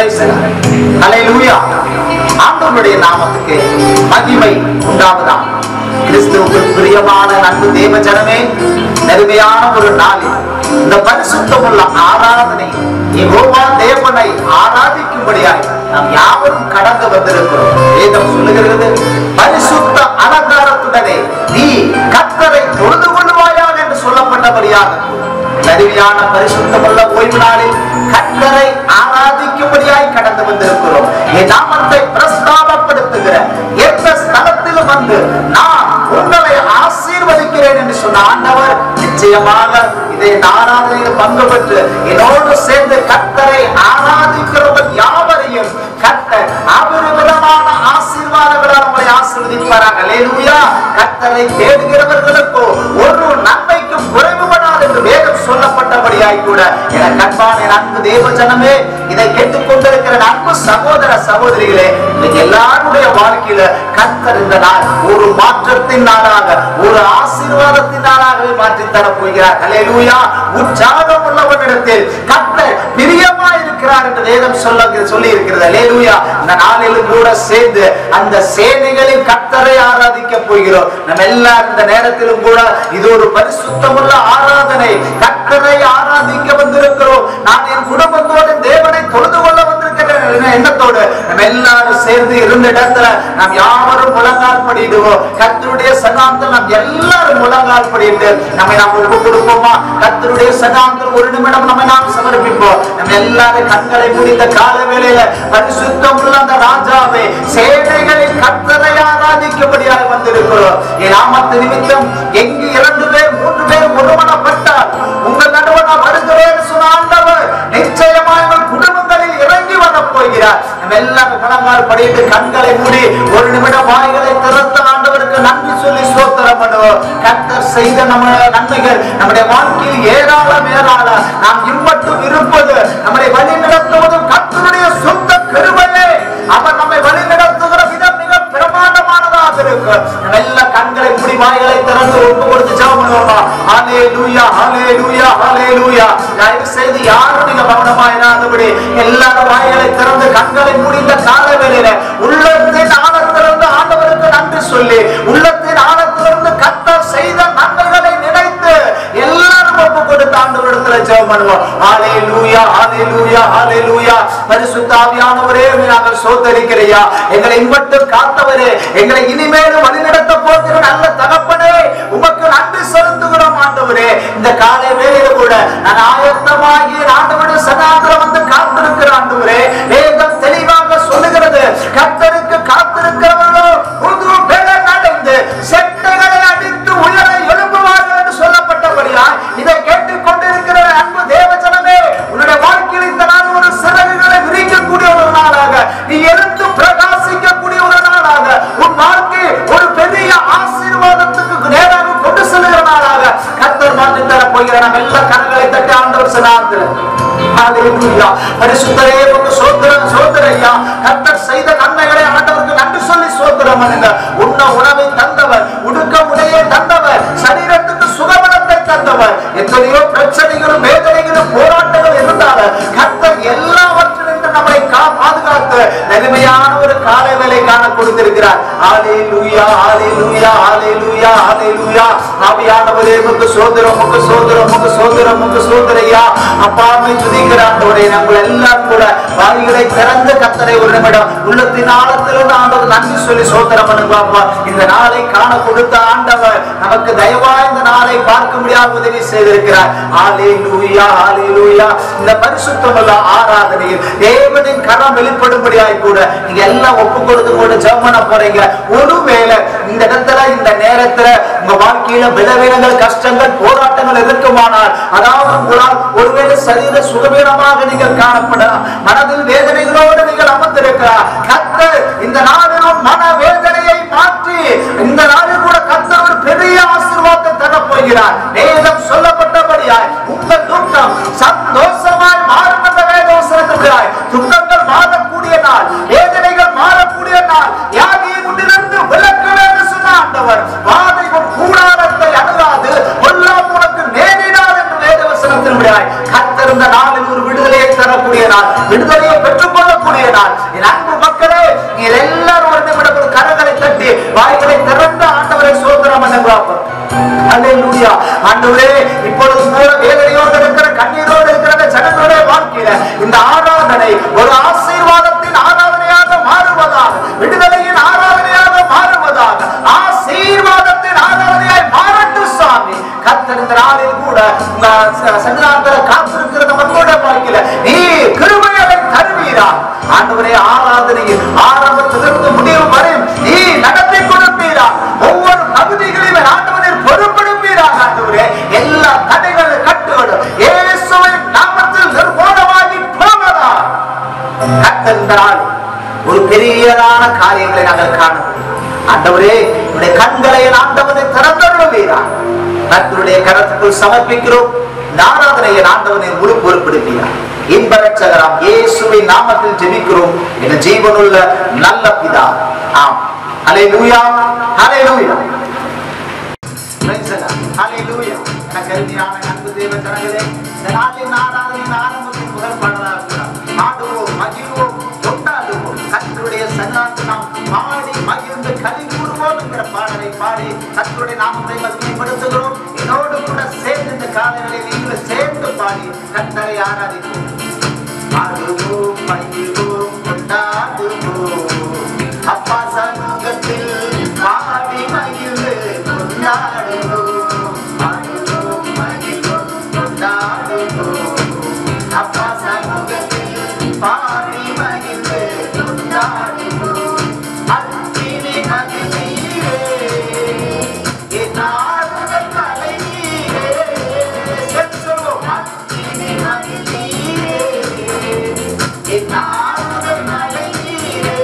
Praise the Lord. Hallelujah. ஆண்டவருடைய நாமத்துக்கு மகிமை உண்டாவதாக. கிறிஸ்துவுக்கு பிரியமான அன்பு தேவ ஜனமே, நெருமையான ஒரு நாளில் இந்த பரிசுத்தமுள்ள ஆராதனை யெகோவா தேவனை ஆராதிக்கும்படியாய் நாம் யாவரும் கடந்து வந்திருக்கிறோம். வேதம் சொல்லுகிறது, பரிசுத்த அலங்காரத்துடனே நீ கர்த்தரை தொழுது கொள்வாயாக என்று சொல்லப்பட்டபடியாக நெருமையான பரிசுத்தமுள்ள ஓய்வு நாளில் கர்த்தரை ஆராதிக்கும்படியாய் கடந்து வந்திருக்கிறோம். என் நாமத்தை பிரஸ்தாபப்படுத்துகிற எந்த ஸ்தலத்திலும் வந்து நான் உங்களை ஆசீர்வதிக்கிறேன் என்று சொன்ன ஆண்டவர் நிச்சயமாக இதை ஆராதனையில் பங்கு பெற்று என்னோடு சேர்ந்து கர்த்தரை ஆராதிக்கிறவர்கள் யாவரையும் கர்த்தர் அபரிமிதமான ஆசீர்வாதங்களால் உங்களை ஆசீர்வதிப்பாராக. அல்லேலூயா. கர்த்தரை தேடுகிறவர்களுக்கோ ஒரு நன்மைக்கும் குறைவுபடாது என்று வேதம் சொல்லப்பட்டபடியாய் கூட என கண்பான அன்பு தேவ ஜனமே, இதை கேட்டுக்கொண்டிருக்கிற அன்பு சகோதர சகோதரிகளே, இன்னைக்கு எல்லாருடைய வாழ்க்கையில கர்த்தர் இந்த நாள் ஒரு மாற்றத்தின் நாளாக, ஒரு ஆசீர்வாதத்தின் நாளாகவே மாற்றி தர போகிறார். அல்லேலூயா. உற்சாகம் உள்ளவனிடத்தில் கர்த்தர் பிரியமா இருக்கிறார் என்று வேதம் சொல்லி இருக்கிறது. அல்லேலூயா. இந்த நாளிலும் கூட சேர்ந்து அந்த சேனைகளின் கர்த்தரை ஆராதிக்க போகிறோம். நம்ம எல்லாரும் இந்த நேரத்திலும் கூட இது ஒரு பரிசுத்தமுள்ள ஆராதனை, கர்த்தரை ஆராதிக்க வந்திருக்கிறோம். நான் என் குடும்பத்தோடு தேவனை தொழுது கொள்ள வந்திருக்கிறேன் எண்ணத்தோடு நம்ம எல்லாரும் சேர்ந்து இருந்த இடத்துல நாம் யாவரும் முழங்கால் படிடுவோம். கர்த்தருடைய சகாந்தம் நாம் எல்லாரும் முழங்கால் படிட்டு நம்மை நாம் ஒப்பு கொடுப்போமா? கர்த்தருடைய சகாந்தம் ஒரு நிமிடம் நம்மை நாம் சமர்ப்பிப்போம். நம்ம எல்லாரும் கண்களை முடிந்த கால வேளையில பரிசுத்தம் உள்ள அந்த ராஜாவை சேனைகளின் கர்த்தரை ஆராதிக்கும்படியாக வந்திருக்கிறோம். என் நாமத்து நிமித்தம் எங்கு 2 பேர் 3 பேர் ஒருமனப்பட்டால் உங்கள் நடுவனா வருகிறேன் சொன்ன ஆண்டவர் நிச்சயமா எங்கள் குடும்பங்களில் இறங்கி வர போகிறார். நம்ம எல்லாரும் முழங்கால் படிட்டு கண்களை மூடி ஒரு நிமிடம் வாய்களை திறந்த ஆண்டவருக்கு நன்றி சொல்லி ஸ்தோத்திரம் பண்ணுவோம். கர்த்தர் செய்த நம்ம நன்மைகள் நம்முடைய வாழ்க்கையில் ஏராளம் ஏராளம். நாம் இம்மட்டும் இருப்பது நம்மை வழி நடத்துவதும் கர்த்தருடைய சொந்த கிருபையே. அவர் நம்மை வழி நடத்துகிற விதம் மிக பிரமாண்டமானதாக இருக்கு. நம்ம எல்லா கண்களை மூடி வாய்களை திறந்து ஒப்பு கொடுத்து ஜெபம் பண்ணுவோமா? ஹalleluya ஹalleluya ஹalleluya. தயவு செய்து யாரும் நீங்க கவனமாயிராதபடி எல்லாரும் வாய்களை திறந்து கண்களை மூடிந்த கால வேளையில உள்ளத்தின் ஆழத்திலிருந்து ஆண்டவருக்கு நன்றி சொல்லி உள்ளத்தின் ஆழத்திலிருந்து கர்த்தர் செய்த நன்மைகளை நினைத்து எல்லாரும் ஒப்பு கொடுத்து ஆண்டவரிடத்துல ஜெபம் பண்ணுவோம். ஹalleluya ஹalleluya ஹalleluya. பரிசுத்த ஆவியானவரே, நாங்கள் ஸ்தோத்திரிக்கிறோம். எங்களை இம்மட்டும் காத்தவரே, எங்களை இனிமேலும் வழிநடத்த போகிற நல்ல தகப்பனே, உமக்கு நன்றி செலுத்துகிறோம் ஆண்டவரே. இந்த காலை வேளையில கூட நான் ஆயத்தமாகி ஆண்டவருடைய சகாந்தரம் வந்து காத்திருக்கிற ஆண்டவரே, வேதம் தெளிவாக சொல்லுகிறது, கர்த்தருக்கு காத்திருக்கிறவர்களோ புது பலன் அடைந்து செட்டைகளை அடித்து உயர எழும்புவார்கள் என்று சொல்லப்பட்டபடியா இதை கேட்டுக் கொண்டிருக்கிற அன்பு தேவ ஜனமே, உன்னுடைய வாழ்க்கையில் இந்த நாள் ஒரு சிறகுகளை விரிக்கக்கூடிய ஒரு நாளாக, நீ எழுந்து பிரகாசிக்கக்கூடிய ஒரு நாளாக, உன் வாழ்க்கை ஒரு பெரிய ஆசீர்வாதத்துக்கு நேராக கொண்டு செல்கிற நாளாக கர்த்தர் மாற்றி தர போகிறார். நம்ம எல்லா கரங்களை தட்டி ஆண்டவர் சனாத்துல ஹalleluya. பரிசுத்தரே உமக்கு ஸ்தோத்திரம் ஸ்தோத்திரையா. கர்த்தர் செய்த நன்மைகளை ஆண்டவருக்கு நன்றி சொல்லி ஸ்தோத்திரம் பண்ணுங்க. உண்ண உணவை தந்தவர், உடுக்க உடையை தந்தவர், சரீரத்துக்கு சுகபலத்தை தந்தவர். எத்தனையோ பிரச்சனைகளும் வேதனைகளும் போராட்டங்கள் இருந்தாலும் கர்த்தர் எல்லாவற்றிலிருந்து நம்மை பாதுகாத்து நன்மையான ஒரு காலை வேளை காண கொடுத்திருக்கிறார். ஹalleluya ஹalleluya ஹalleluya ஹalleluya. ஆவியானவரே உமக்கு ஸ்தோத்திரம் உமக்கு ஸ்தோத்திரம் உமக்கு ஸ்தோத்திரம் உமக்கு ஸ்தோத்திரையா. அப்பாவை துதிக்கிறாண்டவரே, நாங்கள் எல்லாம் கூட வாய்களை திறந்து கர்த்தரை ஒரு நிமிடம் உள்ளத்தின் ஆழத்திலிருந்து ஆண்டவர் நன்றி சொல்லி ஸ்தோத்திரம் பண்ணுவாப்பா. இந்த நாளை காண கொடுத்த ஆண்டவர் நமக்கு தயவா இந்த நாளை பார்க்க முடியாத உதவி செய்திருக்கிறார். ஹalleluya ஹalleluya. இந்த பரிசுத்தமுள்ள ஆராதனையில் தேவனின் கரம் வெளிப்படும்படியாய் கூட நீங்க எல்லாம் ஒப்பு கொடுத்து கூட ஜெபம் பண்ண போறீங்க. ஒருவேளை இந்த இடத்துல இந்த நேரத்துல உங்க வாழ்க்கையில விளைவினங்கள் கஷ்டங்கள் போராட்டங்கள் இருக்குமானால், அதாவது உங்களால் ஒருவேளை சரீர சுகவீனமாக நீங்கள் காணப்படலாம், மனதில் வேதனைகளோடு நீங்கள் அமர்ந்திருக்கிறார், கர்த்தர் இந்த நாளிலும் மன வேதனையை மாற்றி இந்த நாளில் கூட கர்த்தர் ஒரு பெரிய ஆசீர்வாதத்தை தரப் போகிறார். வேதம் சொல்லப்பட்டபடியாய் உங்கள் துக்கம் சந்தோஷமாய் மாறும் என்ற வேதவசனத்திற்காய் துக்கங்கள் மாறக்கூடிய நாள், வேதனைகள் மாறக்கூடிய நாள், வியாதியை முன்னிலிருந்து விலக்க வேண்டும் சொன்ன ஆண்டவர் வாதை உன் கூடாரத்தை அணுகாது கொல்லாம் உனக்கு நேரிடாது என்று வேதவசனத்தின்படியாய் கர்த்தர் இந்த நாளில் ஒரு விடுதலையை தரக்கூடிய நாள், விடுதலையை பெற்றுக்கொள்ள தட்டி வாய்களை திறந்த ஆண்டவரை சோதனம் பண்ணுவாங்க. அல்லேலூயா. ஆண்டவரே, இப்பொழுது கூட வேதனையோடு இருக்கிற, கண்ணீரோடு இருக்கிற ஜனங்களுடைய வாழ்க்கையில இந்த ஆராதனை ஒரு ஆசீர்வாதத்தின் ஆராதனையாக மாறுவதாக, விடுதலையின் ஆராதனையாக மாறுவதாக, ஆசீர்வாதத்தின் ஆராதனையாய் மாறட்டும் சாமி. கர்த்தர் இந்த நாளில் கூட சங்கராந்தரை காத்திருக்கிற மக்களுடைய வாழ்க்கையில நீ கிருபையை தருவீரா. ஆண்டவரே, ஆராதனையில் ஆரம்பத்திலிருந்து முடிவு வரை நீ நடத்தி கொடுப்பீரா. ஒவ்வொரு பகுதிகளையும் ஆண்டவரை பொறுப்படுப்பீராக. ஆண்டவரே, எல்லா தடைகள் கட்டுகளும் இயேசுவின் நாமத்தில் நிர்மூலமாகி போவதா. கர்த்தர் இந்த நாள் ஒரு பெரியதான காரியங்களை நாங்கள் காணுவோம். ஆண்டவரே, உடைய கண்களை ஆண்டவனை திறந்தருளுவீரா. கர்த்தருடைய கரத்துக்குள் சமர்ப்பிக்கிறோம். ஆராதனையை ஆண்டவனை முழு பொறுப்படுப்பீரா. இன்ப ரட்சகராம் இயேசுவின் நாமத்தில் ஜெபிக்கிறோம் என் ஜீவனுள்ள நல்ல பிதா. ஆம். ஹல்லேலூயா, ஹல்லேலூயா, ஹல்லேலூயா. கருணையான அன்பு தேவ ஜனங்களே, இந்த நாளின் ஆராதனையின் ஆரம்பத்தின் முதல் பாடலாக ஆடுவோம், மகிழ்வோம், கொண்டாடுவோம். கர்த்தருடைய சன்னிதானத்தில் நாம் பாடி மகிழ்ந்து களி கூறுவோம் என்கிற பாடலை பாடி கர்த்தருடைய நாமத்தை மகிமைப்படுத்துகிறோம். என்னோடு கூட சேர்ந்து இந்த காலைகளை நீங்கள் சேர்ந்து பாடி கர்த்தரை ஆராதிப்போம். ஆடுவோம், மகிழ்வோம், கொண்டாடுவோம். அப்பா சமூகத்தில் பாடி மகிழ்ந்து கொண்டாடுவோம். ஆடுவோம், மகிழ்வோம், கொண்டாடுவோம். அப்பா சமூகத்தில் பாடி மகிழ்ந்து கொண்டாடுவோம். அன்பினை மகிழ்ந்தீரே, என் ஆறுதல் மலையீரே. சொல்லுவோம். அன்பினை மகிழ்ந்தீரே, என் ஆறுதல் மலையீரே.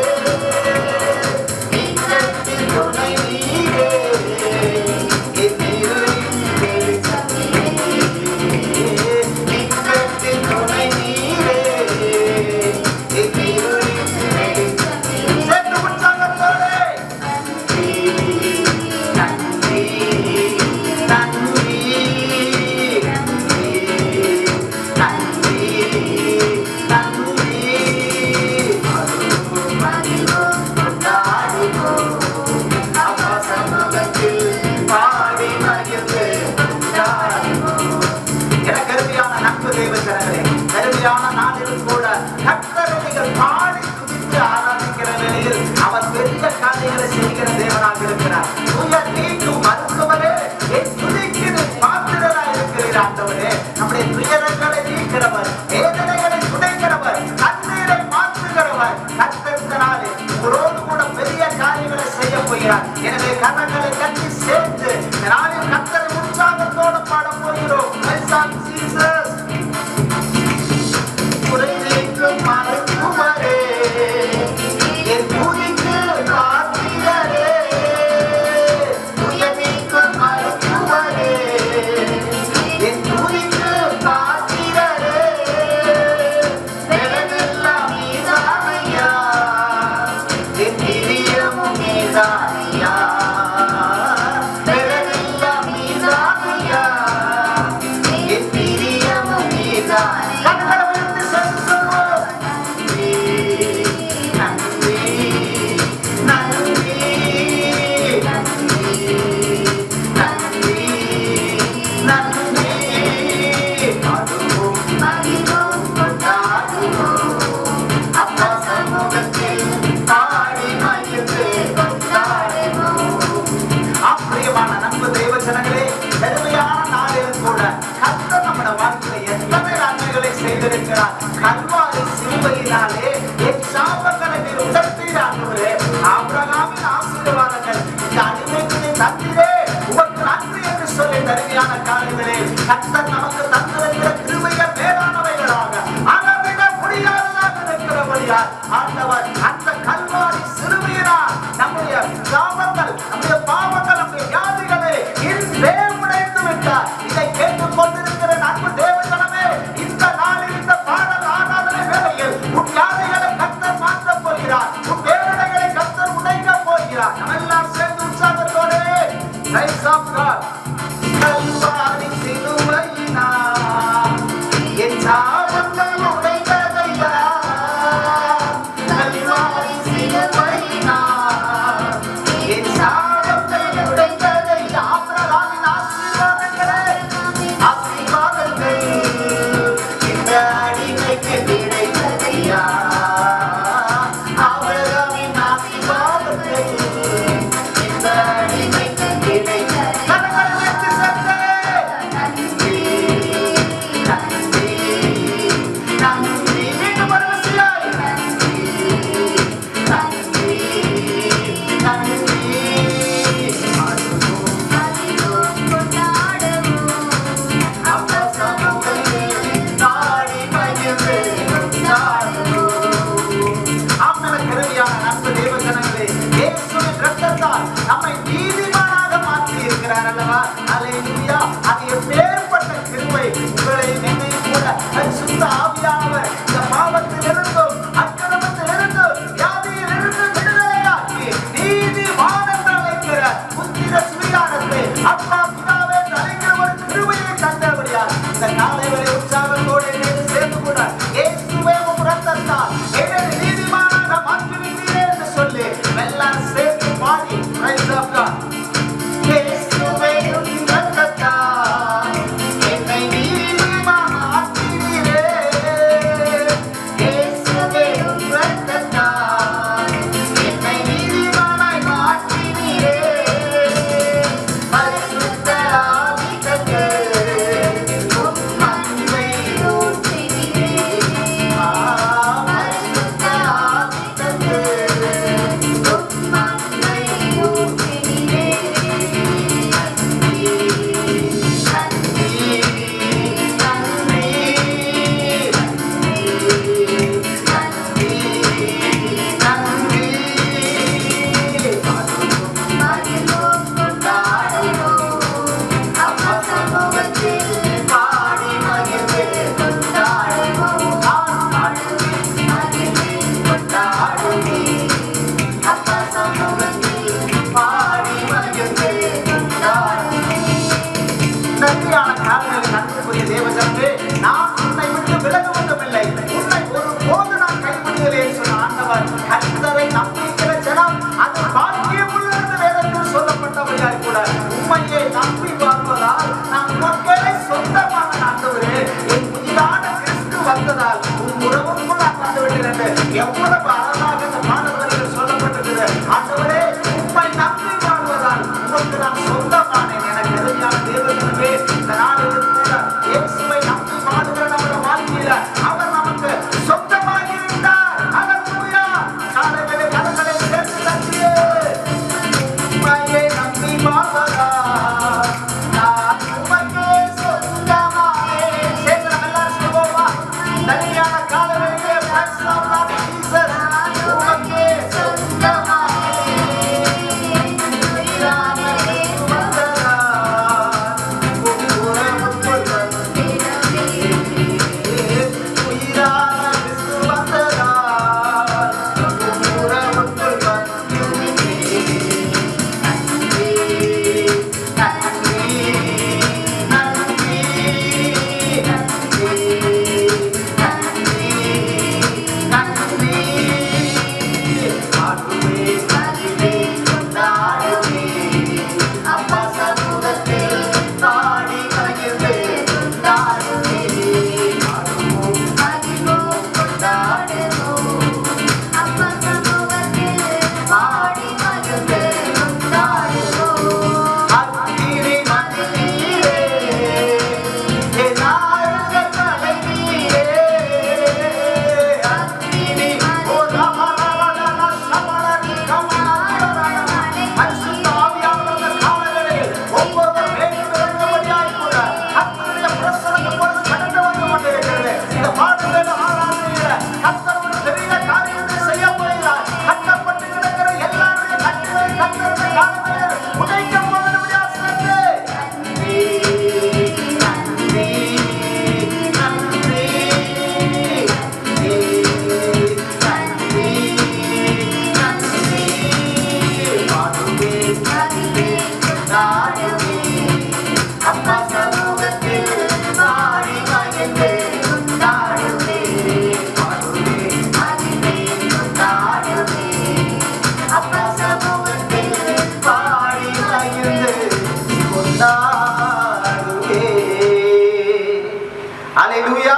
ஹalleluya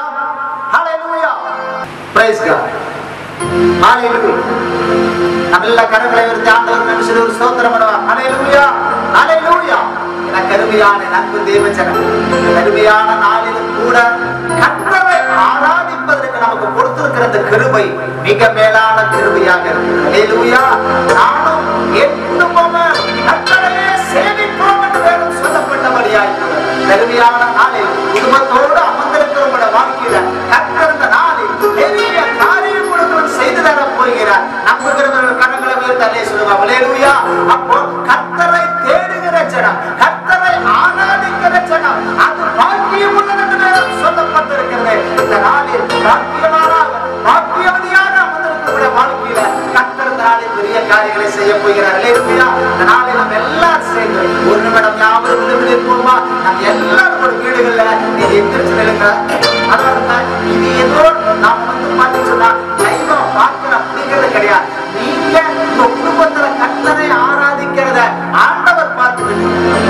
ஹalleluya praise god ஹalleluya நல்ல கரங்களை உயர்த்தி ஆண்டவருக்கு நன்றி சொல்லி ஒரு ஸ்தோத்திரம் பண்ணுவோம் ஹalleluya ஹalleluya எனக்கு அருமையான நண்பு தேவஜனம் அருமையான நாளிலும் கூட கர்த்தரை ஆராதிப்பதற்கு நமக்கு கொடுத்திருக்கிற இந்த கிருபை மிக மேலான கிருபையாக இருக்கிறது ஹalleluya நானும் என் குடும்பமும் கர்த்தரையே சேவிப்போம் என்று வேதம் சொல்லப்பட்டபடியாய் அருமையான நாளில் குடும்பத்தோடு அமர்ந்திருக்கிற உங்களுடைய வாழ்க்கையில கர்த்தர் இந்த நாளில் பெரிய காரியம் உங்களுக்கு செய்து தர போகிறார் நம்புகிறவர்கள் கரங்களை உயர்த்தி சொல்லுவாங்க ஹalleluya அப்போ கர்த்தரை தேடுகிற ஜனம் கர்த்தரை ஆராதிக்கிற ஜனம் அது பாக்கியம் உள்ளது என்று வேதம் சொல்லப்பட்டிருக்கிறது இந்த நாளில் பாக்கியவதியாக அமர்ந்திருக்கிற வாழ்க்கையில கர்த்தர் இந்த நாளில் பெரிய காரியங்களை செய்ய போகிறார் ஹalleluya இந்த நாளில் நம்ம எல்லாரும் சேர்ந்து ஒரு நிமிடம் யாவரும் விடுவிப்போமா நம்ம எல்லாரும் ஒரு வீடுகள்ல நீங்க எந்திரிச்சு நிலுங்க அதாவது இது ஏதோ நாம பாத்தீங்கன்னா தெய்வம் பார்க்கிற அப்படிங்கிறது கிடையாது நீங்க உங்க குடும்பத்துல கர்த்தரை ஆராதிக்கிறத ஆண்டவர் பார்த்துட்டு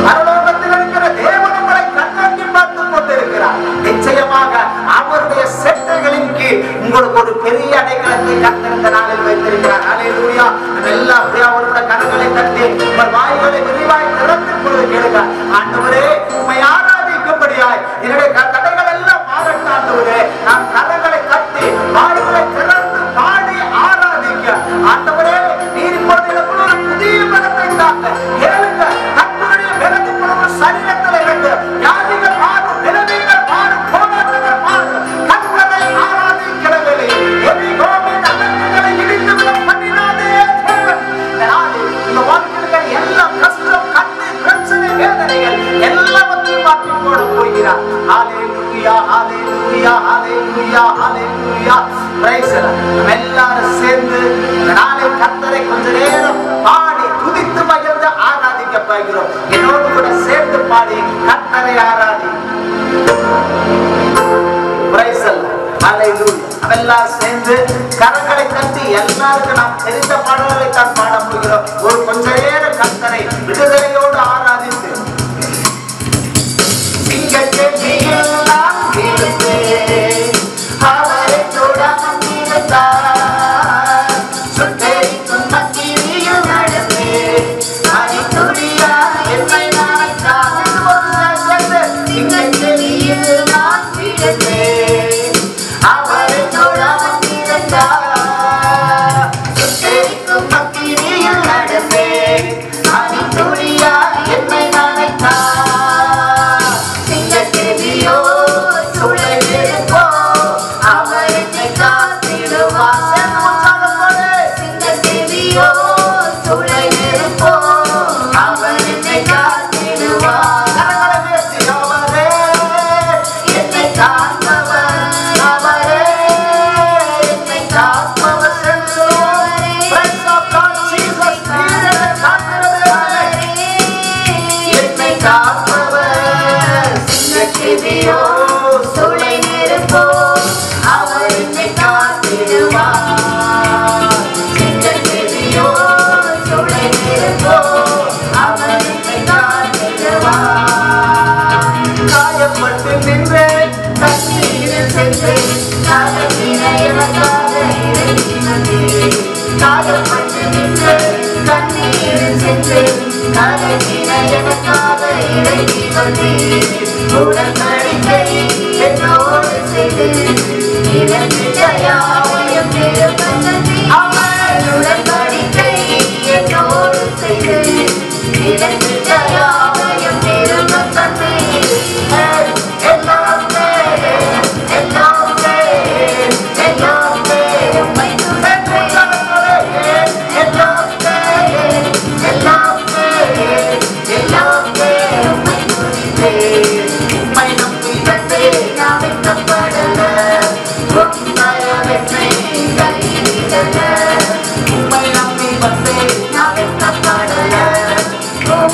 பரலோகத்தில் இருக்கிற தேவன் உங்களை கண்ணோக்கி பார்த்து கொண்டிருக்கிறார் நிச்சயமாக அவருடைய செட்டைகளின் கீழ் உங்களுக்கு ஒரு பெரிய அடைக்கலத்தை கர்த்தர் இந்த நாளில் வைத்திருக்கிறார் ஹalleluya எல்லாம் அப்படியே அவருடைய கரங்களை தட்டி உங்கள் வாய்களை விரிவாய் திறந்து கொண்டு கேளுங்க ஆண்டவரே உம்மை ஆராதிக்கும்படியாய் என்னுடைய தடைகள் எல்லாம் மாறட்டும் ஆண்டவரே நான் கரங்களை தட்டி வாய்களை திறந்து பாடி ஆராதிக்க ஆண்டவரே நீர் இப்பொழுது எனக்கு ஒரு புதிய பலத்தை தாங்க கேளுங்க கர்த்தருடைய பலத்தின் மூலம் சரீரத்தில் இருந்து வியாதிகள் மாறும் நிலைமைகள் மாறும் போராட்டங்கள் மாறும் கர்த்தரை ஆராதிக்கிற வேளையில் எரிகோவின் அடக்குகளை இடித்து விட பண்ணினாதே தேவன் இந்த நாளில் இந்த வாழ்க்கையில் எல்லா கஷ்டம் கண்ணீர் பிரச்சனை வேதனைகள் எல்லாவற்றையும் மாற்றி போட போகிறார் ஹalleluya ஹalleluya ஹalleluya ஹalleluya praise the Lord நம்ம எல்லாரும் சேர்ந்து இந்த நாளில் கர்த்தரை கொஞ்ச நேரம் பாடி துதித்து மகிழ்ந்து ஆராதிக்க போகிறோம் என்னோடு கூட சேர்ந்து பாடி கர்த்தரை ஆராதி praise the Lord ஹalleluya நம்ம எல்லாரும் சேர்ந்து கரங்களை தட்டி எல்லாருக்கும் நாம் தெரிந்த பாடல்களை தான் பாட போகிறோம் ஒரு கொஞ்ச நேரம் கர்த்தரை விடுதலையோடு ஆராதித்து சிங்கச்செடியில் நாம் இருப்பேன் அவரை தொடாமல் இருந்தார் சுட்டெரிக்கும் அக்கினியில் நடப்பேன் அடித்துடியா என்னை நினைத்தார் சிங்கச்செடியில் நாம் இருப்பேன் அவரை தொடாமல் இருந்தார் சுட்டெரிக்கும் அக்கினியில் நடப்பேன் அடித்துடியா என்னை நினைத்தார்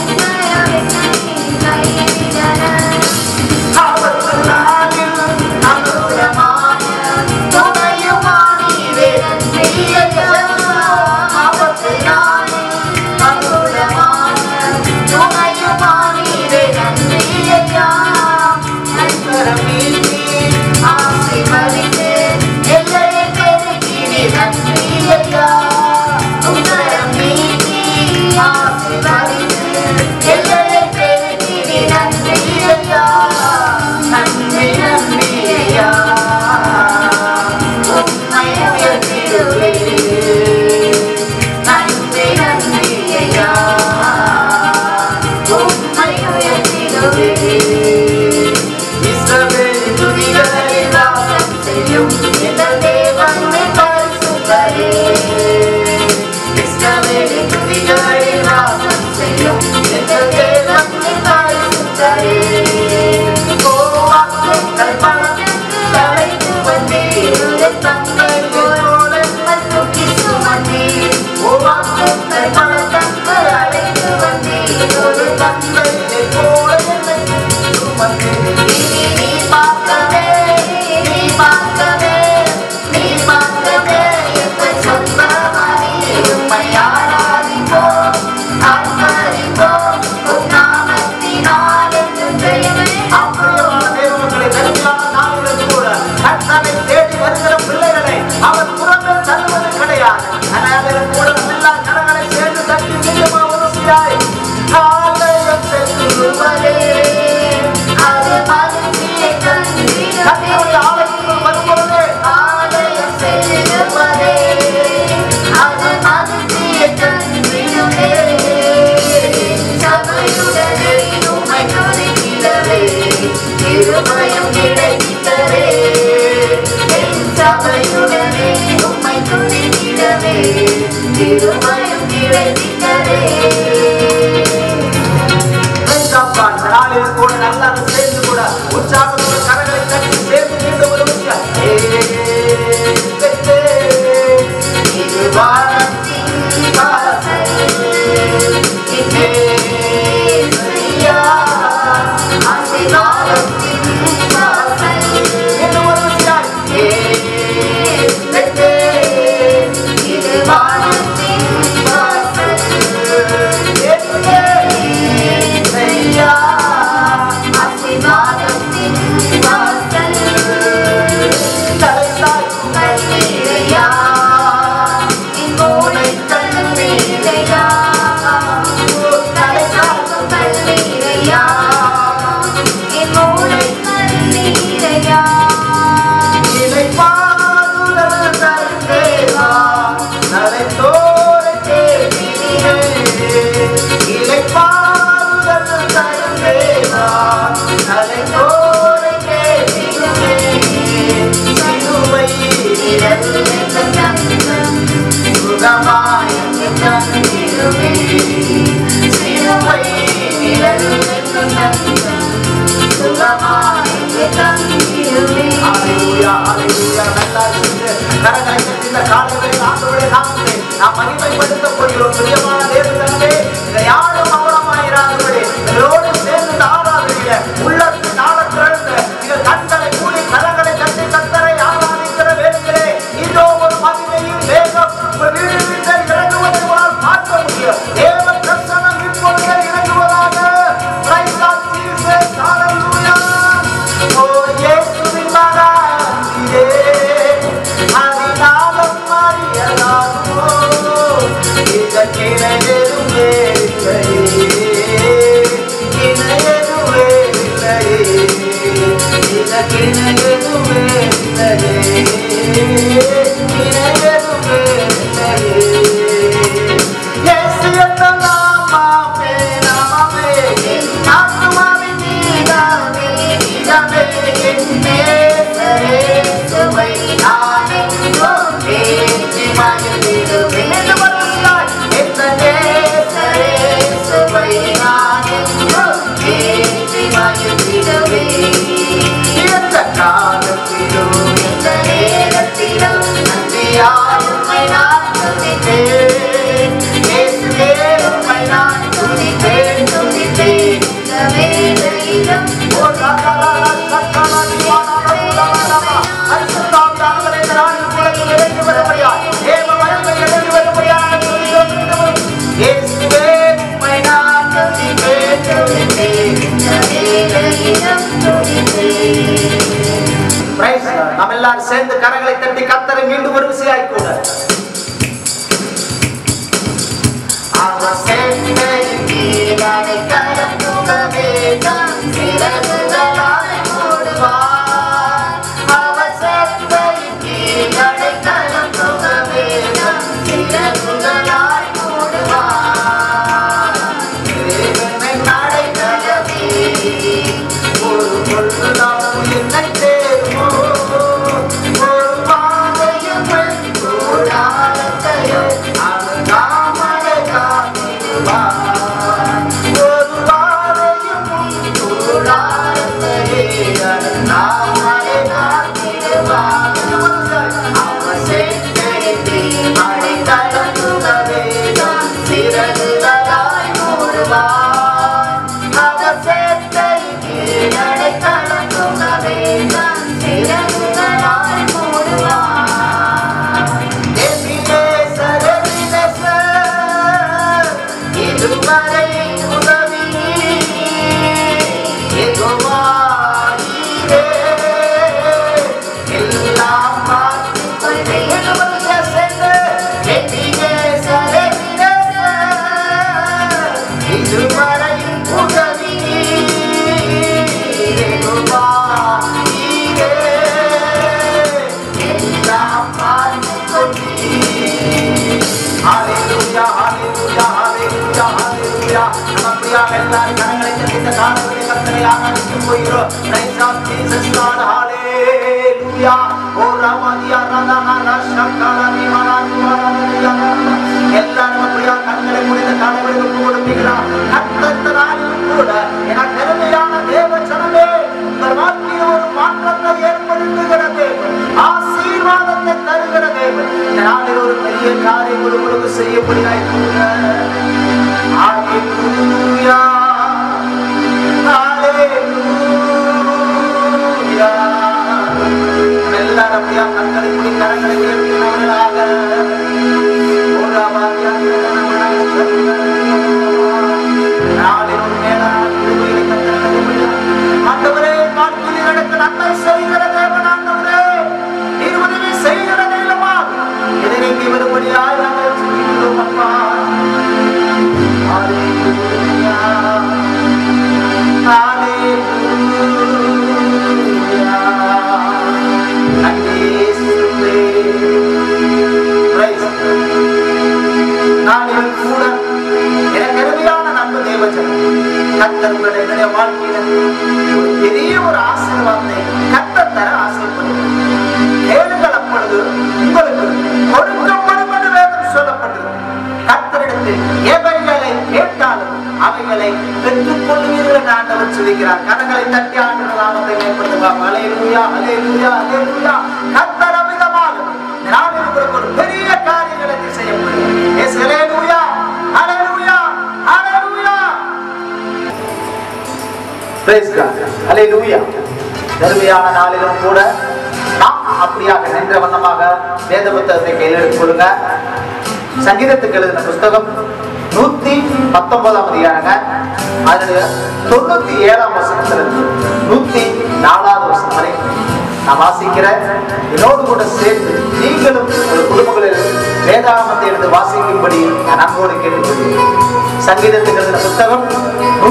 Bye. மகிழ்ச்சியாய் ஆலயம் செல்லுவதே அது மகிழ்ச்சியை கர்த்தருடைய ஆலயத்தில் வரும்பொழுது ஆலயம் செல்லுவதே அது மகிழ்ச்சியை தந்திடுமே சபையுடனே உம்மை துதிக்கிறவே கிருபையும் கிடைக்கிறவே சபையுடனே உம்மை துதிக்கிறவே கிருபையும் கிடைக்கிறவே. இந்த நாளில் கூட நல்லா சேர்ந்து கூட உற்சாகத்தோடு கரங்களை தட்டி சேர்ந்து மீண்டும் ஒரு விஷயம் இது வானத்தின் வாசல் ஆசீர்வாதத்தின் வாசல் மீண்டும் ஒரு விஷயம் இது வானத்தின் வாசல் ஆசீர்வாதத்தின் வாசல் தலைசாய்க்கும் கல்வியா இங்கோனை கல்வியா தலைசாய்க்கும் கல்வியா இங்கோனை கல்வியா இலை பாதுலர் தருந்தேவா நரைத்தோரை தேடினே இலை பாதுலர் தருந்தேவா நரைத்தோரை தேடினே சிலுவை இரவின் தந்தம் சுகமாய் தந்திடுமே சிலுவை இரவின் தந்தம் சுகமாய் தந்திடுமே. ஹல்லேலூயா ஹல்லேலூயா. நல்லா இருக்கு. கரங்களை தட்டி இந்த காலையில் ஆண்டவருடைய நாமத்தை நாம் மகிமைப்படுத்தப் போகிறோம். பிரியமான தேவனே, இதை யாரும் அவலமாயிராதபடி இதோடு சேர்ந்து ஆராதனையில உள்ளத்தின் ஆழத்திலிருந்து நீங்கள் கண்களை மூடி கரங்களை தட்டி கர்த்தரை ஆராதிக்கிற வேளையிலே இதோ ஒரு மகிமையின் வேகம் உங்கள் வீடு வீட்டில் இறங்குவதை உங்களால் பார்க்க முடியும். தேவ பிரசன்னம் இப்பொழுது இறங்குவதாக. Praise God, Jesus. Hallelujah. ஓ இயேசுவின் மகனே, அதினாலும் அறியலாமோ இதற்கிணையெதுவே இல்லையே இணையெதுவே இல்லையே இதற்கிணையெதுவே இல்லையே இணையெதுவே இல்லையே. இயேசு என்ற நாமமே நாமமே என் ஆத்துமாவின் நீதானே நீதானே என் நேசரே சுவை நான் எங்கும் ஏற்றி மகிழ்ந்திடுவேன். எந்த நேசரே சுவை நான் எங்கும் ஏற்றி மகிழ்ந்திடுவேன். எந்த காலத்திலும் எந்த நேரத்திலும் நன்றியால் உம்மை நான் துதிப்பேன். இயேசுவே உம்மை நான் துதிப்பேன் துதிப்பேன். இந்த வேளையிலும் ஓ சகல சகல திவானமல்லவல்லவ பரிசுத்தாம் தாங்களே நான் உங்களுக்கு நிறைந்து வரும்படியாய் தேவ மகிமை நிறைந்து வரும்படியாய் துதிக்கிறோம். இயேசுவே உம்மை நான் துதிப்பேன் துதிப்பேன். இந்த வேளையிலும் துதிப்பேன். Praise God. நாம் எல்லாரும் சேர்ந்து கரங்களை தட்டி கர்த்தரை மீண்டும் ஒரு விசையாய் கூட அவர் சென்னையின் கீழானை கலப்புகவே தான் சிறகுகளாய் மூடுவார். அவர் சென்னையின் கீழானை கலப்புகவே தான் சிறகுகளாய் மூடுவார். தேவனை அடைக்கலமே ஒரு பொழுதாம் என்னை தேடுமோ ஒரு பாதையும் கூடாரத்தையும் அணுகாமலை காத்திடுவார். ஒரு பாதையும் கூடாரத்தையே அணுகாமலை காத்திடுவார். அவர் சென்னையின் மழை கலந்துகவே தான் சிறகுகளாய் மூடுவார். அவர் சென்னையின் மழை கலந்துகவே தான் சிறகுகளாய் மூடுவார். எபினேசர் எபினேசர் இதுவரை உதவி யெகோவா நீரே எல்லாம் பார்த்துக் கொள்வே. எபினேசர் எபினேசர் இதுவரை உதவி யெகோவா நீரே எல்லாம் பார்த்துக்கொண்டீர். ஹல்லேலூயா ஹல்லேலூயா ஹல்லேலூயா ஹல்லேலூயா. நமக்குரியாக எல்லாரும் கரங்களை தட்டி காணொலியை கர்த்தரை ஆராதிக்கப் போகிறோம். Praise God, Jesus God, hallelujah. ஓ ராமதியா ரதனா ரஷகலா நிமலா துவரதியா. எல்லாரும் நமக்குரியாக கரங்களை முடிந்த காணொலியை கொடுப்பீர்களாம். கர்த்தராலும் கூட என கருணையான தேவ ஜனமே, உங்கள் வாழ்க்கையில் ஒரு மாற்றத்தை ஏற்படுத்துகிற தேவன், ஆசீர்வாதத்தை தருகிற தேவன், இந்த நாளில் ஒரு பெரிய காரியம் உங்களுக்கு செய்யப்படுகிறாய். ஹல்லேலூயா ஹல்லேலூயா. எல்லாரும் அப்படியே கண்களை மூடி கரங்களை உயர்த்தினவர்களாக நாளில் ஒரு மேலான கிருபையை கர்த்தர் ஆண்டவரே, வாழ்க்கையில் எனக்கு நன்மை செய்கிற தேவன் ஆண்டவரே, நீர் உதவி செய்கிற தெய்வமா, இதை நீங்கி வரும்படியாய் நாங்கள் ஜெபிக்கிறோம் அப்பா. ஹல்லேலூயா ஹல்லேலூயா. நன்றி இயேசுவே. பிரைஸ் நாளில் கூட எனக்கு அருமையான நண்பு தேவஜனம், கர்த்தர் உங்களுடைய வாழ்க்கையில ஒரு பெரிய ஒரு ஆசீர்வாதத்தை கர்த்தர் தர ஆசைப்படுகிறார். கேளுங்கள், அப்பொழுது உங்களுக்கு கொடுக்கப்படும் என்று வேதம் சொல்லப்பட்டது. கர்த்தரிடத்தில் எவைகளை கேட்டாலும் அவைகளை பெற்றுக் கொள்வீர்கள் என்று ஆண்டவர் சொல்கிறார். கரங்களை தட்டி ஆண்டவர் நாமத்தை மேம்படுத்துவார். ஹல்லேலூயா ஹல்லேலூயா ஹல்லேலூயா. கர்த்தர் அமிதமாக நாளில் உங்களுக்கு ஒரு பெரிய காரியங்களை செய்யப்படுகிறார். எஸ் ஹல்லேலூயா ஹல்லேலூயா ஹல்லேலூயா. பிரைஸ் காட் ஹல்லேலூயா. தர்மியான நாளிலும் கூட நாம் அப்படியாக நின்ற வண்ணமாக வேத புத்தகத்தை கையில் எடுத்துக் கொள்ளுங்க. சங்கீதத்துக்கு எழுதின புஸ்தகம் 119 அதிகாரங்க, அதனுடைய 97 வசனத்திலிருந்து 104 வசனம் வரை நான் வாசிக்கிறேன். என்னோடு கூட சேர்த்து நீங்களும் ஒரு குடும்பங்களில் வேதாகமத்தை எடுத்து வாசிக்கும்படி நான் அன்போடு கேட்டுக்கொள்கிறேன். சங்கீதத்துக்கு எழுதின புஸ்தகம்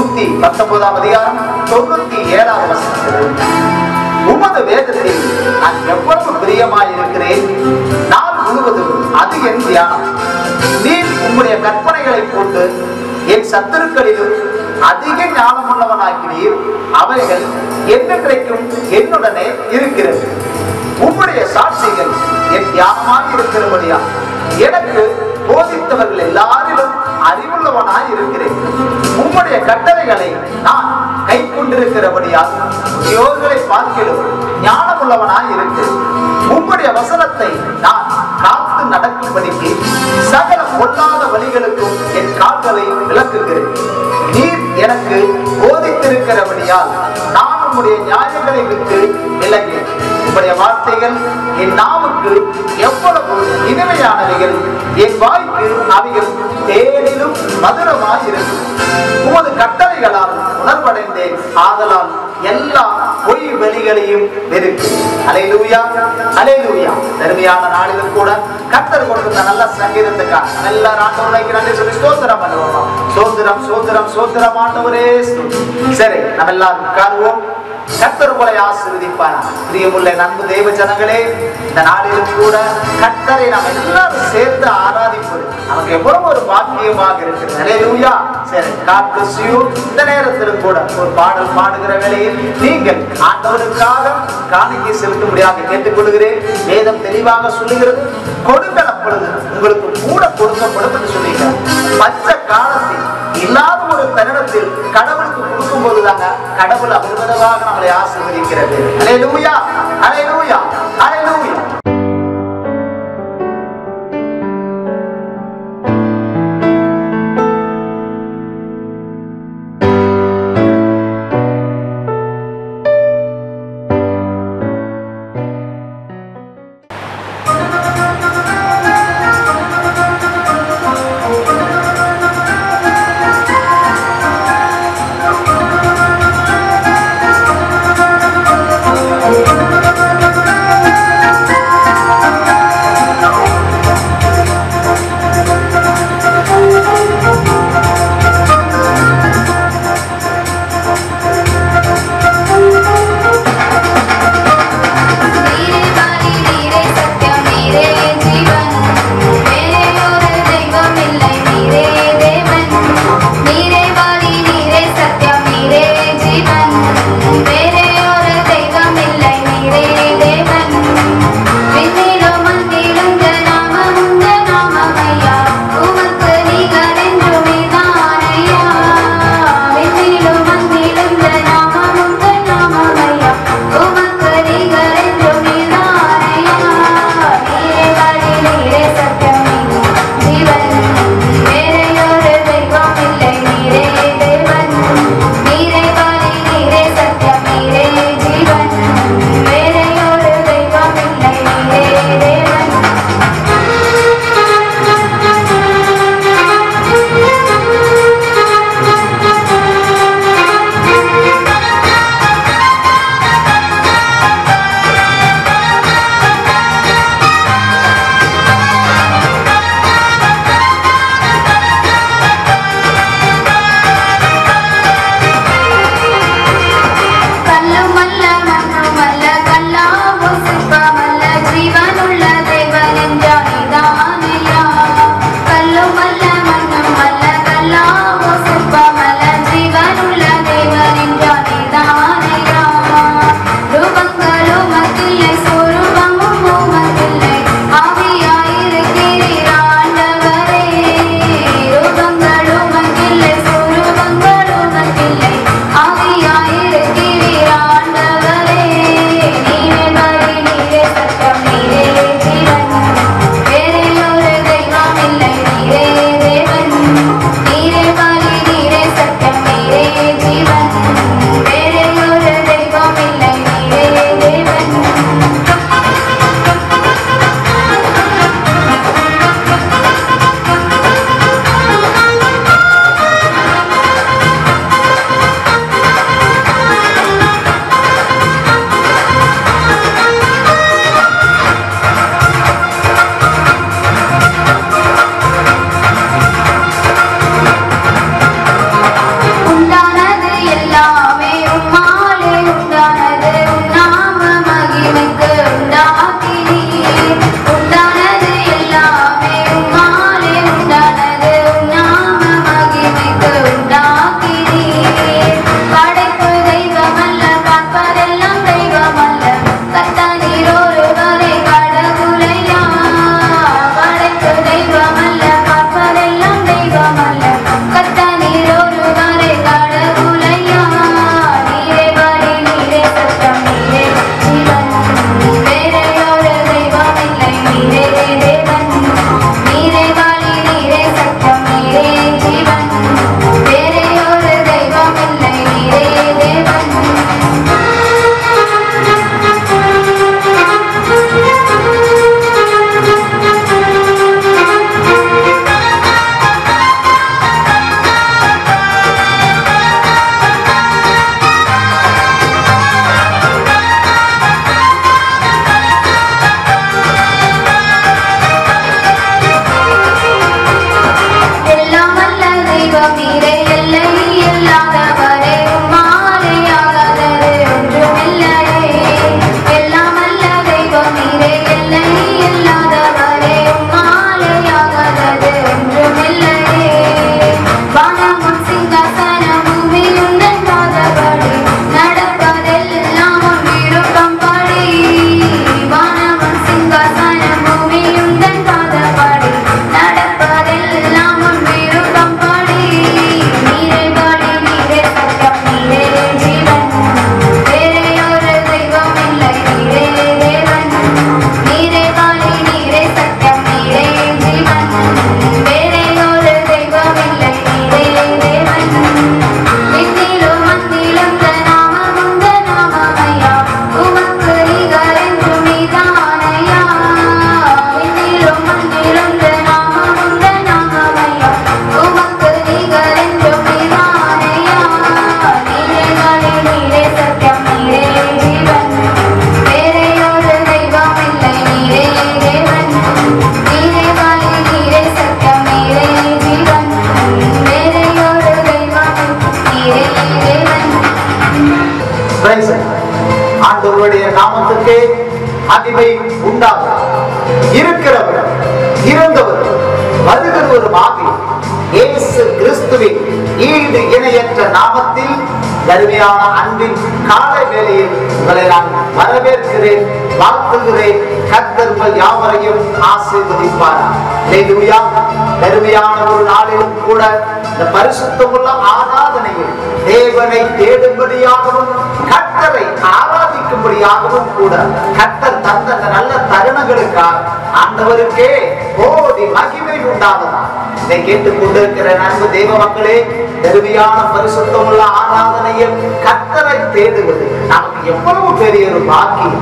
119 அதிகாரம் 97 வசனத்திலிருந்து, உமது வேதத்தில் நான் எவ்வளவு பிரியமாய் இருக்கிறேன், நாள் முழுவதும் அது என் தியானம். நீர் உம்முடைய கற்பனைகளை கொண்டு என் சத்துருக்களிலும் அதிக ஞானமுள்ளவனாக்கிறீர், அவைகள் என்றென்றைக்கும் என்னுடனே இருக்கிறது. உம்முடைய சாட்சிகள் என் தியானமாக இருக்கிறபடியா எனக்கு போதித்தவர்கள் எல்லாரிலும் அறிவுள்ளவனாய் இருக்கிறேன். உம்முடைய கட்டளைகளை நான் கை கொண்டிருக்கிறபடியால் யோர்களை பார்க்கிலும் ஞானமுள்ளவனாய் இருக்கிறேன். உம்முடைய வசனத்தை நான் காத்து நடக்கும்படிக்கு சகல பொல்லாத வழிகளுக்கும் என் கால்களை விளக்குகிறேன். நீர் எனக்கு போதித்திருக்கிறபடியால் நான் உம்முடைய நியாயங்களை விட்டு விலகி. உம்முடைய வார்த்தைகள் என் நாவுக்கு எவ்வளவு இனிமையானவைகள், என் வாய்க்கு அவைகள் தேனிலும் மதுரமாய் இருக்கும். உமது கட்டளைகளால் உணர்வடைந்தேன், ஆதலால் எல்லா பொய் வெளிகளையும் வெறுக்கு. ஹல்லேலூயா ஹல்லேலூயா. தருமையான நாளிலும் கூட கர்த்தர் கொடுத்த நல்ல சங்கீதத்துக்காக எல்லாரும் ஆண்டவருக்கு நன்றி சொல்லி ஸ்தோத்திரம் பண்ணுவோம். சோத்திரம் சோத்திரம் சோத்திரம் ஆண்டவரே. சரி, நம்ம எல்லாரும் உட்காருவோம். கர்த்தர் உங்களை ஆசீர்வதிப்பார். பிரியமுள்ள நண்பு தேவ ஜனங்களே, இந்த நாளிலும் கூட கர்த்தரை நாம் எல்லாரும் சேர்த்து ஆராதிப்பது நமக்கு எவ்வளவு ஒரு பாக்கியமாக இருக்கிறது. ஹல்லேலூயா. சரி, God bless you. இந்த நேரத்திலும் கூட ஒரு பாடல் பாடுகிற வேளையில் நீங்கள் ஆண்டவருக்காக காணிக்கை செலுத்தும்படியாக கேட்டுக்கொள்கிறேன். வேதம் தெளிவாக சொல்லுகிறது, கொடுங்கள் அப்பொழுது உங்களுக்கு கூட கொடுக்கப்படும் என்று சொல்லுகிறார். பஞ்ச காலத்தில் இல்லாத ஒரு தருணத்தில் கடவுளுக்கு கொடுக்கும் போதுதாங்க கடவுள் அபரிமிதமாக நம்மளை ஆசீர்வதிக்கிறது. ஹல்லேலூயா ஹல்லேலூயா ஹல்லேலூயா. நாமத்துக்கே மகிமை உண்டாகும். இருக்கிறவர், இருந்தவர், வருகிறவருமாகி இயேசு கிறிஸ்துவின் ஈடு இணையற்ற நாமத்தில் அருமையான அன்பின் காலை வேளையில் உங்களை நான் வரவேற்கிறேன், வாழ்த்துகிறேன். கர்த்தர் யாவரையும் ஆசீர்வதிப்பார். அல்லேலூயா. அருமையான ஒரு நாளிலும் கூட இந்த பரிசுத்தமுள்ள ஆராதனையில் தேவனை தேடும்படியாகவும் கர்த்தரை ஆராதிக்கும்படியாகவும் கூட கர்த்தர் தந்த நல்ல தருணங்களுக்காக ஆண்டவருக்கே கோடி மகிமை உண்டாவதா. இதை கேட்டுக் கொண்டிருக்கிற அன்பு தெய்வ மக்களே, அருமையான பரிசுத்தமுள்ள ஆராதனையில் கர்த்தரை தேடுவது நமக்கு எவ்வளவு பெரிய ஒரு பாக்கியம்.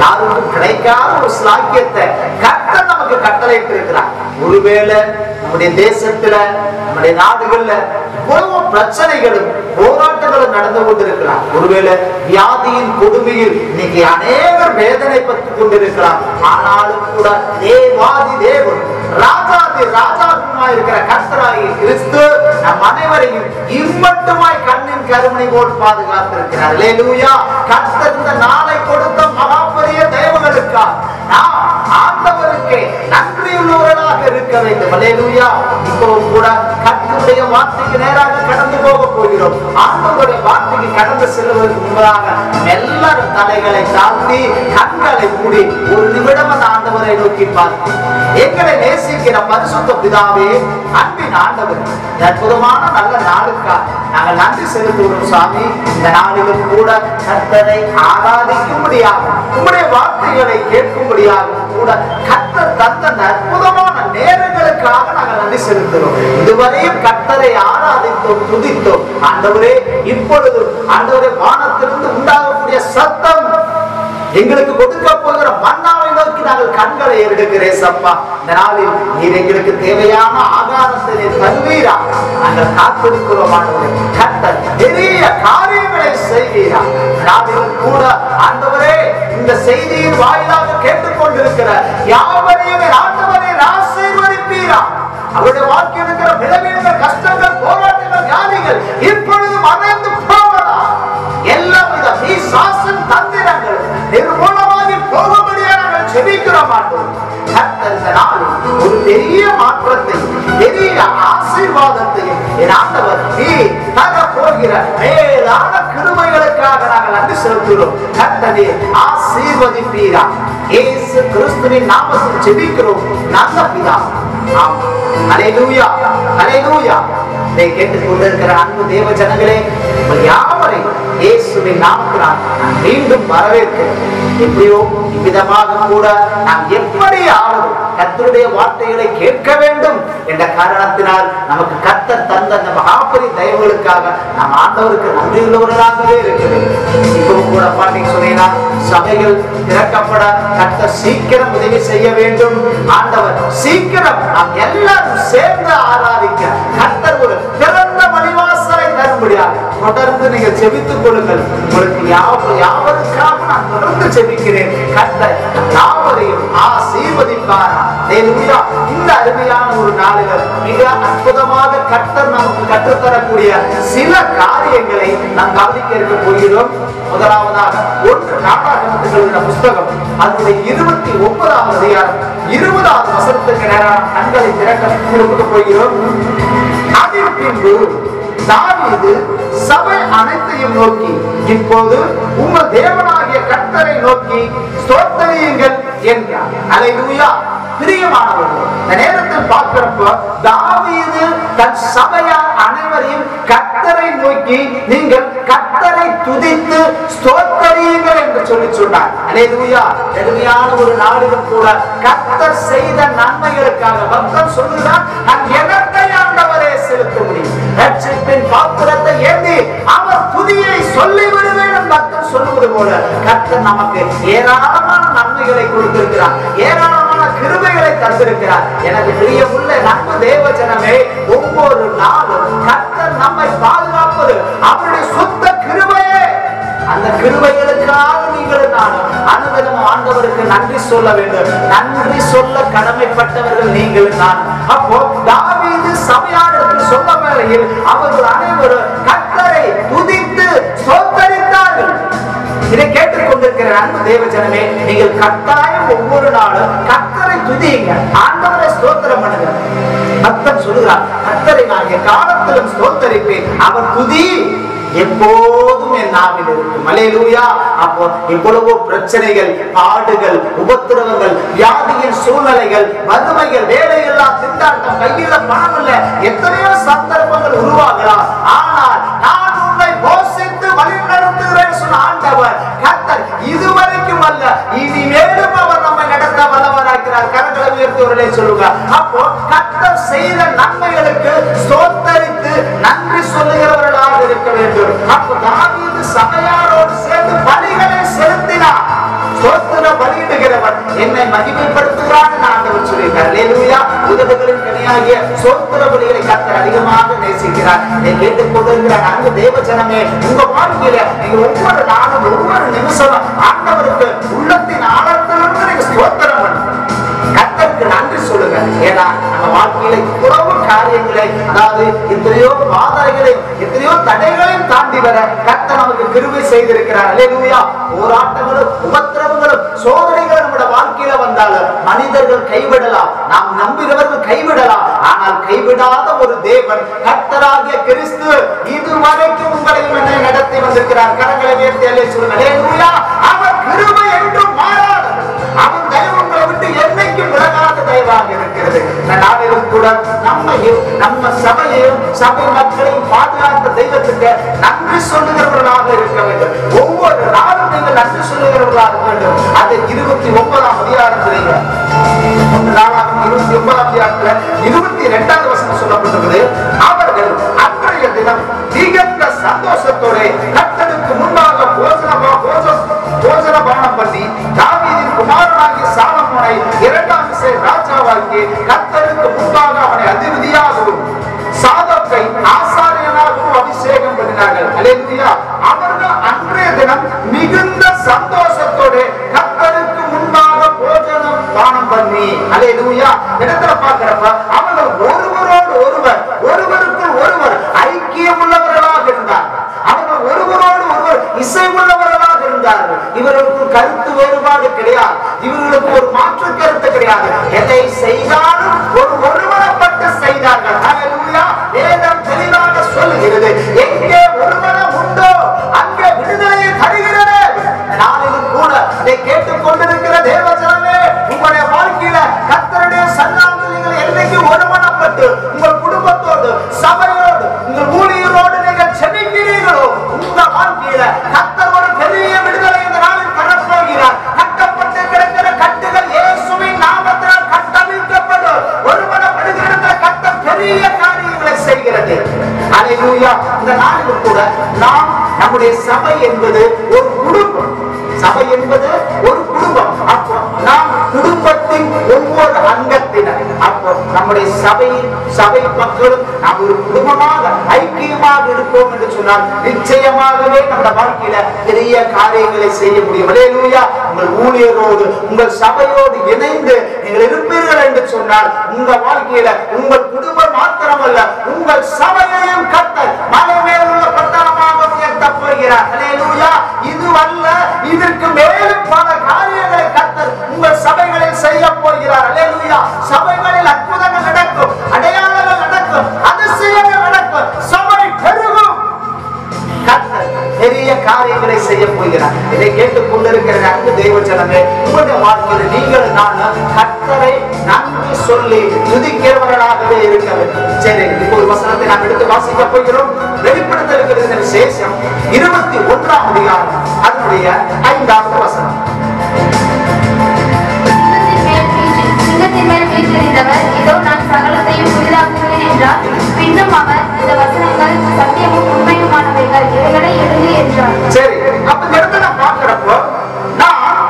யாருக்கும் கிடைக்காத ஒரு சாக்கியத்தை கர்த்தர் நமக்கு கட்டளையிட்டு இருக்கிறார். ஒருவேளை நம்முடைய தேசத்துல, நம்முடைய நாடுகள்ல எவ்வளவு பிரச்சனைகளும் போராட்டங்களும் நடந்து கொண்டிருக்கிறார். ஒருவேளை வியாதியின் கொடுமையில் இன்னைக்கு அநேகர் வேதனை பட்டுக் கொண்டிருக்கிறார். ஆனாலும் கூட தேவாதி தேவன், ராஜாதி ராஜாவுமாய் இருக்கிற கர்த்தராகிய கிறிஸ்து நம் அனைவரையும் இம்மட்டுமாய் கண்ணின் கருமணி போல் பாதுகாத்திருக்கிறார். அல்லேலூயா. கர்த்தர் இந்த நாளை கொடுத்த மகாபெரிய தேவர்களுக்காக நாம் ஆண்டவருக்கு நன்றியுள்ளவர்களாக இருக்க வேண்டும். அல்லேலூயா. இப்பவும் கூட கர்த்தருடைய வார்த்தைக்கு நேராக கடந்து போக போகிறோம். ஆண்டவருடைய வார்த்தைக்கு கடந்து செல்வதற்கு முன்பதாக எல்லாரும் தலைகளை தாழ்த்தி கண்களை மூடி ஒரு நிமிடம் அந்த ஆண்டவரை நோக்கி பார்த்து, எங்களை நேசிக்கிற பரிசுத்த பிதாவே, அன்பின் ஆண்டவர், அற்புதமான நல்ல நாளுக்காக நாங்கள் நன்றி செலுத்துகிறோம் சாமி. இந்த நாளிலும் கூட கர்த்தரை ஆராதிக்கும்படியாக, உங்களுடைய வார்த்தைகளை கேட்கும்படியாக கூட கர்த்தர் தந்த அற்புதமான நேரங்களுக்காக நாங்கள் நன்றி செலுத்துகிறோம். இதுவரையும் கர்த்தரை ஆராதித்தோம், துதித்தோம். ஆண்டவரே, இப்பொழுது ஆண்டவரே வானத்திலிருந்து உண்டாகக்கூடிய சத்தம், எங்களுக்கு கொடுக்க போகிற மன்னாவை நோக்கி நாங்கள் கண்களை எடுக்கிறேன் சப்பா. இந்த நாளில் நீர் எங்களுக்கு தேவையான ஆகாரத்தை தருவீரா. நாங்கள் காத்திருக்கிறோம் ஆண்டவரே. கர்த்தர் பெரிய காரியங்களை செய்வீரா. நாளில் கூட ஆண்டவரே, இந்த செய்தியின் வாயிலாக கேட்டுக்கொண்டிருக்கிற யாவரையும் ஆண்டவரே ஆசீர்வதிப்பீரா. அவருடைய வாழ்க்கை இருக்கிற விளைவுகள், கஷ்டங்கள், போராட்டங்கள், வியாதிகள் இப்பொழுது மறைந்து போவதா. எல்லாவித சாசன் தந்திரங்கள் நிர்மூலமாகி போகும்படியாக நாங்கள் செபிக்கிறோம் ஆண்டவரே. கர்த்தர் இந்த நாளில் ஒரு பெரிய மாற்றத்தை, பெரிய ஆசீர்வாதத்தையும் என் ஆண்டவர் நீ தர போகிற மேலான கிருபைகளுக்காக நாங்கள் நன்றி செலுத்துகிறோம். கர்த்தரே ஆசீர்வதிப்பீரா. இயேசு கிறிஸ்துவின் நாமத்தில் ஜெபிக்கிறோம் நல்ல பிதாவே. ஆமென். அல்லேலூயா. அல்லேலூயா. இதை கேட்டுக் கொண்டிருக்கிற அன்பு தேவ ஜனங்களே, யாவரை இயேசுவின் நாமத்தினால் நான் மீண்டும் வரவேற்கிறேன். எப்படியோ இவ்விதமாக கூட நாம் எப்படியாவது கர்த்தருடைய வார்த்தைகளை கேட்க வேண்டும் என்ற காரணத்தினால் நமக்கு கர்த்தர் தந்த அந்த மகாபெரிய தயவுகளுக்காக நாம் ஆண்டவருக்கு நன்றியுள்ளவர்களாகவே இருக்கிறேன். இப்பவும் கூட பாட்டிக்கு சொன்னீங்கன்னா, சபைகள் திறக்கப்பட கர்த்தர் சீக்கிரம் உதவி செய்ய வேண்டும். ஆண்டவர் சீக்கிரம் நாம் எல்லாரும் சேர்ந்து ஆராதிக்க கர்த்தர் ஒரு திறந்த வழிவாசலை தரும்படியாக தொடர்ந்து நீங்கள் செபித்துக் கொள்ளுங்கள். உங்களுக்கு யாவருக்காக நான் தொடர்ந்து செபிக்கிறேன். கர்த்தர் யாவரையும் ஆசீர்வதிப்பார். அல்லேலூயா. இந்த அருமையான ஒரு நாளில் மிக அற்புதமாக கர்த்தர் நமக்கு கற்றுத்தரக்கூடிய சில காரியங்களை நாம் கவனிக்க இருக்க போகிறோம். முதலாவதாக 1 நாளாகமத்தின் புஸ்தகம் அதனுடைய 29வது அதிகாரம் 20வது வசனத்துக்கு நேரான கண்களை திறக்க போகிறோம். அதன் பின்பு தாவீது சபை அனைத்தையும் நோக்கி, இப்போது உங்கள் தேவனாகிய கர்த்தரை நோக்கி ஸ்தோத்திரியுங்கள் என்றார். அல்லேலூயா. பிரியமானவர்களே, இந்த நேரத்தில் பார்க்கிறப்ப தாவீது தன் சபையார் அனைவரையும் கர்த்தரை நோக்கி நீங்கள் கர்த்தரை துதித்து ஸ்தோத்திரியுங்கள் என்று சொல்லி சொன்னார். அல்லேலூயா. எளிமையான ஒரு நாளிலும் கூட கர்த்தர் செய்த நன்மைகளுக்காக பக்தன் சொல்லுகிறார், நான் எதற்கை ஆண்டவரே செலுத்த முடியும். ரட்சிப்பின் பாத்திரத்தை ஏந்தி அவர் துதியை சொல்லி விடுவேன் பக்தன் சொல்லுவது போல கர்த்தர் நமக்கு ஏராளமான நன்மைகளை கொடுத்திருக்கிறார், ஏராளமான கிருபைகளை தந்திருக்கிறார். எனக்கு பிரியமுள்ள நட்பு தேவ ஜனமே, ஒவ்வொரு நாளும் கர்த்தர் நம்மை பாதுகாப்பது அவருடைய சொந்த கிருபையே. அந்த கிருபைகளுக்காக நீங்கள் நானும் அனுதினம் ஆண்டவருக்கு நன்றி சொல்ல வேண்டும். நன்றி சொல்ல கடமைப்பட்டவர்கள் நீங்கள் நான். அப்போ தாவீது சபையாருக்கு சொன்ன வேளையில் அவர்கள் அனைவரும் கர்த்தரை துதித்து ஸ்தோத்திரித்தார்கள். இதை கேட்டுக்கொண்டு கொண்டிருக்கிற அன்பு தேவஜனமே, நீங்கள் கட்டாயம் ஒவ்வொரு நாளும் கர்த்தரை துதியுங்க, ஆண்டவரை ஸ்தோத்திரம் பண்ணுங்க. பக்தன் சொல்லுகிறார், கர்த்தரை நான் எக்காலத்திலும் ஸ்தோத்தரிப்பேன், அவர் துதி எப்போதும் என் நாவில் இருக்கும். அல்லேலூயா. அப்போ இவ்வளவோ பிரச்சனைகள், பாடுகள், உபத்திரவங்கள், வியாதியின் சூழ்நிலைகள், வறுமைகள், வேலையில்லா திண்டாட்டம், கையில பணம் இல்ல, எத்தனையோ சந்தர்ப்பங்கள் உருவாகலாம். ஆனால் நான் உன்னை போஷித்து வழி நடத்துகிறேன் சொன்ன ஆண்டவர் கர்த்தர் இதுவரைக்கும் அல்ல, இனிமேலும் அவர் நம்மை நடத்த வல்லவராகிறார். கரங்களை உயர்த்துவர்களே சொல்லுங்க. அப்போ கர்த்தர் செய்த நன்மைகளுக்கு ஸ்தோத்தரித்து நன்றி சொல்லுகிறவர்களாக இருக்க வேண்டும். அப்போ தாவீது சபையாரோடு சேர்ந்து பலிகளை செலுத்தினார். ஸ்தோத்திர பலியிடுகிறவர் என்னை மகிமைப்படுத்துகிறார் என்று ஆண்டவர் சொல்லியிருக்கிறார். அல்லேலூயா. உதடுகளின் கனியாகிய ஸ்தோத்திர பலிகளை கர்த்தர் அதிகமாக நேசிக்கிறார். இதை கேட்டுக் கொண்டிருக்கிற அன்பு தேவஜனமே, உங்க வாழ்க்கையில நீங்க ஒவ்வொரு நாளும் ஒவ்வொரு நிமிஷமும் ஆண்டவருக்கு உள்ளத்தின் ஆழத்திலிருந்து நீங்க ஸ்தோத்திரம் பண்ணுங்க, கர்த்தருக்கு நன்றி சொல்லுங்க. ஏன்னா நம்ம வாழ்க்கையில இவ்வளவு காரியங்களை, அதாவது எத்தனையோ பாதைகளையும் எத்தனையோ தடைகளையும் தாண்டி வர கர்த்தர் நமக்கு கிருபை செய்திருக்கிறார். அல்லேலூயா. போராட்டங்களும் உபத்திரவங்களும் சோதனைகளும் நம்முடைய வாழ்க்கையில வந்தாலும் மனிதர்கள் கைவிடலாம், நாம் நம்பினவர்கள் கைவிடலாம், ஆனால் கைவிடாத ஒரு தேவன் கர்த்தராகிய கிறிஸ்து இதுவரைக்கும் உங்களையும் என்னை நடத்தி வந்திருக்கிறார். கரங்களை உயர்த்தி அல்லேலூயா சொல்லுங்க. அல்லேலூயா. அவர் கிருபை என்றும் மாறாது, அவன் தயவு உங்களை விட்டு என்னைக்கும் விலகாத தயவாக இருக்கிறது. நாளிலும் கூட நம்மையும் நம்ம சபையையும் சபை மக்களையும் பாதுகாத்த தெய்வத்துக்கு நன்றி சொல்லுகிறவர்களாக இருக்க வேண்டும். ஒவ்வொரு நாளும் நீங்கள் நன்றி சொல்லுகிறவர்களாக இருக்க வேண்டும். அது 29ஆம் அதிகாரத்திலேயே 29ஆம் அதிகாரத்துல 22வது வசனம் சொல்லப்பட்டிருக்கிறது. அவர்கள் அன்றைய தினம் மிகுந்த சந்தோஷத்தோட கர்த்தருக்கு முன்பாக போஜன பானம் பண்ணி தாவீதின் குமாரனாகிய சாலமோனை 2ஆம் ராஜாவாக்கி கர்த்தருக்கு முன்பாக அவனை அதிபதியாகவும் சாதோக்கை ஆசாரியனாகவும் அபிஷேகம் பண்ணினார்கள். அல்லேலூயா. அவர்கள் அன்றைய தினம் மிகுந்த சந்தோஷத்தோடு கர்த்தருக்கு முன்பாக போஜனம் பானம் பண்ணி, அல்லேலூயா, இடத்துல பார்க்கிறப்ப அவர்கள் ஒருவரோடு ஒருவர், ஒருவருக்குள் ஒருவர் ஐக்கியம் உள்ளவர்களாக இருந்தார். அவர்கள் ஒருவரோடு ஒருவர் இசை உள்ளவர்களாக இருந்தார்கள். இவர்களுக்கு கருத்து வேறுபாடு கிடையாது, இவர்களுக்கு ஒரு மாற்று கருத்து கிடையாது. எதை செய்தாலும் ஒரு ஒருமனப்பட்டு செய்தார்கள். அல்லேலூயா. வேதம் தெளிவாக சொல்லுகிறது, எங்கே ஒருமனம் உண்டோ அங்கே விடுதலையை தருகிறது. நாளிலும் கூட இதை கேட்டுக் கொண்டிருக்கிற தேவஜனமே, உங்களுடைய வாழ்க்கையில கர்த்தருடைய சன்னிதானத்தில் நீங்கள் என்னைக்கு ஒருமனப்பட்டு உங்கள் குடும்பத்தோடு, சபையோடு, உங்கள் ஊழியரோடு நீங்கள் செபிக்கிறீர்களோ, உங்க வாழ்க்கையில கர்த்தர் ஒரு பெரிய விடுதலை இந்த நாளில் தரப்போகிறார். கட்டப்பட்டு கிடக்கிற கட்டுகள் இயேசுவின் நாமத்தினால் கட்டவிழ்க்கப்படும். ஒருமனப்படுகிற கர்த்தர் பெரிய காரியங்களை செய்கிறது. அல்லேலூயா. இந்த நாளில் கூட நாம் நம்முடைய சபை என்பது ஒரு குடும்பம். சபை என்பது ஒரு குடும்பம். அப்போ நாம் குடும்பத்தின் ஒவ்வொரு அங்கத்தினர், அப்போ நம்முடைய சபை மக்களும் நாம் ஒரு குடும்பமாக ஐக்கியமாக இருப்போம் என்று சொன்னால் நிச்சயமாகவே நம்ம வாழ்க்கையில பெரிய காரியங்களை செய்ய முடியும். அல்லேலூயா. உங்கள் ஊழியரோடு உங்கள் சபையோடு இணைந்து நீங்கள் இருப்பீர்கள் என்று சொன்னால் உங்க வாழ்க்கையில உங்கள் குடும்பம் மாத்திரமல்ல, உங்கள் சபையையும் கர்த்தர் மலை மேல் உள்ள பட்டணமாக உயர்த்த போகிறார். அல்லேலூயா. இதுவல்ல, இதற்கு மேலும் பல காரியங்களை கர்த்தர் உங்கள் சபைகளில் செய்ய போகிறார். அல்லேலூயா. சபைகளில் அற்புதங்கள் நடக்கும், அடையாளங்கள் நடக்கும், அதிசயங்கள் நடக்கும், சபை பெருகும். கர்த்தர் பெரிய காரியங்களை செய்ய போகிறார். இதை கேட்டுக் கொண்டிருக்கிற அன்பு தேவஜனமே, உங்களுடைய வாழ்க்கையில் நீங்கள் நான் கர்த்தரை நன்றி சொல்லி துதிக்கிறவர்களாகவே இருக்க வேண்டும். சரி, இப்போ ஒரு வசனத்தை நாம் எடுத்து வாசிக்க போகிறோம். வெளிப்படுத்தலுக்கு விசேஷம் 21ஆம் அதிகாரம் அதனுடைய 5வது வசனம். இதோ நான் சகலத்தையும் புதிதாக்குவேன் என்றார். பின்னும் அவர், இந்த வசனங்கள் சத்தியமும் உண்மையுமானவைகள், இவைகளை எழுது என்றார். சரி, அப்ப இந்த இடத்துல பார்க்கிறப்போ நான்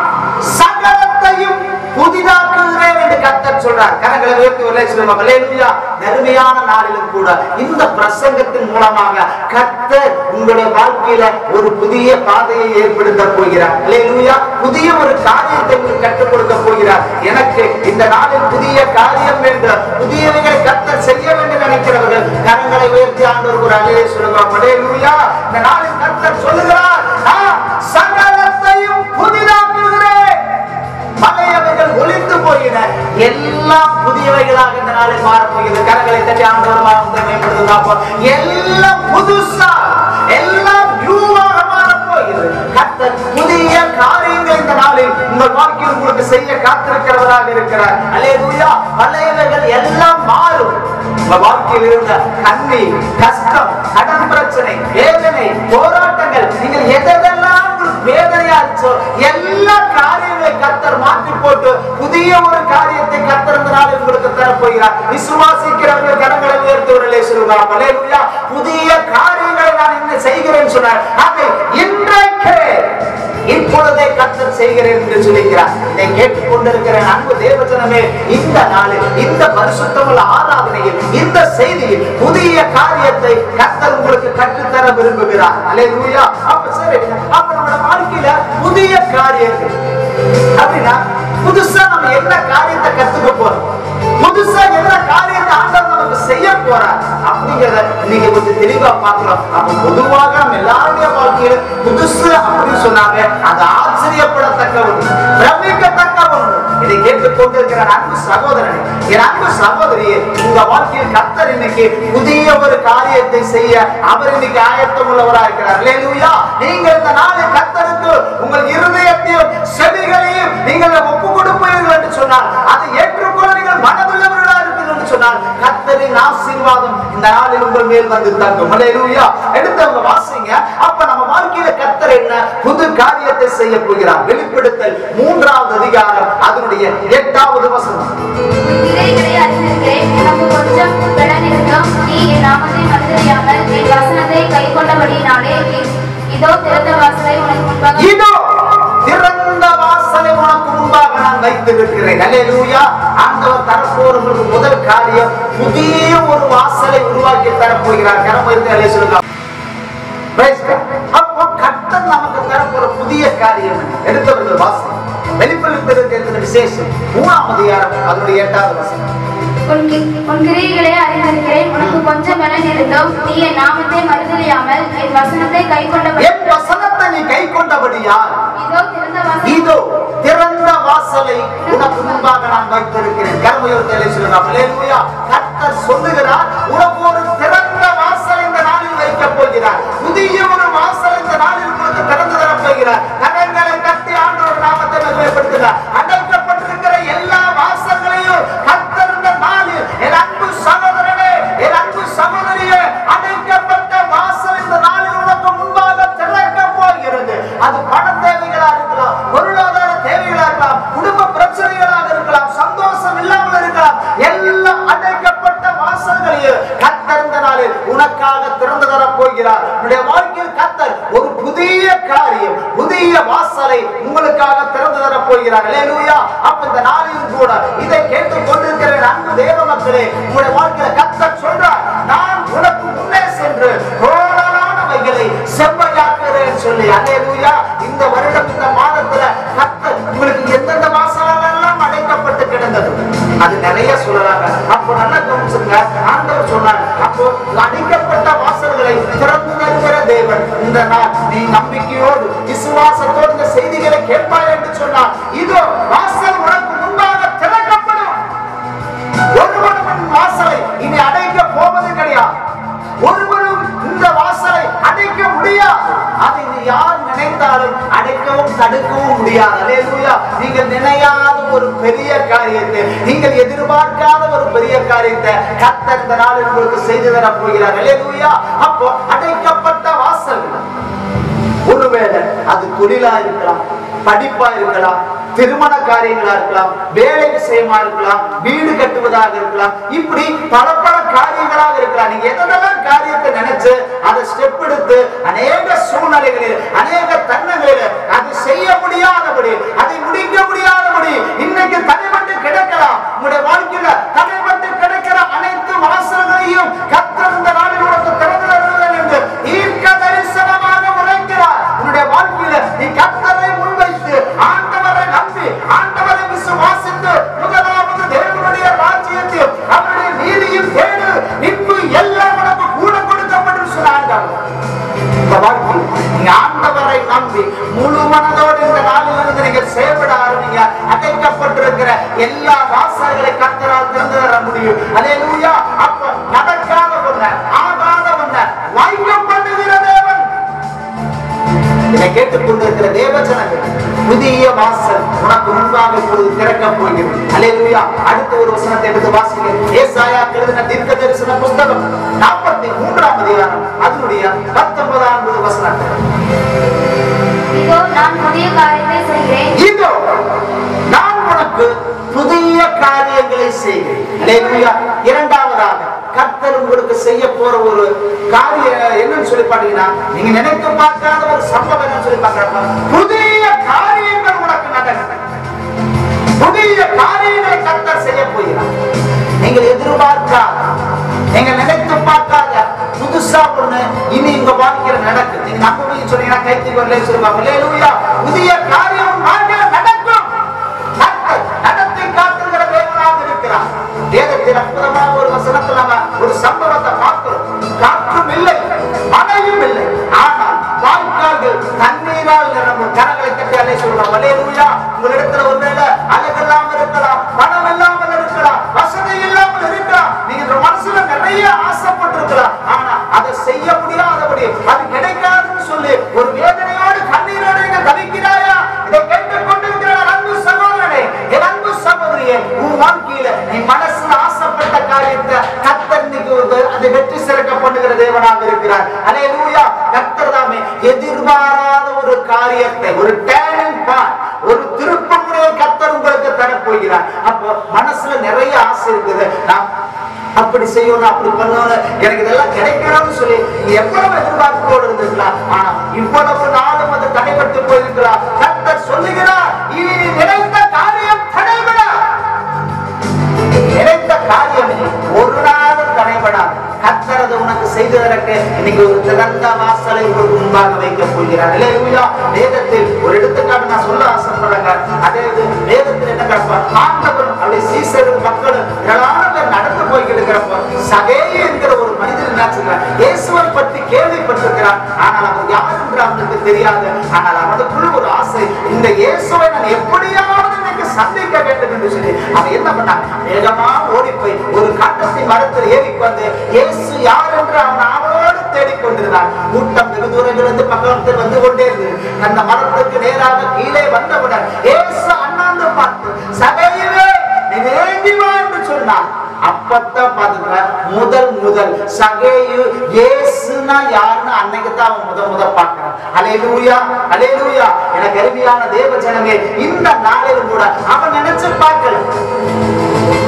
சகலத்தையும் புதிதாக்குகிறேன் என்று கர்த்தர் சொல்றார். கரங்களை உயர்த்தி சொல்லுவாங்க. அல்லேலூயா. நெருமையான நாளிலும் கூட இந்த பிரசங்கத்தின் மூலமாக கர்த்தர் உங்களுடைய வாழ்க்கையில ஒரு புதிய பாதையை ஏற்படுத்த போகிறார். அல்லேலூயா. புதிய ஒரு காரியத்தை கற்றுக் கொடுக்க போகிறார். எனக்கு இந்த நாளில் புதிய காரியம் வேண்டும், புதியவைகளை கர்த்தர் செய்ய வேண்டும் நினைக்கிறவர்கள் கரங்களை உயர்த்தி ஆண்டவருக்கு ஒரு அல்லேலூயா சொல்லுவாங்க. அல்லேலூயா. இந்த நாளில் கர்த்தர் சொல்லுகிறார், நான் சகலத்தையும் புதிய எல்லாம் புதியவைகளாக இந்த நாளில் மாறப்போகிறது. கரங்களை தட்டி ஆண்டவர் நாமத்தை மேம்படுத்தும். எல்லாம் புதுசா, எல்லாம் நியூவாக மாறப்போகிறது. கர்த்தர் புதிய காரியங்கள் இந்த நாளில் உங்கள் வாழ்க்கையில் உங்களுக்கு செய்ய காத்திருக்கிறவராக இருக்கிறார். அல்லேலூயா. பழையவைகள் எல்லாம் மாறும். உங்க வாழ்க்கையில் இருந்த கண்ணீர், கஷ்டம், கடன் பிரச்சனை, வேதனை, போராட்டங்கள், நீங்கள் எதெல்லாம் வேதனையா இருச்சோ எல்லா காரியங்களை கர்த்தர் மாற்றி போட்டு புதிய ஒரு காரியத்தை கர்த்தர் இந்த நாளில் உங்களுக்கு தரப்போகிறார். விசுவாசிக்கிறவர்கள் கரங்களை உயர்த்துவர்களே சொல்லுவார். அல்லேலூயா. புதிய காரியங்களை நான் என்ன செய்கிறேன் சொன்னார். அதை இன்றைக்கே இப்பொழுதே கர்த்தர் செய்கிறேன் என்று சொல்லுகிறார். இதை கேட்டுக் கொண்டிருக்கிற அன்பு தேவஜனமே, இந்த நாளில், இந்த பரிசுத்தமுள்ள ஆராதனையில், இந்த செய்தியில் புதிய காரியத்தை கர்த்தர் உங்களுக்கு கற்றுத்தர விரும்புகிறார். அல்லேலூயா. அப்ப சரி, அப்ப நம்ம வாழ்க்கையில புதிய காரியங்கள் அப்படின்னா புதுசா நம்ம என்ன காரியத்தை கத்துக்க போறோம், புதுசா என்ன காரியத்தை ஆண்டவர் நமக்கு செய்ய போறார் அப்படிங்கறத நீங்க கொஞ்சம் தெளிவா பார்க்கலாம். அப்ப பொதுவாக நம்ம எல்லாருடைய வாழ்க்கையில புதுசு அப்படின்னு சொன்னாங்க, அது ஆச்சரியப்படத்தக்க ஒன்று, பிரமிக்கத்தக்க ஒன்று. இதை கேட்டுக் கொண்டிருக்கிற அன்பு சகோதரனே, என் அன்பு சகோதரியே, உங்க வாழ்க்கையில் கர்த்தர் இன்னைக்கு புதிய ஒரு காரியத்தை செய்ய அவர் இன்னைக்கு ஆயத்தம் உள்ளவராக இருக்கிறார். அல்லேலூயா. நீங்கள் இந்த நாளில் கர்த்தருக்கு உங்கள் இருதயத்தையும் செவிகளையும் நீங்கள் ஒப்பு கொடுப்பீர்கள் என்று சொன்னால், அதை ஏற்றுக்கொள்ள நீங்கள் மனதுள்ளவர்களாக இருப்பீர்கள் என்று சொன்னால், கர்த்தரின் ஆசீர்வாதம் இந்த நாளில் உங்கள் மேல் வந்து தங்கும். அல்லேலூயா. எடுத்தவங்க வாசிங்க. அப்ப நம்ம வாழ்க்கையில கர்த்தர் என்ன புது காரியத்தை செய்ய போகிறார். வெளிப்படுத்தல் 3வது அதிகாரம் அதனுடைய 8வது வசனம். இவைகளை அறிந்திருக்கிறேன், உனக்கு கொஞ்சம் பலன் இருந்தும் நீ என் நாமத்தை மறந்தறியாமல் என் வசனத்தை கைக்கொண்டபடியினாலே இதோ திறந்த வாசலை உனக்கு முன்பாக நான் வைத்திருக்கிறேன். அல்லேலூயா. ஆண்டவர் தரப்போற முதல் காரியம் புதிய ஒரு வாசலை உருவாக்கி தரப்போகிறார். கரம் வைத்து அல்லே சொல்லுங்க. அப்போ கர்த்தர் நமக்கு தரப்போற புதிய காரியம் எடுத்தவர்கள் வாசல் வெளிப்படுத்திருக்கிற விசேஷம் 3ஆம் அதிகாரம் அதனுடைய 8வது வசனம். உன் கிரியைகளை அறிந்திருக்கிறேன், உனக்கு கொஞ்சம் பலன் இருந்தும் நீ என் நாமத்தை மறந்தறியாமல் என் வசனத்தை கைக்கொண்டபடியால் இதோ திறந்த வாசலை உனக்கு முன்பாக நான் வைத்திருக்கிறேன். கர்மயோகத்தை சொல்லுங்க. அல்லேலூயா. கர்த்தர் சொல்லுகிறார், உனக்கு ஒரு திறந்த வாசல் இந்த நாளில் வைக்கப் போகிறார். புதிய ஒரு வாசல் இந்த நாளில் உங்களுக்கு திறந்து தரப் போகிறார். கரங்களை கட்டி ஆண்டவர் நாமத்தை மகிமைப்படுத்துகிறார். அடைக்கப்பட்டிருக்கிற எல்லா வாசல்களையும் கர்த்தர் இந்த நாளில், என் அன்பு சகோதரனே, என் அன்பு சகோதரியே, அடைக்கப்பட்ட வாசல் இந்த நாளில் உனக்கு முன்பாக திறக்க போகிறது. அது பண தேவைகளா இருக்கலாம், பொருளாதார தேவைகளா இருக்கலாம், குடும்ப பிரச்சனைகளாக இருக்கலாம், சந்தோஷம் இல்லாமல் இருக்கலாம், எல்லாம் அடைக்கப்பட்ட வாசல்களையும் கர்த்தர் இந்த நாளில் உனக்காக திறந்து தரப் போகிறார். உன்னுடைய வாழ்க்கையில் கர்த்தர் ஒரு புதிய காரியம், புதிய வாசலை உங்களுக்காக திறந்து தரப் போகிறார். அல்லேலூயா. அப்ப இந்த நாளிலும் கூட இதை கேட்டுக் கொண்டிருக்கிற அன்பு தேவ மக்களே, உங்களுடைய வாழ்க்கையில கர்த்தர் சொல்றார், நான் உனக்கு முன்னே சென்று கோடானவைகளை செவ்வையாக்குறேன் சொல்லி. அல்லேலூயா. இந்த வருடம் இந்த மாதத்துல கர்த்தர் உங்களுக்கு எந்தெந்த வாசலெல்லாம் அடைக்கப்பட்டு கிடந்தது அது நிறைய சொல்லலாங்க. அப்போ நல்லா கவனிச்சுங்க. ஆண்டவர் சொன்னார், அப்போ அடைக்கப்பட்ட வாசல்களை திறந்து தருகிற தேவன் இந்த நாள் நீ நம்பிக்கையோடு விசுவாசத்தோடு இந்த செய்திகளை கேட்பாய் என்று சொன்னார். இதோ வாசல் உனக்கு முன்பாக திறக்கப்படும். ஒருவனும் வாசலை இனி அடைக்க போவது கிடையாது. ஒருவரும் இந்த வாசலை அடைக்க முடியாது. அதை யார் நினைத்தாலும் அடைக்கவும் தடுக்கவும் முடியாது. அல்லேலூயா. நீங்கள் நினையாத ஒரு பெரிய காரியத்தை, நீங்கள் எதிர்பார்க்காத ஒரு பெரிய காரியத்தை கர்த்தர் இந்த நாளில் உங்களுக்கு செய்து தரப் போகிறார். அல்லேலூயா. அப்போ அடைக்கப்பட்ட வாசல், ஒருவேளை அது தொழிலா இருக்கலாம், படிப்பா இருக்கலாம், திருமண காரியங்களா இருக்கலாம், வேலை விஷயமா இருக்கலாம், வீடு கட்டுவதாக இருக்கலாம், இப்படி பல பல காரியங்களாக இருக்கலாம். நீங்க எதெல்லாம் காரியத்தை நினைச்சு அதை ஸ்டெப் எடுத்து அநேக சூழ்நிலைகளில், அநேக தருணங்களில் அது செய்ய முடியாதபடி, அதை முடிக்க முடியாதபடி இன்னைக்கு தடைபட்டு கிடக்கலாம். உங்களுடைய வாழ்க்கையில தடைபட்டு கிடக்கிற அனைத்து வாசல்களையும் கர்த்தர் இந்த நாளில் உனக்கு திறந்து தருவேன் என்று தீர்க்க தரிசனமாக உரைக்கிறார். உன்னுடைய வாழ்க்கையில நீ கர்த்தரை முன்வைத்து ஆண்டவரை நம்பி ஆண்டவரை விசுவாசித்து முதலாவது தேவனுடைய ராஜ்யத்தையும் அவருடைய நீதியும் தேடு, நின்று எல்லாம் உனக்கு கூட கொடுக்கப்படும் சொன்னார்கள். ஆண்டவரை நம்பி முழு மனதோடு இந்த நாளிலிருந்து நீங்கள் செயல்பட ஆரம்பிங்க. அடைக்கப்பட்ட பூட்டப்பட்டிருக்கிற எல்லா வாசல்களை கர்த்தரால் திறந்து தர முடியும். அல்லேலூயா. அப்ப நடக்காத ஒன்ன, ஆகாத ஒன்ன வாய்க்க பண்ணுகிற தேவன். இதை கேட்டுக்கொண்டிருக்கிற தேவஜனங்கள், புதிய வாசல் உனக்கு முன்பாக இப்பொழுது திறக்க போகிறது. அல்லேலூயா. அடுத்த ஒரு வசனத்தை எடுத்து வாசிங்க. ஏசாயா எழுதின தீர்க்கதரிசன புத்தகம் 43ஆம் அதிகாரம் அதனுடைய 19ஆம் வசனத்தை. இதோ நான் புதிய காரியத்தை செய்கிறேன். இதோ நான் உனக்கு புதிய காரியங்களை செய்கிறேன். அல்லேலூயா. இரண்டாவதாக கர்த்தர் உங்களுக்கு செய்ய போற ஒரு காரியம் என்னன்னு சொல்லி பாத்தீங்கன்னா, நீங்க நினைத்து பார்க்காத ஒரு சம்பவம் என்னன்னு சொல்லி பாக்குறப்ப, புதிய காரியங்கள் உனக்கு நடக்கும். புதிய காரியங்களை கர்த்தர் செய்ய போகிறார். நீங்கள் எதிர்பார்க்காத, நீங்க நினைத்து பார்க்காத புதுசா ஒண்ணு இனி உங்க வாழ்க்கையில நடக்கும். நீங்க நம்புவீங்க சொன்னீங்கன்னா கைத்துக்கு வரல சொல்லுவாங்க. அல்லேலூயா. புதிய காரியம் வாழ்க்கையில நடக்கும். கர்த்தர் நடத்தி காட்டுகிற தேவனாக இருக்கிறார். வேதத்தில் அற்புதமான ஒரு வசனத்தில் நம்ம ஒரு சம்பவத்தை பார்க்கிறோம். காற்றும் இல்லை, மழையும் இல்லை, ஆனால் வாய்க்கால்கள் தண்ணீரால் நிரம்பும். கரங்களை தட்டி அல்லே சொல்லலாம். அல்லேலூயா. உங்களிடத்துல ஒருவேளை அழகில்லாமல் இருக்கலாம், பணம் இல்லாமல் இருக்கலாம், வசதி இல்லாமல் இருக்கலாம், நீங்க மனசுல நிறைய ஆசைப்பட்டிருக்கலாம், ஆனா அதை செய்ய முடியாதபடி, அது கிடைக்காதுன்னு சொல்லி ஒரு வேதனையோடு கண்ணீரோடு நீங்க தவிக்கிறாயா? இதை கேட்டுக் கொண்டிருக்கிற அன்பு சகோதரனே, என் அன்பு சகோதரியே, உன் வாழ்க்கையில நீ மனசுல ஆசைப்பட்ட காரியத்தை கர்த்தர் அதை வெற்றி சிறக்க பண்ணுகிற தேவனாக இருக்கிறார். அல்லேலூயா. கர்த்தர் தாமே எதிர்பாராத ஒரு காரியத்தை, ஒரு டேலண்ட் பாயிண்ட், ஒரு திருப்பமுறையை கர்த்தர் உங்களுக்கு தரப்போகிறார். அப்போ மனசுல நிறைய ஆசை இருக்குது. நான் அப்படி செய்யணும், அப்படி பண்ணணும், எனக்கு இதெல்லாம் கிடைக்கணும்னு சொல்லி எவ்வளவு எதிர்பார்ப்போடு இருந்திருக்கலாம். ஆனா இவ்வளவு நாளும் அது தடைபட்டு போயிருக்கிறார். கர்த்தர் சொல்லுகிறார், இனி நீ நினைத்த காரியம் தடைபட, நினைத்த காரியம் ஒரு நாளும் தடைபடாது. கர்த்தர் அதை உனக்கு செய்ததற்கு இன்னைக்கு ஒரு திறந்த வாசலை உங்களுக்கு முன்பாக வைக்க போகிறார். அல்லேலூயா. வேதத்தில் ஒரு எடுத்துக்காட்டு நான் சொல்ல ஆசைப்படுறேங்க. அதே வேதத்தில் என்ன கேட்பா, ஆண்டவர் அப்படி சீசரும் மக்களும் ஏராளமான பேர் நடந்து போய்கிட்டு இருக்கிறப்போ, சகேயு என்கிற ஒரு மனிதர் என்ன இயேசுவை பற்றி கேள்விப்பட்டிருக்கிறார். ஆனால் அவர் யார் என்று அவனுக்கு தெரியாது. ஆனால் அவனுக்குள் ஒரு ஆசை, இந்த இயேசுவை நான் எப்படியாவது சந்திக்க வேண்டும் என்று சொல்லி அவன் என்ன பண்ணான், வேகமா ஓடி போய் ஒரு காட்டத்தின் மரத்தில் ஏறி வந்து இயேசு யார் என்று அவன் அவளோடு தேடிக்கொண்டிருந்தான். கூட்டம் வெகு தூரங்களிலிருந்து பக்கத்தில் வந்து கொண்டே இருந்தது. அந்த மரத்துக்கு நேராக கீழே வந்தவுடன் இயேசு அண்ணாந்து பார்த்து, சகேயுவே நீ வேண்டி வா என்று சொன்னான். அப்பத்தான் பாத்துக்க, முதல் சகேயு இயேசுனா யாருன்னு அன்னைக்கு தான் அவன் முத பார்க்கிறான். அல்லேலூயா. அல்லேலூயா. எனக்கு அருமையான தேவ ஜனமே, இந்த நாளிலும் கூட அவன் நினைச்சு பார்க்கல.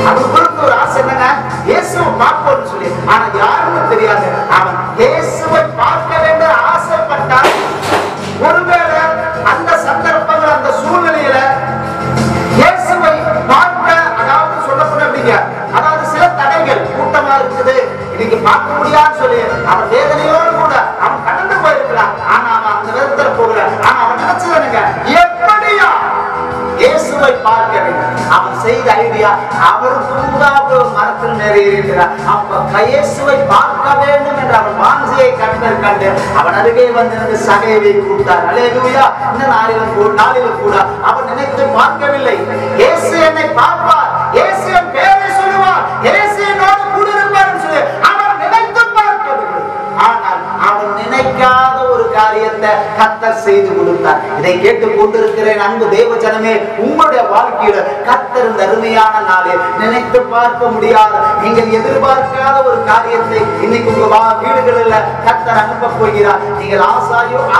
அவன் கொடுத்த ஒரு ஆசை என்னங்க, இயேசுவை பார்ப்போம்னு சொல்லி. ஆனா யாருன்னு தெரியாது. அவன் இயேசுவை பார்க்க வேண்டும் ஆசைப்பட்டான். ஒருவேளை அந்த சந்தர்ப்பங்கள், அந்த சூழ்நிலையில இயேசுவை பார்க்க, அதாவது சொல்லப்பட அப்படிங்க, அதாவது சில தடைகள் கூட்டமா இருக்குது, இன்னைக்கு பார்க்க முடியாதுன்னு சொல்லி அவன் வேதனையோடு கூட அவன் கடந்து போயிருக்கிறான். ஆனா அவன் அந்த விதத்துல போகல. ஆனா அவன் நினைச்சதுங்க, எப்படியா இயேசுவை பார்க்க வேண்டும். அவன் செய்த ஐடியா, அவருக்கு முன்பாக ஒரு மரத்தில் நிறைவேறினார். அப்ப இயேசுவை பார்க்க வேண்டும் என்ற அவன் வாஞ்சியை கண்டு அவன் அருகே வந்து சகையை கூட்டார். அல்லேலூயா. இந்த நாளிலும் கூட அவன் நினைத்து பார்க்கவில்லை, இயேசு என்னை பார்ப்பார், இயேசு என் பேரை சொல்லுவார், இயேசு என்னோடு கூட இருப்பார் சொல்லி அவன் நினைத்து பார்க்கவில்லை. ஆனால் அவன் நினைக்காத ஒரு காரியத்தை கர்த்தர் செய்து கொடுத்தார். இதை கேட்டுக் கொண்டிருக்கிறேன் அன்பு தேவ ஜனமே, உங்களுடைய வாழ்க்கையில கர்த்தர் இந்த அருமையான நாளில் நினைத்து பார்க்க முடியாத, நீங்கள் எதிர்பார்க்காத ஒரு காரியத்தை இன்னைக்கு உங்க வீடுகளில் கர்த்தர் அனுப்ப போகிறார். நீங்கள்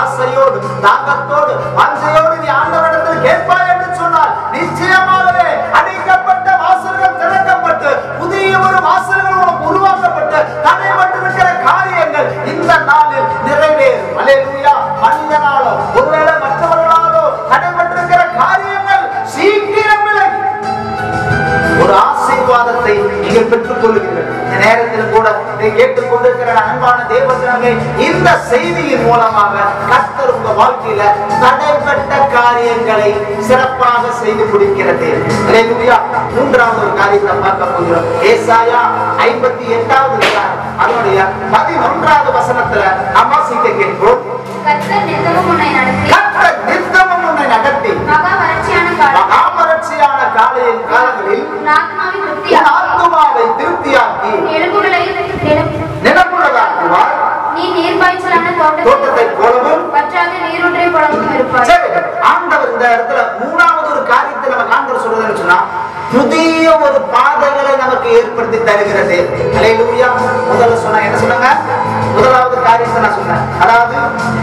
ஆசையோடு தாகத்தோடு வாஞ்சையோடு நீ ஆண்டவரிடத்தில் கேட்பாய் என்று சொன்னால், நிச்சயமாகவே அடைக்கப்பட்ட வாசல்கள் திறக்கப்பட்டு புதிய ஒரு வாசல்கள் உனக்கு உருவாக்கப்பட்டு தடைபட்டிருக்கிற காரியங்கள் இந்த நாளில் நிறைவேறும். அல்லேலூயா. மனிதனாலோ ஒருவேளை மற்றவர்களாலோ தடைபட்டிருக்கிற காரியங்கள் சீக்கிரம் விலகும். ஒரு ஆசீர்வாதத்தை நீங்கள் பெற்றுக் கொள்ளுங்கள். இந்த நேரத்தில் கூட இதை கேட்டுக் கொண்டிருக்கிற அன்பான தேவஜனமே, இந்த செய்தியின் மூலமாக கர்த்தர் உங்க வாழ்க்கையில தடைப்பட்ட காரியங்களை சிறப்பாக செய்து முடிக்கிறது. அல்லேலூயா. மூன்றாவது ஒரு காரியத்தை பார்க்க போகிறோம். ஏசாயா 58வது அதனுடைய 11வது வசனத்துல நாம் வாசிக்க கேட்போம். கர்த்தர் நித்தமும் உன்னை நடத்தி மகா வறட்சியான காலங்களில் ஆத்மாவை திருப்தியாக்கி நிலமுள்ளதாக்குவார். நீ நீர்ப்பாய்ச்சலான தோட்டத்தை போலவும் பற்றாத நீரூற்றை போலவும் இருப்பாய். சரி, ஆண்டவர் இந்த இடத்துல மூணாவது ஒரு காரியத்தை நம்ம ஆண்டவர் சொல்றதுன்னு சொன்னா, புதிய ஒரு பாதைகளை நமக்கு ஏற்படுத்தி தருகிறது. அல்லேலூயா. முதல்ல சொன்னா என்ன சொன்னாங்க? முதலாவது காரியத்தை நான் சொன்னேன், அதாவது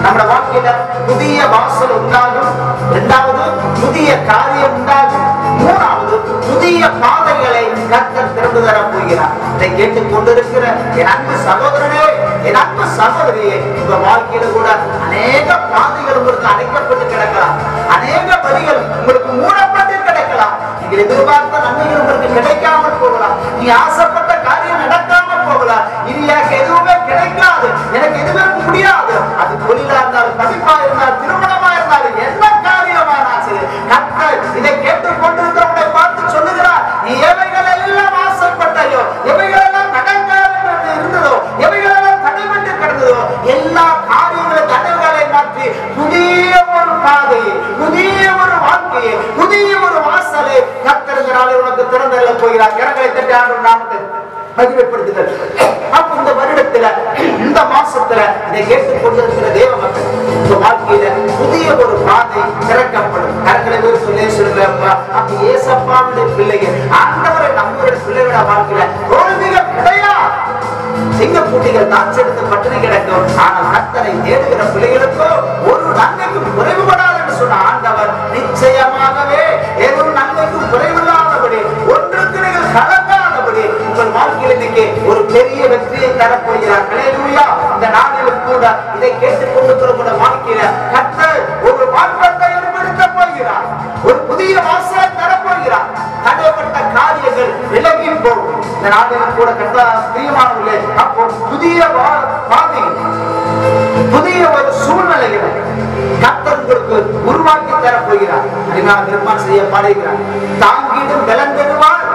நம்ம வாழ்க்கையில புதிய வாசல் உண்டாகும், இரண்டாவது புதிய காரியம் உண்டாகும், மூணாவது புதிய பாதைகளை கர்த்தர் திறந்து தர போகிறார். இதை கேட்டுக் கொண்டிருக்கிற என் அன்பு சகோதரனே, என் அன்பு சகோதரியே, உங்க வாழ்க்கையில கூட அநேக பாதைகள் உங்களுக்கு அடைக்கப்பட்டு கிடக்கலாம், அநேக வழிகள் உங்களுக்கு மூடப்பட்டு கிடக்கலாம். நீங்கள் எதிர்பார்த்த நன்மைகள் உங்களுக்கு கிடைக்காமல் போகலாம், நீ ஆசைப்பட்ட காரியம் நடக்காமல் போகலாம். இது எனக்கு எதுவுமே கிடைக்காது, எனக்கு எதுவுமே முடியாது. அது தொழிலா இருந்தாலும், படிப்பா இருந்தாலும், திருமணமா இருந்தாலும், என்ன காரியமானாலும் சரி, கர்த்தர் இதை கேட்டுக் கொண்டிருக்கிறவனை பார்த்து சொல்லுகிறார், நீ எவைகள் எல்லாம் ஆசைப்பட்டாயோ, எவைகள் எல்லாம் நடக்காது இருந்ததோ, எவைகள் எல்லாம் தடைபட்டு கிடந்ததோ, எல்லா காரியங்களும் தடைகளை மாற்றி புதிய ஒரு பாதையை, புதிய ஒரு வாழ்க்கையை, புதிய ஒரு வாசலை கர்த்தருங்கிறாலே உனக்கு திறந்தள்ள போகிறார். கரங்களை தட்டி ஆண்டவர் நாமத்தை மகிமைப்படுத்துங்கள். அப்ப இந்த வருடத்துல, இந்த மாசத்துல இதை கேட்டுக் கொண்டிருக்கிற தேவ மக்கள், உங்க வாழ்க்கையில புதிய ஒரு பாதை திறக்கப்படும். கரங்களை சொல்லி சொல்லுங்க, அப்ப ஏசப்பாவுடைய பிள்ளைகள், ஆண்டவரை நம்மளுடைய பிள்ளைகளோட வாழ்க்கையில தோல்விகள் கிடையாது. சிங்கப்பூட்டிகள் தாச்செடுத்து பட்டினி கிடக்கும், ஆனால் கர்த்தரை தேடுகிற பிள்ளைகளுக்கோ ஒரு நன்மைக்கும் குறைவுபடாது என்று சொன்ன ஆண்டவர் நிச்சயமாகவே ஏதோ நன்மைக்கும் குறைவில்லாதபடி, ஒன்றுக்கு நீங்கள் கலங்காதபடி உங்கள் வாழ்க்கையில் இன்னைக்கு ஒரு பெரிய வெற்றியை தரப்போகிறார். அல்லேலூயா. இந்த நாளிலும் கூட இதை கேட்டுக் கொண்டிருக்கிற வாழ்க்கையில கர்த்தர் ஒரு மாற்றத்தை ஏற்படுத்த போகிறார், ஒரு புதிய வாசலை தரப்போகிறார். தடைப்பட்ட காரியங்கள் விலகி போகும். இந்த நாளிலும் கூட கர்த்தர் பிரியமானவர்களே, அப்போ புதிய பாதை, புதிய ஒரு சூழ்நிலைகளை கர்த்தர் உங்களுக்கு உருவாக்கி தரப்போகிறார். நிர்மாணம் செய்ய பாடுகிறார். தாங்கிடும் பலன் பெறுவார்,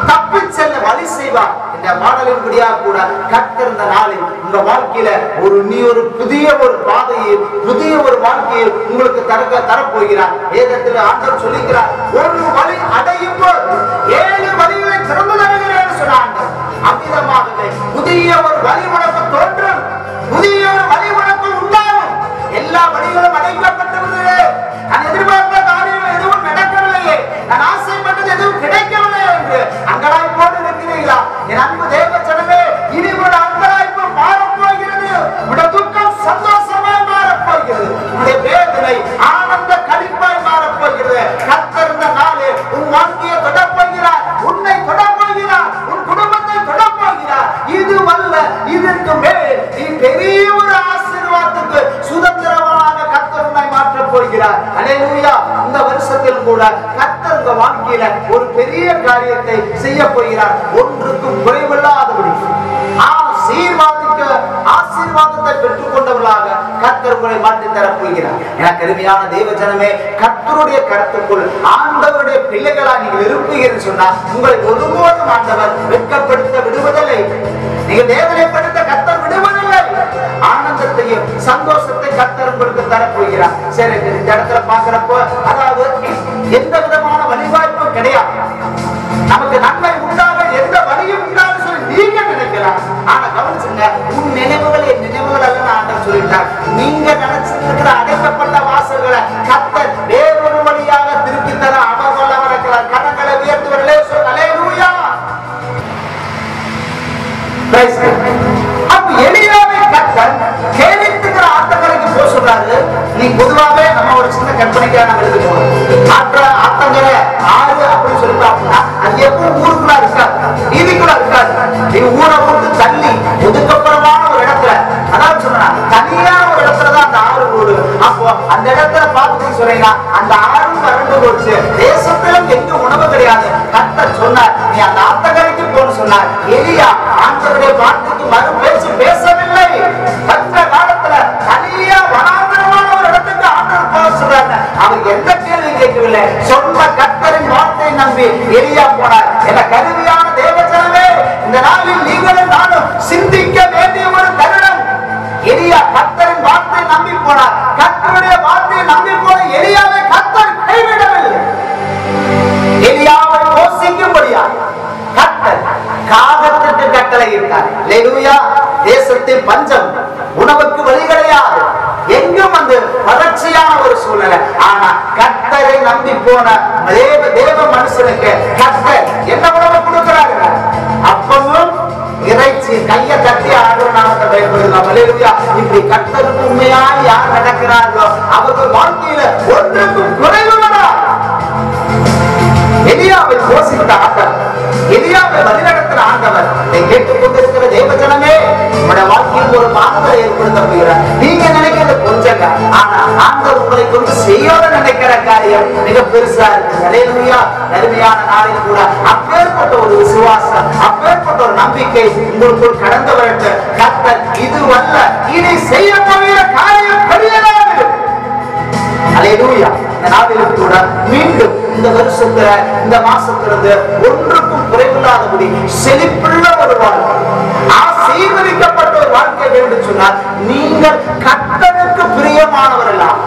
தப்பி செல்ல வழி செய்வார். இந்த பாடலின் முடியா கூட கர்த்தர் இந்த நாளில் உங்க வாழ்க்கையில ஒரு புதிய ஒரு பாதையை, புதிய ஒரு வாழ்க்கையை உங்களுக்கு தரப்போகிறார். வேதத்தில் ஆண்டவர் சொல்லுகிறார், ஒரு வழி அடையும் போது 7 வழிகளை திறந்து தருகிறேன் சொன்ன ஆண்டவர். அமிதமாகவே புதிய ஒரு வழி உனக்கு தோன்றும், புதிய ஒரு வழி உனக்கு உண்டாகும். எல்லா வழிகளும் அடைக்கப்பட்டு விடுகிறது. நான் எதிர்பார்த்த காரியம் எதுவும் நடக்கவில்லையே, நான் ஆசைப்பட்டது எதுவும் கிடைக்கவில்லை என்று அங்கலாய்ப்போடு இருக்கிறீர்களா? என் அன்பு தேவ ஜனமே, இனி ஒரு அங்கலாய்ப்பு மாறப்போகிறது. உடைய துக்கம் சந்தோஷமாய் மாறப்போகிறது. உடைய வேதனை ஆனந்த களிப்பாய் மாறப்போகிறது. கர்த்தர் இந்த நாளே உன் வாழ்க்கையை தொடப்போகிறார், உன்னை தொடப்போகிறார், உன் குடும்பத்தை தொடப்போகிறார். இதுவல்ல, இதற்கு மேல் நீ பெரிய ஒரு ஆசீர்வாதத்துக்கு சுதந்திரமாக கர்த்தர் உன்னை மாற்றப் போகிறார். அல்லேலூயா. இந்த வருஷத்தில் கூட கர்த்தர் உங்க வாழ்க்கையில ஒரு பெரிய காரியத்தை செய்ய போகிறார். ஒன்றுக்கும் குறைவில்லாதபடி ஆசீர்வாதத்தை பெற்றுக் கொண்டவர்களாக கர்த்தர் உங்களை மாற்றி தரப் போகிறார். எனக்கு அருமையான தேவ ஜனமே, கர்த்தருடைய கருத்துக்குள் ஆண்டவருடைய பிள்ளைகளா நீங்கள் இருப்பீர்கள் சொன்னா உங்களை ஒருபோதும் ஆண்டவர் வெட்கப்படுத்த விடுவதில்லை. நீங்கள் வேதனைப்படுத்த கர்த்தர் விடுவதில்லை. ஆனந்தத்தையும் சந்தோஷத்தை கர்த்தர் உங்களுக்கு தரப்போகிறார். சரி, இந்த இடத்துல பாக்குறப்போ, அதாவது எந்த விதமான வழிவாய்ப்பும் கிடையாது, நமக்கு நன்மை உண்டாக எந்த வழியும் உண்டாக சொல்லி நீங்க நினைக்கலாம். ஆனா கவனிச்சுங்க, உன் நினைவுகள் என் நினைவுகள் அல்ல ஆண்டவர் சொல்லிட்டார். நீங்க நினைச்சிருக்கிற அடைக்கப்பட்ட வாசல்களை கர்த்தர் வேறொரு வழியாக திருப்பி தர அவர் வல்லவர் இருக்கிறார். கரங்களை உயர்த்துவர்களே சொல்லுங்க, அல்லேலூயா. அப்ப எலியாவை கர்த்தர் கேலித்துக்கிற ஆத்தங்கரைக்கு போக சொல்றாரு. நீ பொதுவாவே நம்ம ஒரு சின்ன கற்பனைக்காக நம்ம எடுத்துக்கணும். ஆத்தங்கரை ஆறு அப்படின்னு சொல்லிட்டோம் அப்படின்னா அது எப்பவும் ஊருக்குள்ள இருக்காது, வீதிக்குள்ள இருக்காது. நீ ஊரை விட்டு தள்ளி ஒதுக்கப்புறமான ஒரு இடத்துல, அதாவது சொன்னா தனியான ஒரு இடத்துலதான் அந்த ஆறு ஓடு. அப்போ அந்த இடத்துல பார்த்து சொல்றீங்கன்னா அந்த ஆறு வறண்டு போச்சு, தேசத்துல எங்க உணவு கிடையாது. கர்த்தர் சொன்னார், நீ அந்த ஆத்தங்கரைக்கு போன்னு சொன்னார். எலியா ஆண்டவருடைய வார்த்தைக்கு மறு பேச்சு பேசவில்லை. கற்ற காலத்துல தனியா வனாந்தரமான ஒரு இடத்துக்கு ஆண்டவர் போக சொல்றாங்க. அவர் எந்த கேள்வி கேட்கவில்லை, சொன்ன கர்த்தரின் வார்த்தை நம்பி எலியா போனார். என கருவியான தேவ ஜனமே, இந்த நாளில் நீங்களும் நானும் சிந்திக்க வேண்டிய ஒரு தருணம். எலியா கர்த்தரின் வார்த்தை நம்பி போனார். கர்த்தருடைய வார்த்தையை நம்பி போன எலியாவை கர்த்தர் கைவிடவில்லை. எலியாவை யோசிக்கும்படியா கர்த்தர் காகத்திற்கு கட்டளையிட்டார். அல்லேலூயா. தேசத்தில் பஞ்சம், உணவுக்கு வழி கிடையாது, எங்கும் வந்து வறட்சியான ஒரு சூழ்நிலை. ஆனா கர்த்தரை நம்பி போன தேவ மனுஷனுக்கு கர்த்தர் என்ன உணவு கொடுக்கிறாங்க? அப்பமும் இறைச்சி. கையை தட்டி ஆண்டவர் நாமத்தை பயன்படுத்தலாம். அல்லேலூயா. இப்படி கர்த்தருக்கு உண்மையாய் யார் நடக்கிறார்களோ அவர்கள் வாழ்க்கையில ஒன்றுக்கும் குறைவு வராது. எலியாவை போஷித்த ஆண்டவர், எலியாவை வழிநடத்துற ஆண்டவர், இதை கேட்டுக்கொண்டிருக்கிற தேவஜனமே, உங்களுடைய வாழ்க்கையில் ஒரு மாறுதலை ஏற்படுத்த போகிறார். நீங்க நினைக்கிறது கொஞ்சங்க, ஆனா ஆண்டவர் உங்களை கொண்டு செய்யோட நினைக்கிற காரியம் மிக பெருசா இருக்கு. அல்லேலூயா. அருமையான நாளில் கூட அப்பேற்பட்ட ஒரு விசுவாசம், அப்பேற்பட்ட ஒரு நம்பிக்கை உங்களுக்குள் கடந்து வரட்டு. கர்த்தர் இதுவல்ல இனி செய்ய போகிற காரியம் பெரியதாக இருக்கும். அல்லேலூயா. இந்த நாளிலும் கூட மீண்டும் இந்த வருஷத்துல இந்த மாசத்திலிருந்து ஒன்றுக்கும் குறைவில்லாதபடி செழிப்புள்ள ஒரு வாழ்க்கை, ஆசீர்வதிக்கப்பட்ட ஒரு வாழ்க்கை வேண்டும் சொன்னால் நீங்கள் கர்த்தருக்கு பிரியமானவர்களாக,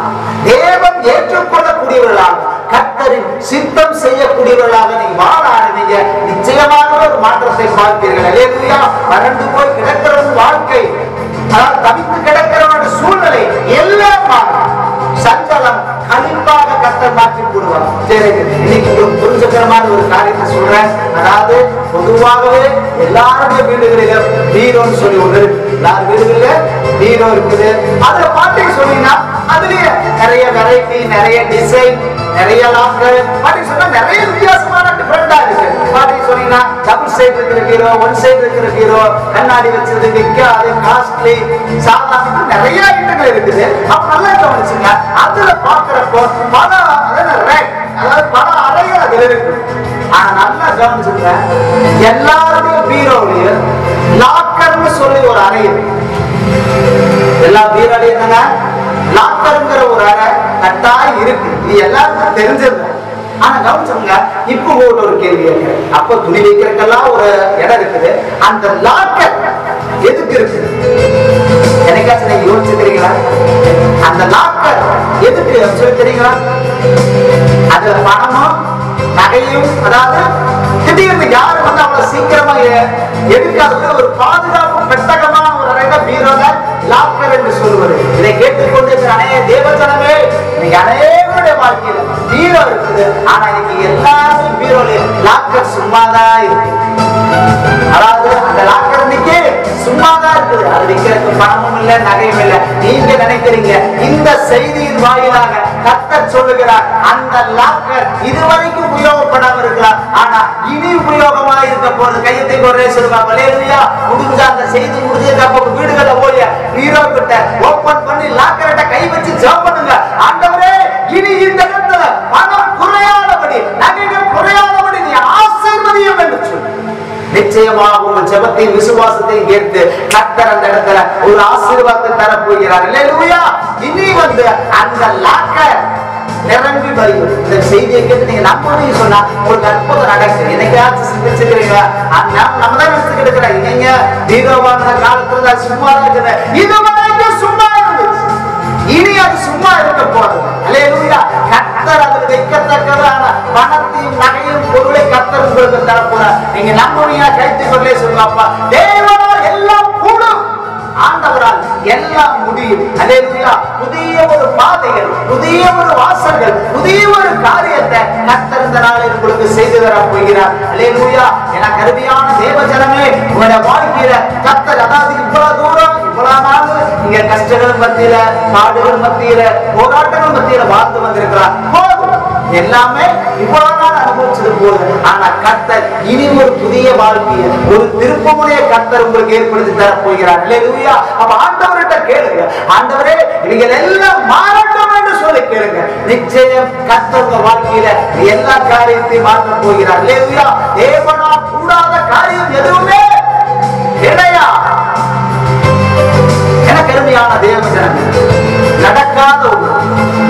தேவன் ஏற்றுக்கொள்ளக்கூடியவர்களாக, கர்த்தரின் சித்தம் செய்யக்கூடியவர்களாக நீங்க வாழ ஆரம்பிங்க. நிச்சயமாக ஒரு மாற்றத்தை பார்ப்பீர்கள். அல்லேலூயா. வறண்டு போய் கிடக்கிற ஒரு வாழ்க்கை, தவித்து கிடக்கிற ஒரு சூழ்நிலை எல்லாம் சஞ்சலம் கண்டிப்பாக கர்த்தர் மாற்றி போடுவார். இன்னைக்கு புரிஞ்சகரமான ஒரு காரியத்தை சொல்றேன். அதாவது பொதுவாகவே எல்லாருடைய வீடுகளிலும் பீரோன்னு சொல்லி ஒண்ணு இருக்கு. எல்லார் வீடுகளில பீரோ இருக்குது. அதுல பாட்டி சொன்னீங்கன்னா அதுலயே நிறைய வெரைட்டி, நிறைய டிசைன், நிறைய லாக்கர் பாட்டி சொன்னா நிறைய வித்தியாசமான டிஃபரெண்டா இருக்கு. பாட்டி சொன்னீங்கன்னா டபுள் சைடு இருக்கிற பீரோ, ஒன் சைடு இருக்கிற பீரோ, கண்ணாடி வச்சது, விற்காது, காஸ்ட்லி, சாதாரண நிறைய ஐட்டங்கள் இருக்குது. அப்ப நல்லா கவனிச்சுங்க. அதுல பாக்குறப்போ பல பல அறைகள் அதுல இருக்கு. ஆனா நல்லா கவனிச்சுங்க, எல்லாருடைய பீரோலையும் லாக்கர்னு சொல்லி ஒரு அறை இருக்கு. எல்லா பீரோலையும் என்னங்க லாக்கர்ங்கிற ஒரு அறை கட்டாயம் இருக்கு. இது எல்லாருக்கும் தெரிஞ்சது. ஆனா கவனிச்சுங்க, இப்ப ஒரு கேள்வி இருக்கு. அப்ப துணி வைக்கிறதுக்கெல்லாம் ஒரு இடம் இருக்குது. அந்த லாக்கர் எதுக்கு இருக்கு? என்னைக்காச்சும் நீங்க யோசிச்சுக்கிறீங்களா? அந்த லாக்கர் எதுக்கு சொல்லி தெரியுங்களா? அதுல பணமும் நகையும், அதாவது திடீர்னு யாரும் வந்து அவ்வளவு சீக்கிரமா எடுக்காத ஒரு பாதுகாப்பு பெட்டகமான ஒரு அறையில பீரோல லாக்கர் என்று சொல்லுவது. இதை கேட்டுக்கொண்டு அநேக தேவஜனமே, இன்னைக்கு அநேகருடைய வாழ்க்கையில் பீரோ இருக்குது. ஆனா இன்னைக்கு எல்லாரும் பீரோல லாக்கர் சும்மாதான் இருக்கு. அதாவது அந்த லாக்கர் இன்னைக்கு சும்மாதான் இருக்குது. அது விற்கிறதுக்கு பணமும் இல்லை, நகையும் இல்லை. நீங்க நினைக்கிறீங்க இந்த செய்தியின் வாயிலாக கர்த்தர் சொல்லுகிறார், அந்த லாக்கர் இதுவரைக்கும் உபயோகப்படாம இருக்கலாம், ஆனா இனி உபயோகமா இருக்க போது. கையத்தை ஒரே சொல்லுவாங்க. அல்லேலூயா. முடிஞ்ச அந்த செய்தி முடிஞ்சதுக்கு அப்ப வீடுகளை போய் பீரோ கிட்ட ஓபன் பண்ணி லாக்கர்ட்ட கை வச்சு ஜெபம் பண்ணுங்க. ஆண்டவரே, இனி இந்த இடத்துல பணம் குறையாதபடி, நகைகள் குறையாதபடி நீ ஆசீர்வதியும் என்று சொல்லு. நிச்சயமாக உங்கள் ஜெபத்தையும் விசுவாசத்தையும் கேட்டு கர்த்தர் அந்த இடத்துல ஒரு ஆசீர்வாதத்தை தரப்போகிறார். அல்லேலூயா. இனி வந்து அந்த லாக்கர் நிரம்பி வருகிறது. இந்த செய்தியை கேட்டு நீங்க நம்புவீங்க சொன்னா ஒரு அற்புதம் நடக்குது. என்னைக்காச்சும் சிந்திச்சுக்கிறீங்களா? நம்ம தான் நினைச்சுக்கிட்டு இருக்கிறோம். நீங்க பீரோவான காலத்துல சும்மா இருக்குது, இது வரைக்கும் சும்மா இருந்துச்சு, இனி அது சும்மா இருக்க போறது. அல்லேலூயா. கர்த்தர் அது வைக்கத்தக்கதான பணத்தையும் நகையும் பொருளை கர்த்தர் உங்களுக்கு தரப்போறார். நீங்க நம்புவீங்க, கைத்து கொண்டே சொல்லுவாப்பா, தேவனால் எல்லாம் கூடும், ஆண்டவரால் எல்லாம் முடியும். அல்லேலூயா. புதிய ஒரு பாதைகள், புதிய ஒரு வாசல்கள், புதிய ஒரு காரியத்தை கர்த்தர் இந்த நாளில் உங்களுக்கு செய்து தர போகிறார். அல்லேலூயா. என கருவியான தேவஜனமே, உங்களுடைய வாழ்க்கையில கர்த்தர், அதாவது இவ்வளவு தூரம் இவ்வளவு நாள் நீங்க கஷ்டங்கள் மத்தியில, பாடுகள் மத்தியில, போராட்டங்கள் மத்தியில வாழ்ந்து வந்திருக்கிறார். எல்லாமே இவ்வளவு நாள் அனுபவிச்சது போது. ஆனா கர்த்தர் இனி ஒரு புதிய வாழ்க்கையை, ஒரு திருப்பமுனைய கர்த்தர் உங்களுக்கு ஏற்படுத்தி தர போகிறார். அல்லேலூயா. அப்ப ஆண்டவர்கிட்ட கேளுங்க, ஆண்டவரே இவங்க எல்லாம் மாறட்டும் என்று சொல்லி கேளுங்க. நிச்சயம் கர்த்தர் உங்க வாழ்க்கையில எல்லா காரியத்தையும் மாற்ற போகிறார். அல்லேலூயா. தேவனா கூடாத காரியம் எதுவுமே கிடையாது. எனக்கு அருமையான தேவஜனமே, நடக்காத ஒன்று,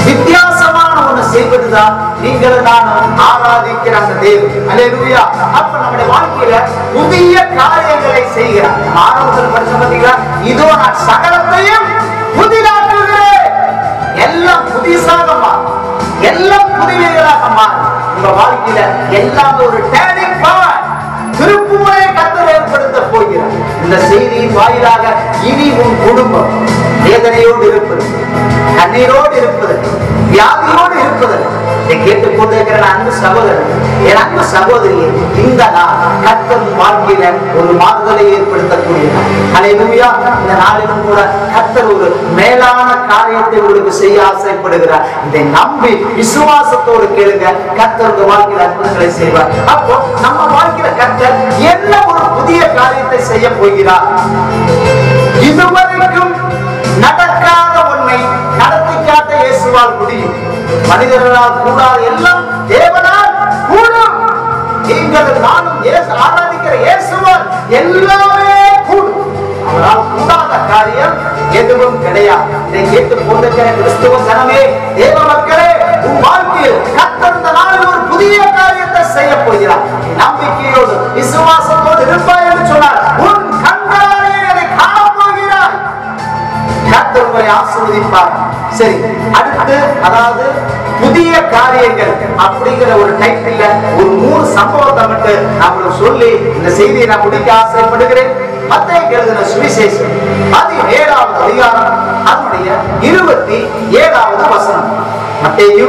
வித்தியாசமான ஒன்று செய்வதுதான் நீங்களும் நானும் ஆராதிக்கிற அந்த தேவன். அல்லேலூயா. அப்ப நம்முடைய வாழ்க்கையில புதிய காரியங்களை செய்கிறார். ஆரம்பத்தில் படிச்ச பார்த்தீங்களா? இதோ நான் சகலத்தையும் புதிதாக்குகிறேன். எல்லாம் புதிசாக மாறும், எல்லாம் புதிவைகளாக மாறும். உங்க வாழ்க்கையில எல்லாமே ஒரு டேர்னிங் பாயிண்ட், திருப்புமுனை கர்த்தர் ஏற்படுத்த போகிறார். இந்த செய்தியின் வாயிலாக இனி உன் குடும்பம் வேதனையோடு இருப்பது, கண்ணீரோடு இருப்பது, வியாதியோடு இருப்பது கேட்டுக்கொண்டிருக்கிற அன்பு சகோதரன், என் அன்பு சகோதரியே, இந்த நாள் கர்த்தர் வாழ்க்கையில ஒரு மாறுதலை ஏற்படுத்தக்கூடிய ஹல்லேலூயா. இந்த நாளிலும் கூட கர்த்தர் ஒரு மேலான காரியத்தை உங்களுக்கு செய்ய ஆசைப்படுகிறார். இதை நம்பி விசுவாசத்தோடு கேளுங்க, கர்த்தர் உங்க வாழ்க்கையில் அற்புதங்களை செய்வார். அப்போ நம்ம வாழ்க்கையில கர்த்தர் என்ன ஒரு புதிய காரியத்தை செய்ய போகிறார்? இதுவரைக்கும் நடக்காத ஒன்றை நடத்தி காட்ட இயேசுவால் முடியும். மனிதர்களால் கூடாது, எல்லாம் தேவனால் கூடும். நீங்கள் நானும் ஆராதிக்கிற இயேசுவால் எல்லாமே கூடும். அவரால் கூடாத காரியம் எதுவும் கிடையாது. இதை கேட்டுக் கொண்டிருக்கிற கிறிஸ்துவ ஜனமே, தேவ மக்களே, உன் வாழ்க்கையில் கர்த்தர் இந்த நாளில் ஒரு புதிய காரியத்தை செய்ய போகிறார். நம்பிக்கையோடு விசுவாசத்தோடு இருப்பாய் என்று சொன்னார். உன் கண்களாலே அதை காணப் போகிறார். கர்த்தர் உங்களை ஆசீர்வதிப்பார். சரி, அடுத்து அதாவது புதிய காரியங்கள் அப்படிங்கிற ஒரு டைட்டில்ல ஒரு 3 சம்பவத்தை மட்டும் நான் உங்களுக்கு சொல்லி இந்த செய்தியை நான் முடிக்க ஆசைப்படுகிறேன். மத்தேயு எழுதின சுவிசேஷம் 17வது அதிகாரம் அதனுடைய 27வது வசனம். மத்தேயு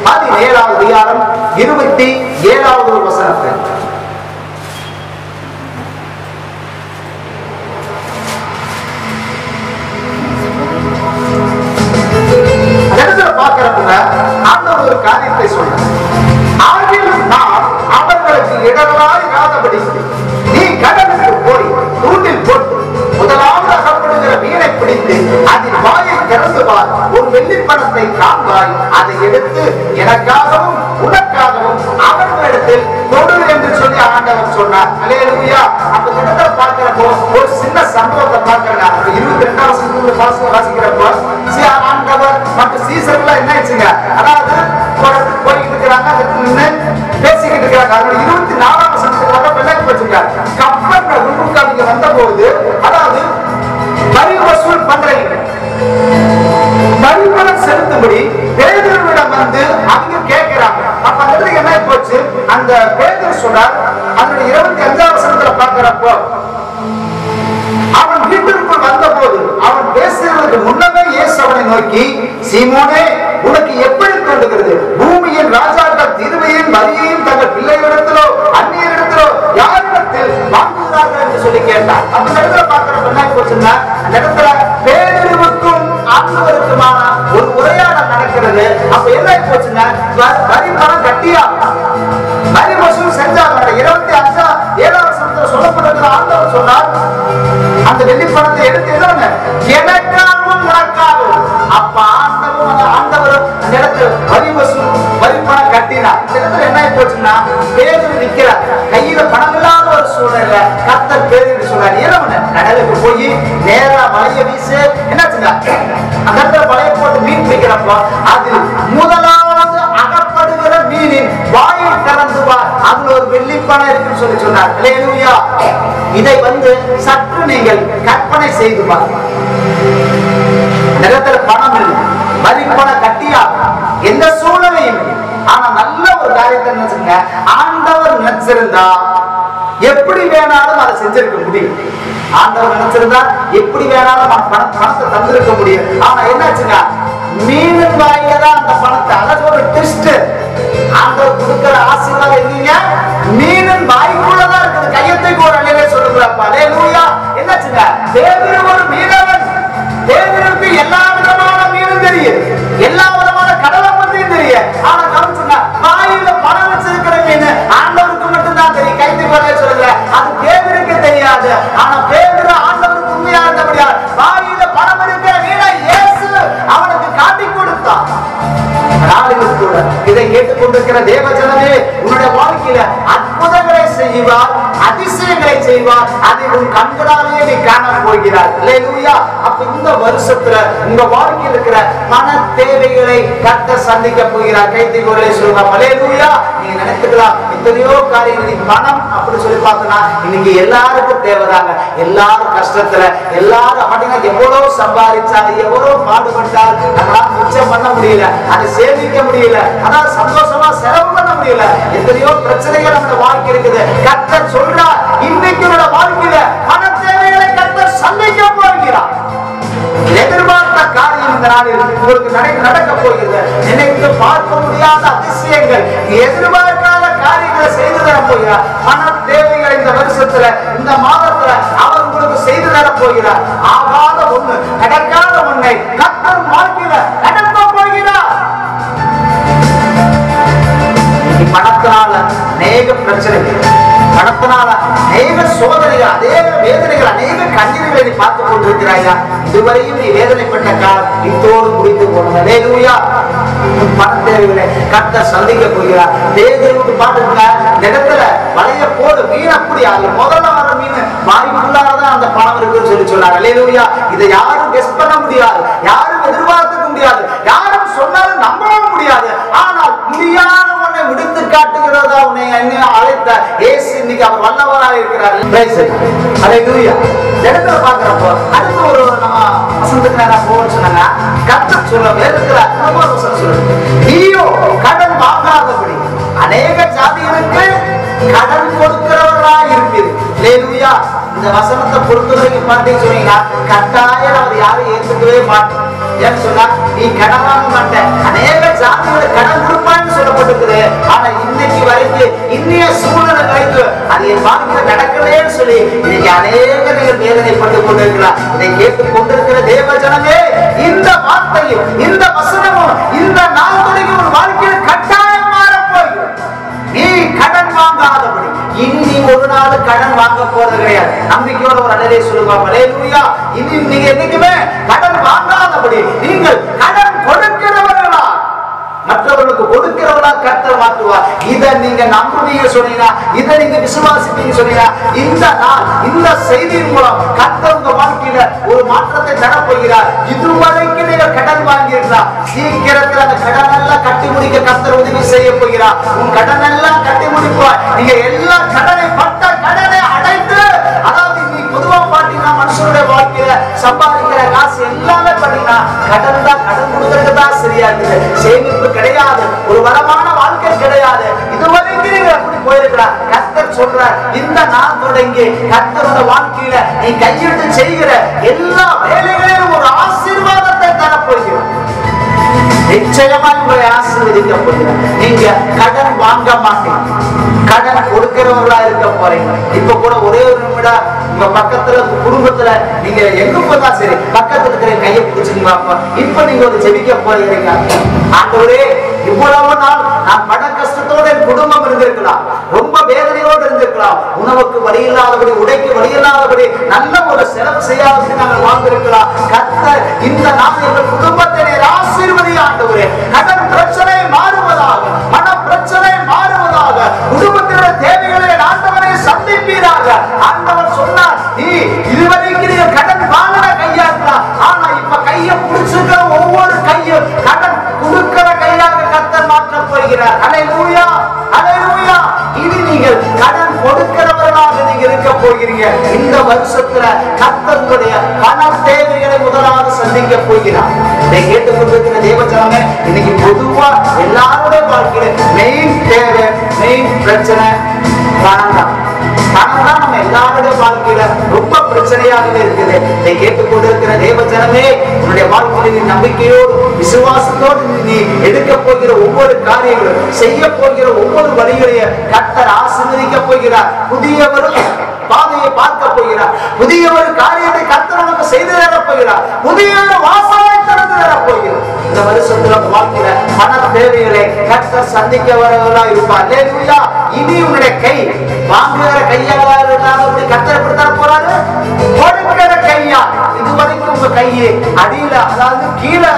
17வது அதிகாரம் 27வது வசனத்தை பார்க்கிறப்ப ஆண்டவர் ஒரு காரியத்தை சொல்றார். ஆகிலும் நான் அவர்களுக்கு இடர்களாய் இராதபடி நீ கடலுக்கு போய் தூண்டில் போட்டு முதலாவது அகப்படுகிற மீனை பிடித்து அதில் வாயை திறந்து பார், ஒரு வெள்ளிப்பணத்தை காண்பாய், அதை எடுத்து எனக்காகவும் உனக்காகவும் அவர்களிடத்தில் கொடு என்று சொல்லி ஆண்டவர் சொன்னார். அல்லேலூயா. அப்ப இடத்துல பார்க்கிறப்போ ஒரு சின்ன சம்பவத்தை பார்க்கிறேன். 22வது வாசிக்கிறப்போ ஆண்டவர் மற்றும் சீசர்கள் என்ன ஆச்சுங்க, அதாவது போய்கிட்டு இருக்கிறாங்க, பேசிக்கிட்டு இருக்கிறாங்க. அதோட 24வது வசனத்துக்கு என்ன வச்சிருக்காங்க, கப்பல் உருவாக்க வந்த போது அதாவது வரி வசூல் பண்றீங்க, வரிபணம் செலுத்தும்படி பேதுருவிடம் வந்து அவங்க கேட்கிறாங்க. அப்ப அந்த என்ன போச்சு, அந்த பேதுரு சொன்னார். அதோட 25வது வசனத்துல பார்க்கிறப்போ அவன் வீட்டிற்குள் வந்த போது அவன் பேசுறதுக்கு முன்னமே இயேசு அவனை நோக்கி, சீமோனே, உனக்கு எப்படி தோன்றுகிறது? பூமியின் ராஜாக்கள் தீர்வையும் வரியையும் தங்கள் பிள்ளைகளிடத்திலோ அந்நியரிடத்திலோ யாரிடத்தில் வாங்குகிறார்கள் என்று சொல்லி கேட்டார். அப்ப இந்த இடத்துல பார்க்கிறப்ப என்ன போச்சுன்னா, அந்த இடத்துல பேதுருவுக்கும் ஆண்டவருக்குமான ஒரு உரையாடல் நடக்கிறது. அப்ப என்ன போச்சுன்னா, வரி பணம் கட்டியா வரி வசூல் செஞ்சாங்க. 25வது வசனத்துல சொல்லப்பட்டிருக்கிற ஆண்டவர் சொன்னார், அந்த வெள்ளி பணத்தை எடுத்து எனக்காகவும் உனக்காகவும். அப்ப ஆண்டவரும் அந்த இடத்துல வரி வசூல் வரி பணம் கட்டினார். இந்த இடத்துல என்ன போச்சுன்னா, பேதுரு நிக்கிறார், கையில பணம் இல்லாத ஒரு சூழ்நிலை. கர்த்தர் பேதுரு சொல்றாரு, இரவு கடலுக்கு போய் நேரா வலைய வீசு. என்னாச்சுங்க, அந்த இடத்துல வலைய போட்டு மீன் பிடிக்கிறப்போ அதில் முதலாவது அகப்படுகிற மீனின் வாயை திறந்து வா, அதுல ஒரு வெள்ளி பணம் இருக்குன்னு சொல்லி சொன்னார். அல்லேலூயா. இதை சற்று நீங்கள் கற்பனை செய்து பாருங்கள். நிலத்துல பணம் இல்லை, வரி பணம் கட்டியா, எந்த சூழ்நிலையும். ஆனா நல்ல ஒரு காரியத்தை நினைச்சுங்க, ஆண்டவர் நினைச்சிருந்தா எப்படி வேணாலும் அதை செஞ்சிருக்க முடியும். ஆண்டவர் நினைச்சிருந்தா எப்படி வேணாலும் பணத்தை தந்திருக்க முடியும். ஆனா என்னாச்சுங்க, மீனின் வாயில தான் அந்த பணத்தை, அதாவது ஒரு ட்விஸ்ட். ஆண்டவர் கொடுக்கிற ஆசீர்வாதம் எங்கீங்க, மீனின் வாய்க்குள்ளதான் இருக்குது. கையத்தை கூட அல்லவே சொல்லுகிறாப்பா. அல்லேலூயா. என்னாச்சுங்க, பேதுரு ஒரு மீனவன். பேதுருக்கு எல்லா விதமான மீனும் தெரியும், எல்லா விதமான கடலை பத்தியும் தெரியும். ஆனா கவனிச்சுங்க, வாயில பணம் வச்சிருக்கிற மீன் ஆண்டவருக்கு மட்டும்தான் தெரியும். கைத்து கூட சொல்லுங்க, அது பேதுருக்கு தெரியாது. ஆனா பேதுரு ஆண்டவருக்கு உண்மையா இருந்தபடியா வாயில பணம் இருக்கிற மீனை இயேசு அவனுக்கு காட்டி கொடுத்தான். கூட இதை கேட்டுக்கொண்டிருக்கிற தேவ ஜனமே, உன்னுடைய வாழ்க்கையில அற்புதங்களை செய்வார், அதிசயங்களை செய்வார். அதை உன் கண்களாலேயே நீ காண போகிறார். அல்லேலூயா. அப்ப அப்ப இந்த வருஷத்துல உங்க வாழ்க்கையில் இருக்கிற மன தேவைகளை கர்த்தர் சந்திக்க போகிறார். கைத்தறி ஒரே சொல்லுங்க ஹல்லேலூயா. நீங்க நினைத்துக்கலாம் எத்தனையோ காரியங்கள் பணம் அப்படி சொல்லி பார்த்தோம்னா இன்னைக்கு எல்லாருக்கும் தேவைதாங்க. எல்லாரும் கஷ்டத்துல எல்லாரும் அப்படின்னா எவ்வளவு சம்பாதிச்சாரு எவ்வளவு பாடுபட்டாரு நம்மளால மிச்சம் பண்ண முடியல, அதை சேமிக்க முடியல, அதாவது சந்தோஷமா செலவு பண்ண முடியல. எத்தனையோ பிரச்சனைகள் நம்ம வாழ்க்கை இருக்குது. கர்த்தர் சொல்றார் இன்னைக்கு வாழ்க்கையில மன தேவைகளை கர்த்தர் சந்திக்க போகிறார். எதிர்பார்த்த காரியம் இந்த நாளில் உங்களுக்கு நடக்க போகிறது. நினைத்து பார்க்க முடியாத அதிசயங்கள், எதிர்பார்க்காத காரியங்களை செய்து தர போகிறார். மன தேவைகளை இந்த வருஷத்துல இந்த மாதத்துல அவர் உங்களுக்கு செய்து தர போகிறார். ஆகாத ஒண்ணு நடக்காத ஒன்றை கர்த்தர் வாழ்க்கையில நடக்க போகிறார். பணத்தினால அநேக பிரச்சனைகள், பணத்தினால அநேக சோதனைகள், அநேக வேதனைகள், அநேக கண்ணீர்களை நீ பார்த்துக் கொண்டிருக்கிறாயா? இதுவரையும் நீ வேதனைப்பட்ட காலம் இத்தோடு முடிந்து போனது. ஹல்லேலூயா. பண தேவைகளை கர்த்தர் சந்திக்க போகிறார். தேவனுக்கு பாட்டுங்க இந்த இடத்துல வளைய போடு மீன் அப்படி அது முதல்ல வர மீன் வாய்ப்புள்ளாதான் அந்த பணம் இருக்குன்னு சொல்லி சொன்னார். ஹல்லேலூயா. இதை யாரும் கெஸ் பண்ண முடியாது, யாரும் எதிர்பார்த்துக்க முடியாது, யாரும் சொன்னாலும் நம்பவும் முடியாது. ஆனால் முடியாத உன்னை முடித்து காட்டுகிறதா உன்னை அழைத்த இயேசு இன்னைக்கு அவர் வல்லவராக இருக்கிறார். ஹல்லேலூயா. இடத்துல பாக்குறப்போ அடுத்து ஒரு நம்ம வசந்தத்துக்கு நேரம் போன்னு சொன்னாங்க. கர்த்தர் சொல்ல வேதத்துல சொல்லுங்க, நீயோ கடன் வாங்காதபடி அநேக ஜாதிகளுக்கு கடன் கொடுக்கிறவர்களா இருப்பீர்கள். ஹல்லேலூயா. இந்த வசனத்தை பொறுத்தவரைக்கும் பார்த்தீங்கன்னு சொன்னீங்கன்னா கட்டாயம் அவர் யாரும் ஏற்றுக்கவே மாட்டோம். ஏன்னு சொன்னா நீ கடன் வாங்க மாட்டேன், அநேக ஜாதிகளுக்கு கடன் கொடுப்பான்னு சொல்லப்பட்டிருக்குது. ஆனா இன்னைக்கு வரைக்கும் இன்னைய சூழ்நிலை வரைக்கும் அது என் வாழ்க்கையில் நடக்கலன்னு சொல்லி இன்னைக்கு அநேக நீங்கள் வேதனைப்பட்டு கொண்டிருக்கிறார். இதை கேட்டுக் கொண்டிருக்கிற தேவ ஜனமே, இந்த வார்த்தையும் இந்த வசனமும் இந்த நாள் தொடங்கி ஒரு வாழ்க்கையில் கட்டாயம் மாறப்போகிறது. நீ கடன் வாங்காதபடி இனி ஒரு நாள் கடன் வாங்க போறது கிடையாது. நம்பிக்கையோட ஒரு அடலே சொல்லுவாங்க. ஹல்லேலூயா. இனி நீங்க என்னைக்குமே கடன் வாங்காதபடி நீங்கள் கடன் கொடுக்கிறவர்களா, மற்றவர்களுக்கு கொடுக்கிறவர்களா கர்த்தர் மாற்றுவார். இதை நீங்க நம்புவீங்க சொன்னீங்கன்னா, இதை நீங்க விசுவாசிப்பீங்க சொன்னீங்கன்னா, இந்த நாள் இந்த செய்தியின் மூலம் கர்த்தர் உங்க வாழ்க்கையில ஒரு மாற்றத்தை தரப்போகிறார். இதுவரைக்கும் நீங்க கடன் வாங்கியிருக்கலாம், சீக்கிரத்தில் அந்த கடன் எல்லாம் கட்டி முடிக்க கர்த்தர் உதவி செய்ய போகிறார். உன் கடன் எல்லாம் கட்டி முடிப்பார். நீங்க எல்லா கடனை பட்ட கடனை அடைத்து, அதாவது நீ பொதுவா பாத்தீங்கன்னா மனுஷனுடைய வாழ்க்கையில சம்பாதிக்கிற காசு எல்லாமே பாத்தீங்கன்னா கடன் தான், கடன் கொடுக்கறது தான் சரியா இருக்குது. சேமிப்பு கிடையாது, ஒரு வளமான வாழ்க்கை கிடையாது. இதுவரைக்கும் நீங்க அப்படி போயிருக்கிறார். கர்த்தர் சொல்றார், இந்த நாள் தொடங்கி கர்த்தரோட வாழ்க்கையில நீ கையெழுத்து செய்கிற எல்லா வேலைகளிலும் ஒரு ஆசீர்வாதத்தை தரப்போகிறார். நிச்சயமா உங்களை ஆசீர்வதிக்க போகிறார். நீங்க கடன் வாங்க மாட்டீங்க, கடன் கொடுக்கிறவர்களா இருக்க போறீங்க. இப்ப கூட ஒரே ஒரு நிமிடம் உங்க பக்கத்துல குடும்பத்துல நீங்க எங்க போதா சரி பக்கத்துல இருக்கிற கையை பிடிச்சிருங்க. இப்ப நீங்க ஒரு ஜெபிக்க போறீங்க. ஆண்டவரே, இவ்வளவு நாள் நான் பட கஷ்டத்தோட என் குடும்பம் இருந்திருக்கலாம், ரொம்ப வேதனையோடு இருந்திருக்கலாம், உணவுக்கு வழி இல்லாதபடி, உடைக்கு வழி இல்லாதபடி, நல்ல ஒரு செலவு செய்யாதபடி நாங்கள் வாழ்ந்திருக்கலாம். கர்த்தர் இந்த நாள் எங்கள் குடும்பத்தை ஆசீர்வதி ஆண்டவரே. கடன் பிரச்சனை மாறுவதாக, மன பிரச்சனை மாறுவதாக, குடும்பத்தினுடைய தேவைகளை ஆண்டவரை சந்திப்பீராக. ஆண்டவர் சொன்னார், நீ இதுவரைக்கும் நீங்க கடன் வாங்கின கையா இருக்கலாம், ஆனா இப்ப கையை பிடிச்சிருக்கிற ஒவ்வொரு கையும் கடன் கொடுக்கிற கையாக கர்த்தர் மாற்றப் போகிறார். ஹல்லேலூயா, ஹல்லேலூயா. இனி நீங்கள் கடன் கொடுக்கிறவர்களாக நீங்க இருக்க போகிறீங்க. இந்த வருஷத்துல கர்த்தருடைய பண தேவைகளை முதலாவது சந்திக்க போகிறார். இதை கேட்டுக்கொண்டிருக்கிற தேவஜனமே, இன்னைக்கு பொதுவா எல்லாருடைய வாழ்க்கையில மெயின் தேவை, மெயின் பிரச்சனை பணம் தான். பணம் தான் நம்ம எல்லாருடைய வாழ்க்கையில ரொம்ப பிரச்சனையாகவே இருக்குது. இதை கேட்டுக்கொண்டிருக்கிற தேவஜனமே, உன்னுடைய வாழ்க்கையில நீ நம்பிக்கையோடு விசுவாசத்தோடு நீ எடுக்க போகிற ஒவ்வொரு காரியங்களும், செய்ய போகிற ஒவ்வொரு வழிகளையும் கர்த்தர் ஆசீர்வதிக்க போகிறார். புதிய ஒரு பாதையை பார்க்க போகிறார். புதிய ஒரு காரியத்தை கர்த்தர் நமக்கு செய்து தரப் போகிறார். புதிய ஒரு வாசலை திறந்து தரப் போகிறார். இந்த வருஷத்துல வாழ்க்கையில பண தேவைகளை கர்த்தர் சந்திக்க வரவர்களா இருப்பார். ஹல்லேலூயா. இனி உன்னுடைய கை வாங்குகிற கையாக இருந்தாலும் கர்த்தர் எப்படி தர போறாரு? கொடுக்கிற கையா. இதுவரைக்கும் உங்க கையை அடியில, அதாவது கீழே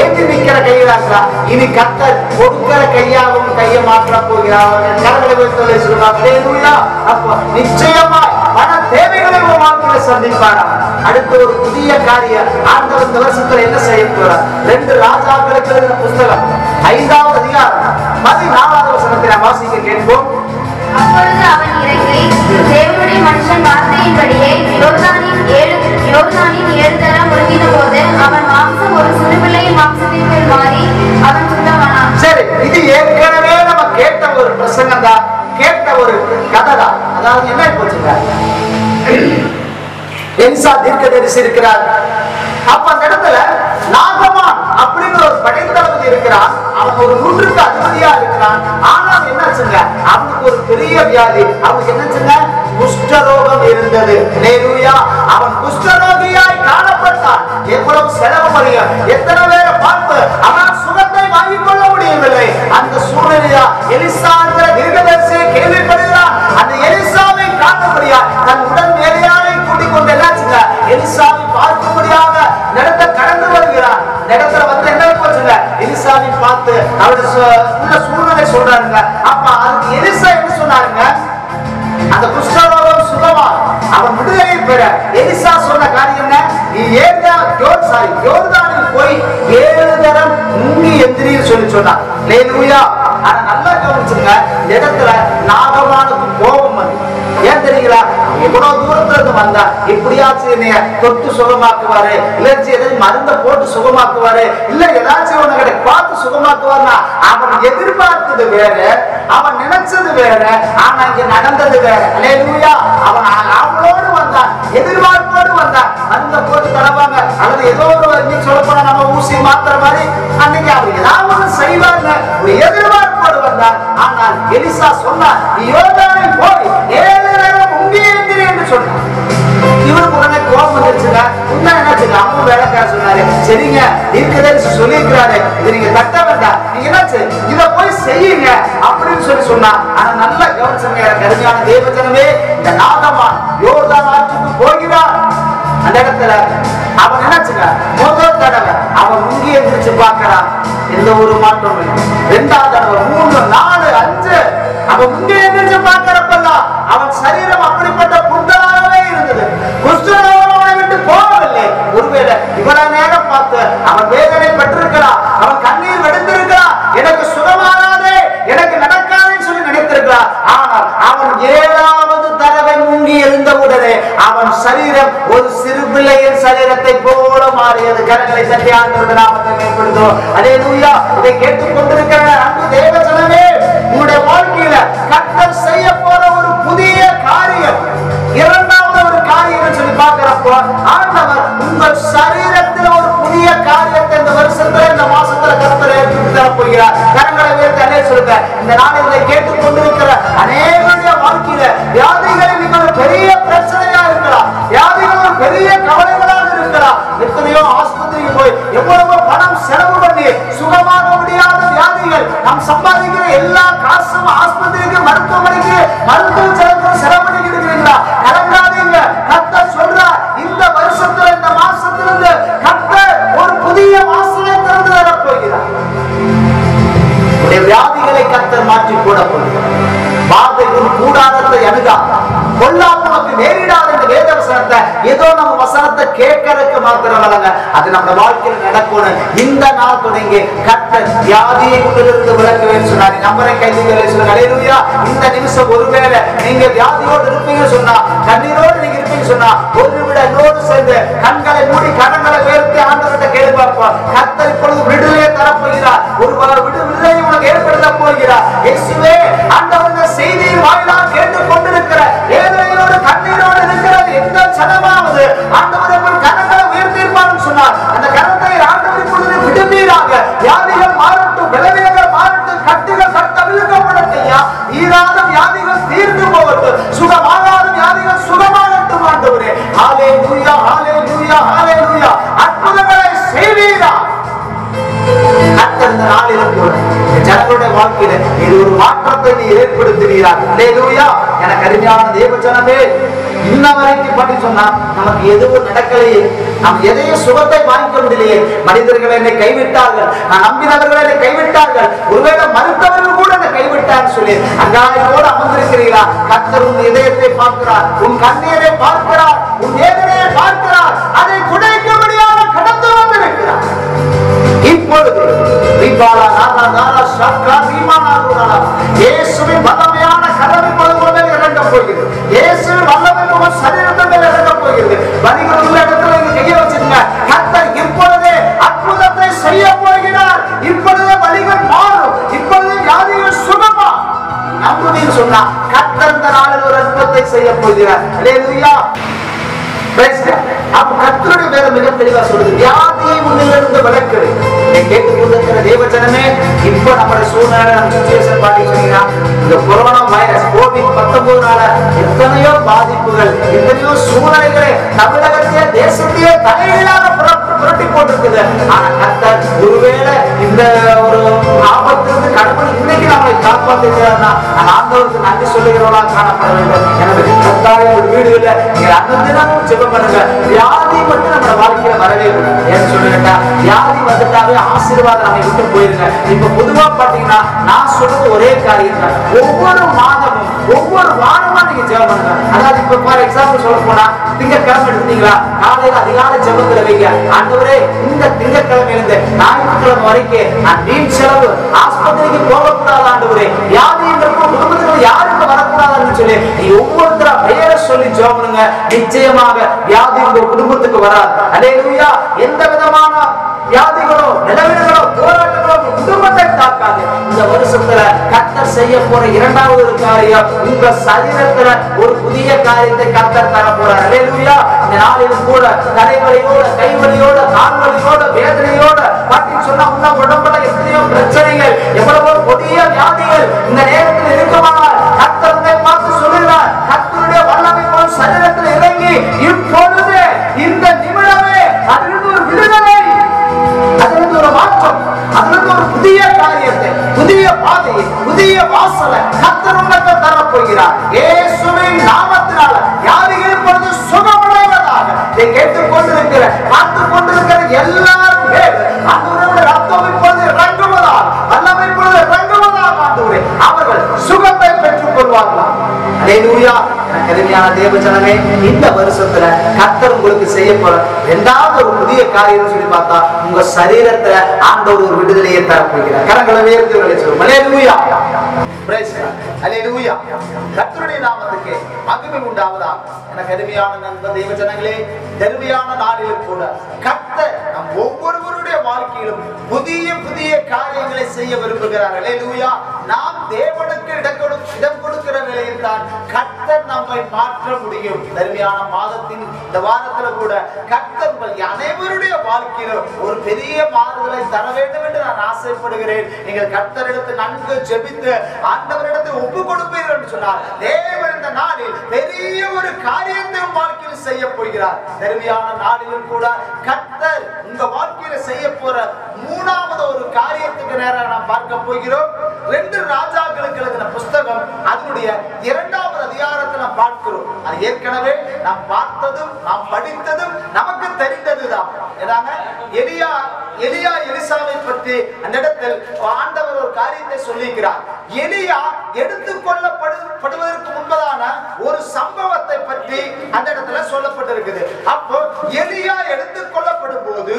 ஏற்றி நிற்கிற கையில இருக்கா, இனி கர்த்தர் கொடுக்கிற கையாகவும் கையை மாற்ற போகிறார். கரங்களை வைத்து சொல்லுவாங்க. அப்போ நிச்சயமா பண தேவைகளை உங்க வாழ்க்கையில சந்திப்பாரா? அடுத்த ஒரு புதிய காரியம் ஆண்டவர் இந்த வருஷத்துல என்ன செய்ய போறார்? 2 ராஜாக்களுக்கு எழுதின புஸ்தகம் 5வது அதிகாரம் 14வது வசனத்தை நாம் வாசிக்க கேட்போம். அப்பொழுது அவன் இறங்கி தேவனுடைய மனுஷன் வார்த்தையின்படியே யோர்தானின் 7 தரம் முழுகின போது அவன் மாம்சம் ஒரு சிறுபிள்ளையின் மாம்சத்தின் மேல் மாறி அவன் சுத்தமானான். சரி, இது ஏற்கனவே நம்ம கேட்ட ஒரு பிரசங்கம் தான், கேட்ட ஒரு கதை தான். அதாவது என்ன போச்சுங்க, எலிசா தீர்க்கதரிசி இருக்கிறார். அப்ப அந்த இடத்துல நாகமான் அப்படிங்கிற ஒரு படைத்தளபதி இருக்கிறான். அவன் ஒரு 100க்கு அதிபதியா இருக்கிறான். ஆனால் என்னாச்சுங்க, அவனுக்கு ஒரு பெரிய வியாதி. அவனுக்கு என்னச்சுங்க, குஷ்டரோகம் இருந்தது. ஹல்லேலூயா. அவன் குஷ்டரோகியாய் காணப்பட்டான். எவ்வளவு செலவு முடியும், எத்தனை பேரை பார்த்து அவன் சுகத்தை வாங்கிக் கொள்ள முடியவில்லை. அந்த சூழ்நிலையா எலிசா தீர்க்கதரிசியை கேள்விப்படுகிறான். அந்த எலிசாவை காண முடியாது, தன் உடன் வேலையாளை கூட்டிக் கொண்டு என்னாச்சுங்க, எலிசாவை பார்க்கும்படியாக இடத்தை கடந்து வருகிறார். இடத்துல வந்து என்ன போச்சுங்க, எலிசாவை பார்த்து அவருடைய உள்ள சூழ்நிலை சொல்றாருங்க. அப்ப அதுக்கு எலிசா என்ன சொன்னாருங்க, அந்த குஷ்டரோகம் சுகமா அவன் விடுதலை பெற எலிசா சொன்ன காரியம் என்ன, நீ யோர்தானில் போய் 7 தரம் முங்கி எந்திரின்னு சொல்லி சொன்னான். ஹல்லேலூயா. ஆனா நல்லா கவனிச்சுங்க, இந்த இடத்துல நாகமானுக்கு கோபம் வந்து, ஏன் தெரியுங்களா, எவ்வளவு தூரத்துல இருந்து வந்தா இப்படியாச்சும் என்னைய தொட்டு சுகமாக்குவாரு, இல்லச்சு ஏதாவது மருந்த போட்டு சுகமாக்குவாரு, இல்ல ஏதாச்சும் உனக்கு பார்த்து சுகமாக்குவாருன்னா அவன் எதிர்பார்த்தது வேற, அவன் நினைச்சது வேற, ஆனா இங்க நடந்தது வேற. ஹல்லேலூயா. அவன் அவளோடு வந்தான், எதிர்பார்ப்போடு வந்தான். மருந்த போட்டு தடவாங்க அல்லது ஏதோ ஒரு நீ சொல்ல போனா நம்ம ஊசி மாத்திர மாதிரி அன்னைக்கு அவர் ஏதாவது செய்வாங்க, ஒரு எதிர்பார்ப்போடு வந்தான். ஆனால் எலிசா சொன்னார், நீ யோர்தானில் போய் 7 தரம் முங்கி எந்திரி என்று சொன்னார். இவருக்கு உடனே கோபம் வந்துருச்சுங்க. உன்ன என்னாச்சுங்க, அம்மா வேலைக்கார சொன்னாரு, சரிங்க தீர்க்கதரிசி சொல்லியிருக்கிறாரு, இது நீங்க தட்ட வேண்டாம், நீங்க என்னாச்சு இத போய் செய்யுங்க அப்படின்னு சொல்லி சொன்னா. ஆனா நல்லா கவனிச்சுங்க கருமையான தேவஜனமே, இந்த நாகமான் யோர்தான் ஆற்றுக்கு போகிறான். அந்த இடத்துல அவன் என்னாச்சுங்க, முதல் தடவை அவன் முங்கி எந்திரிச்சு பார்க்கிறான், எந்த ஒரு மாற்றம் இல்லை. 2வது தடவை 3 4 5 அவன் முங்கி எந்திரிச்சு பார்க்கிறப்பெல்லாம் அவன் சரீரம் அப்படிப்பட்ட புண்ணாகவே இருந்தது. குஷ்டரோகம் அவனை விட்டு போகவில்லை. ஒருவேளை இவ்வளவு நேரம் பார்த்து அவன் வேதனை பெற்றிருக்கிறான், அவன் கண்ணீர் வெடித்திருக்கிறான், எனக்கு சுகமாகாதே, எனக்கு நடக்காதுன்னு சொல்லி நினைத்திருக்கிறான். ஆனால் அவன் 7வது தடவை முங்கி எழுந்தவுடனே அவன் சரீரம் ஒரு சிறு பிள்ளையின் சரீரத்தை போல மாறியது. கரங்களை தட்டி ஆண்டவருடைய நாமத்தை மேம்படுத்தும். ஹல்லேலூயா. இதை கேட்டுக் கொண்டிருக்கிற அன்பு தேவஜனமே, உங்களுடைய வாழ்க்கையில கர்த்தர் செய்ய போற ஒரு புதிய காரியம், 2வது ஒரு காரியம் சொல்லி பார்க்கிறப்போ ஆண்டவர் உங்கள் சரீரத்தில் ஒரு புதிய காரியத்தை இந்த வருஷத்துல இந்த மாசத்துல கர்த்தர் ஏற்படுத்தி தர போகிறார். கரங்களை உயர்த்தி அல்லேலூயா சொல்லுங்க. இந்த நாளில் இதை கேட்டுக் கொண்டிருக்கிற அநேகருடைய வாழ்க்கையில வியாதிகளை நீங்கள் பெரிய பிரச்சனையா இருக்கலாம், வியாதிகள் ஒரு பெரிய கவலைகளாக இருக்கலாம். எத்தனையோ ஆஸ்பத்திரிக்கு போய் எவ்வளவு பணம் செலவு பண்ணி சுகமாக முடியாத வியாதிகள், நாம் சம்பாதிக்கிற எல்லா காசும் ஆஸ்பத்திரிக்கு மருத்துவமனைக்கு மருத்துவ செலவு பண்ணிக்கிட்டு இருக்கிறீங்களா? கலங்காதீங்க. கர்த்தர் சொல்றார், இந்த வருஷத்துல இந்த மாசத்திலிருந்து கர்த்தர் ஒரு புதிய வாசலை திறந்து தரப் போகிறார். வியாதிகளை கர்த்தர் மாற்றி போட போகிறார். வாதை ஒரு கூடாரத்தை அணுகா, கொல்லாம நமக்கு நேரிடாத இந்த வேத வசனத்தை ஏதோ நம்ம வசனத்தை கேட்கறதுக்கு மாத்திரம் அல்லங்க, அது நம்ம வாழ்க்கையில் நடக்கணும். இந்த நாள் தொடங்கி கர்த்தர் வியாதியை கொண்டிருந்து விளக்குவேன்னு சொன்னார். நம்பரை கைதுகளை சொல்லுங்க. ஹல்லேலூயா. இந்த நிமிஷம் ஒருவேளை நீங்க வியாதியோடு இருப்பீங்கன்னு சொன்னா, கண்ணீரோடு நீங்க இருப்பீங்கன்னு சொன்னா, ஒரு நிமிடம் என்னோடு சேர்ந்து கண்களை மூடி கரங்களை உயர்த்தி ஆண்டவர்கிட்ட கேள்வி பார்ப்போம். கர்த்தர் இப்பொழுது விடுதலையை தரப்போகிறார், ஒரு விடுதலை உனக்கு ஏற்படுத்த போகிறார். இயேசுவே, ஆண்டவருடைய செய்தியின் வாயிலாக கேட்டுக் கொண்டிருக்கிற வேதனையோடு கண்ணீரோடு இருக்கிறது எந்த சனமாவது ஆண்டவரை கரங்களை உயர்த்தியிருப்பான்னு சொன்னார். அந்த கரத்தை ஆண்டவர் இப்பொழுது விடுவீராக. வியாதிகள் மாறட்டும், விளைவுகள் மாறட்டும், கட்டுகள் கட்டவிழ்க்கப்படட்டையா, ஈராத வியாதிகள் தீர்ந்து போகட்டும், சுகமாகாத வியாதிகள் சுகமாகட்டும் ஆண்டவரே. ஹல்லேலூயா, ஹல்லேலூயா, ஹல்லேலூயா. அற்புதங்களை செய்வீரா கர்த்தர் இந்த நாளிலும் கூட ஜனங்களுடைய வாழ்க்கையில இது ஒரு மாற்றத்தை நீ ஏற்படுத்துகிறார். ஹல்லேலூயா. எனக்கு அருமையான தேவஜனமே, இன்ன வரைக்கும் பண்ணி சொன்னா நமக்கு எதுவும் நடக்கலையே, நாம் எதையும் சுகத்தை வாங்கிக்க முடியலையே. மனிதர்கள் என்னை கைவிட்டார்கள், நான் நம்பினவர்கள் என்னை கைவிட்டார்கள், ஒருவேளை மருத்துவர்கள் கூட என்னை கைவிட்டான்னு சொல்லி அங்காயோடு அமர்ந்திருக்கிறீர்களா? கர்த்தர் உன் இதயத்தை பார்க்கிறார், உன் கண்ணீரை பார்க்கிறார், உன் வேதனையை பார்க்கிறார். அதை குடைக்க முடியாத கடந்து வந்திருக்கிறார். இப்பொழுது இயேசுவின் வல்லமையான கதவை பொழுது இறங்க போகிறது. இயேசுவின் வல்லமை சரீரத்தின் மேல் இறங்க போகிறது. வலிகள் உள்ள இடத்துல கையை வச்சிருங்க. கர்த்தர் இப்பொழுதே அற்புதத்தை செய்ய போகிறார். இப்பொழுதே வலிகள் மாறும். இப்பொழுது வியாதிகள் சுகமா நம்புவீன்னு சொன்னா கர்த்தர் இந்த நாளில் ஒரு அற்புதத்தை செய்ய போகிறார். அல்லேலூயா. அப்ப கர்த்தருடைய வேதம் மிக தெளிவா சொல்லுது, வியாதியை முன்னிலிருந்து விலக்கு. கேட்டுக்கொண்டிருக்கிற தேவஜனமே, இப்ப நம்முடைய சூழ்நிலை நம்ம சிச்சுவேஷன் பாத்தீங்கன்னா இந்த கொரோனா வைரஸ் COVID-19 எத்தனையோ பாதிப்புகள், எத்தனையோ சூழ்நிலைகளை தமிழகத்தையே தேசத்தையே தலைகீழாக புரட்டி போட்டிருக்குது. ஆனா கர்த்தர் ஒருவேளை இந்த ஒரு ஆபத்திலிருந்து கடவுள் இன்னைக்கு நம்மளை காப்பாற்றுகிறார்னா ஆண்டவருக்கு நன்றி சொல்லுகிறவர்களா காணப்பட வேண்டும். எனக்கு கர்த்தாவே ஒரு வீடு இல்லை, நீங்க அந்த தினமும் ஜெபம் பண்ணுங்க. வியாதி மட்டும் நம்ம வாழ்க்கையில வரவே இல்லை. ஏன்னு சொல்லிட்டா வியாதி வந்துட்டாவே ஆசீர்வாதம் நம்ம விட்டு போயிருங்க. இப்ப பொதுவா பாத்தீங்கன்னா நான் சொல்றது ஒரே காரியம் தான். ஒவ்வொரு மாதமும் ஒவ்வொரு வாரமா நீங்க ஜெபம் பண்ணுங்க. அதாவது இப்ப ஃபார் எக்ஸாம்பிள் சொல்ல போனா திங்கட்கிழமை எடுத்தீங்களா, காலையில அதிகாலை ஜெபத்துல வைங்க. ஆண்டவரே இந்த திங்கட்கிழமையிலிருந்து ஞாயிற்றுக்கிழமை வரைக்கும் நான் வீண் செலவு ஆஸ்பத்திரிக்கு போகக்கூடாது. ஆண்டவரே வியாதி குடும்பத்துக்கு யாருக்கு வரக்கூடாதுன்னு சொல்லி நீ ஒவ்வொருத்தரா பெயரை சொல்லி ஜெபம் பண்ணுங்க. நிச்சயமாக வியாதி உங்க குடும்பத்துக்கு வராது. அல்லேலூயா. எந்த விதமான வியாதிகளோ நிலவினங்களோ போராட்டங்களோ குடும்பத்தை தாக்காது. இந்த வருஷத்துல கர்த்தர் செய்ய போற இரண்டாவது ஒரு காரியம், உங்க சரீரத்துல ஒரு புதிய காரியத்தை கர்த்தர் தர போறார். அல்லேலூயா. இந்த நாளிலும் கூட தலைவலியோட, கைவலியோட, கால்வலியோட, வேதனையோட பாட்டி சொன்னா உங்க உடம்புல எத்தனையோ பிரச்சனைகள், எவ்வளவோ கொடிய வியாதிகள் இந்த நேரத்தில் இருக்குமானால் கர்த்தர் உங்களை பார்த்து சொல்லுகிறார், கர்த்தருடைய வல்லமை போல் சரீரத்தில் இறங்கி இப்பொழுது இந்த நிமிடமே அதிலிருந்து ஒரு விடுதலை, அதிலிருந்து ஒரு மாற்றம், அதிலிருந்து ஒரு புதிய காரியத்தை, புதிய பாதையை, புதிய வாசலை கர்த்தர் உங்களுக்கு தரப் போகிறார். இயேசுவின் நாமத்தினால வியாதிகள் இப்பொழுது சுகமடைவதாக. இதை கேட்டுக் கொண்டிருக்கிற, பார்த்துக் கொண்டிருக்கிற எல்லாரும் ஆண்டவருடைய ரத்தம் இப்பொழுது இறங்குவதாக, வல்லமை இப்பொழுது இறங்குவதாக. ஆண்டவரே அவர்கள் சுகத்தை பெற்றுக் கொள்வார்களாம். அல்லேலூயா. கருமையான தேவஜனமே, இந்த வருஷத்துல கர்த்தர் உங்களுக்கு செய்ய போற இரண்டாவது ஒரு புதிய காரியம் சொல்லி பார்த்தா உங்க சரீரத்துல ஆண்டவர் ஒரு விடுதலையை தரப்போகிறார். கரங்களை உயர்த்தி சொல்லுவோம். அல்லேலூயா. Praise God. அல்லேலூயா. கர்த்தருடைய நாமத்துக்கு மகிமை உண்டாவதாக. எனக்கு அருமையான நண்பர் தேவஜனங்களே, தருமையான நாளிலும் கூட கர்த்தர் நம் ஒவ்வொருவருடைய வாழ்க்கையிலும் புதிய புதிய காரியங்களை செய்ய விரும்புகிறார். அல்லேலூயா. நாம் தேவனுக்கு இடம் கொடுக்கிற நிலையில் தான் கர்த்தர் நம்மை மாற்ற முடியும். தருமையான மாதத்தின் இந்த வாரத்துல கூட கர்த்தர் அனைவருடைய வாழ்க்கையிலும் ஒரு பெரிய மாறுதலை தர வேண்டும் என்று நான் ஆசைப்படுகிறேன். நீங்கள் கர்த்தரிடத்தை நன்கு ஜெபித்து ஆண்டவரிடத்தை ஒப்பு கொடுப்பீர்கள் என்று சொன்னார். தேவன் இந்த நாளில் பெரிய ஒரு காரியத்தை வாழ்க்கையில் செய்ய போகிறார். தருமையான நாளிலும் கூட கர்த்தர் உங்க வாழ்க்கையில செய்ய போற மூணாவது ஒரு காரியத்துக்கு நேராக நாம் பார்க்க போகிறோம். 2 ராஜாக்களுக்கு எழுதின புஸ்தகம் அதனுடைய 2வது அதிகாரத்தை நாம் பார்க்கிறோம். அது ஏற்கனவே நாம் பார்த்ததும் நாம் படித்ததும் நமக்கு தெரிந்ததுதான். எலியா எலிசாவை பற்றி அந்த இடத்தில் ஆண்டவர் ஒரு காரியத்தை சொல்லியிருக்கிறார். எலியா எடுத்துக்கொள்ளப்படுவதற்கு முன்பதான ஒரு சம்பவத்தை பற்றி அந்த இடத்துல சொல்லப்பட்டிருக்குது. அப்போ எலியா எடுத்துக்கொள்ளப்படும் போது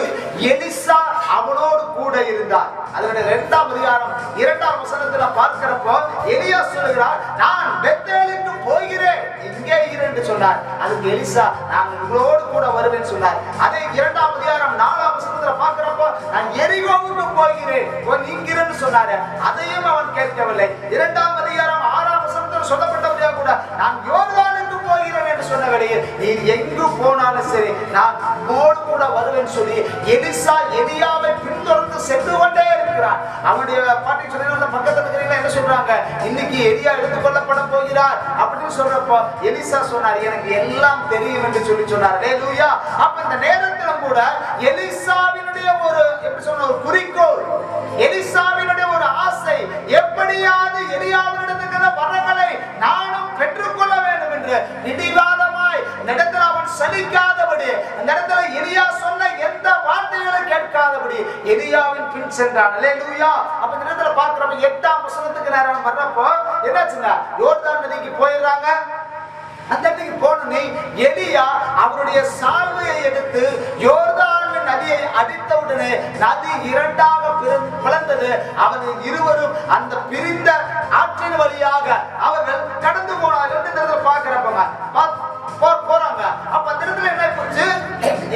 எலிசா அவனோடு கூட இருந்தார். அதனுடைய 2ஆம் அதிகாரம் 2ஆம் வசனத்துல பார்க்கிறப்போ எலியா சொல்லுகிறார், நான் பெத்தேலுக்கு போகிறேன், இங்கே இரு என்று சொன்னார். அதுக்கு எலிசா, நான் உங்களோடு கூட வருவேன் சொன்னார். அதே 2ஆம் அதிகாரம் 4ஆம் வசனத்துல பார்க்கிறப்போ நான் எரிகோவுக்கு போகிறேன், நீங்கிறேன்னு சொன்னாரு. அதையும் அவன் கேட்கவில்லை. 2ஆம் அதிகாரம் 6ஆம் வசனத்துல சொல்லப்பட்டபடியாக கூட நான் யோர்தானுக்கு போகிறேன் என்று சொன்ன வேளையில் நீர் எங்கு போனாலும் சரி நான் உங்களோடு கூட வருவேன் சொல்லி எலிசா எலியாவை பின்தொடர்ந்து சென்று கொண்டே இருக்கிறார். அவனுடைய பாட்டி சொல்ல பக்கத்துல இருக்கிறீங்களா என்ன சொல்றாங்க, இன்னைக்கு எலியா எடுத்துக்கொள்ளப்பட போகிறார் அப்படின்னு சொல்றப்போ எலிசா சொன்னார், எனக்கு எல்லாம் தெரியும் என்று சொல்லி சொன்னார். அல்லேலூயா. அப்ப இந்த நேரத்துல கூட எலிசாவினுடைய ஒரு எப்படி சொன்ன ஒரு குறிக்கோள், எலிசாவினுடைய ஒரு ஆசை, எப்படியாவது எலியாவினிடத்துக்கு வரங்களை நானும் பெற்றுக்கொள்ள வேண்டும் என்று நிடிவாதமாய் இந்த இடத்துல அவன் சலிக்காதபடி இந்த இடத்துல எலியா சொன்ன எந்த வார்த்தைகளை கேட்காதபடி எலியாவின் பின் சென்றான். அல்லேலூயா. அப்ப இந்த இடத்துல பார்க்கிறப்ப 8ஆம் வசனத்துக்கு நேரம் வர்றப்போ என்னாச்சுங்க, யோர்தான் நதிக்கு போயிடுறாங்க. அந்த இடத்துக்கு போனே எலியா அவருடைய சால்வையை எடுத்து யோர்தான் நதியை அடித்த உடனே நதி இரண்டாக பிளந்தது. அவர்கள் இருவரும் அந்த பிரிந்த ஆற்றின் வழியாக அவர்கள் கடந்து போனார்கள். பார்க்கிறப்பங்க போறாங்க. அப்ப அந்த இடத்துல என்ன போச்சு,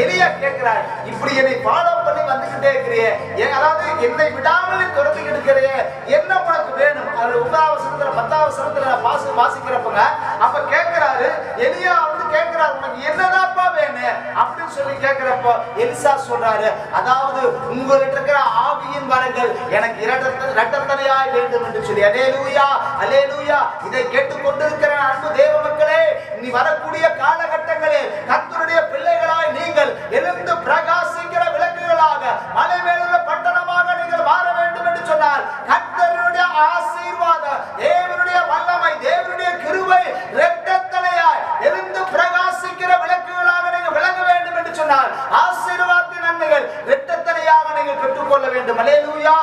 எலியா கேட்கிறார், இப்படி என்னை ஃபாலோ பண்ணி வந்துகிட்டே இருக்கிறியே, அதாவது என்னை விடாமல் துரத்திக்கிட்டு இருக்கிறியே, என்ன உனக்கு வேணும்? அது 9ஆம் வசனத்துல 10ஆம் வசனத்துல வாசிக்கிறப்பங்க அப்ப கேட்கிறாரு, எலியா வந்து கேட்கிறாரு, உனக்கு என்னதாப்பா வேணும் அப்படின்னு சொல்லி கேட்கிறப்போ எலிசா சொல்றாரு, அதாவது உங்கள்கிட்ட இருக்கிற ஆவியின் வரங்கள் எனக்கு இரட்டத்தனையாய் வேண்டும் என்று சொல்லி. அல்லேலூயா, அல்லேலூயா. இதை கேட்டுக்கொண்டிருக்கிற அன்பு தேவ மக்களே, நீ வரக்கூடிய காலகட்டங்களில் கர்த்தருடைய பிள்ளைகளாய் நீங்கள் எழுந்து பிரகாசிக்கிற விளக்குகளாக மலை மேலுள்ள பட்டணமாக நீங்கள் மாற வேண்டும் என்று சொன்னால் கர்த்தருடைய ஆசீர்வாதம், தேவனுடைய வல்லமை, தேவனுடைய கிருபை இரட்டத்தனையாய் எழுந்து பிரகாசிக்கிற விளக்குகளாக நீங்கள் விளங்க வேண்டும் என்று சொன்னால் ஆசீர்வாதத்தின் நன்மைகள் இரட்டத்தனையாக நீங்கள் பெற்றுக்கொள்ள வேண்டும். அல்லேலூயா.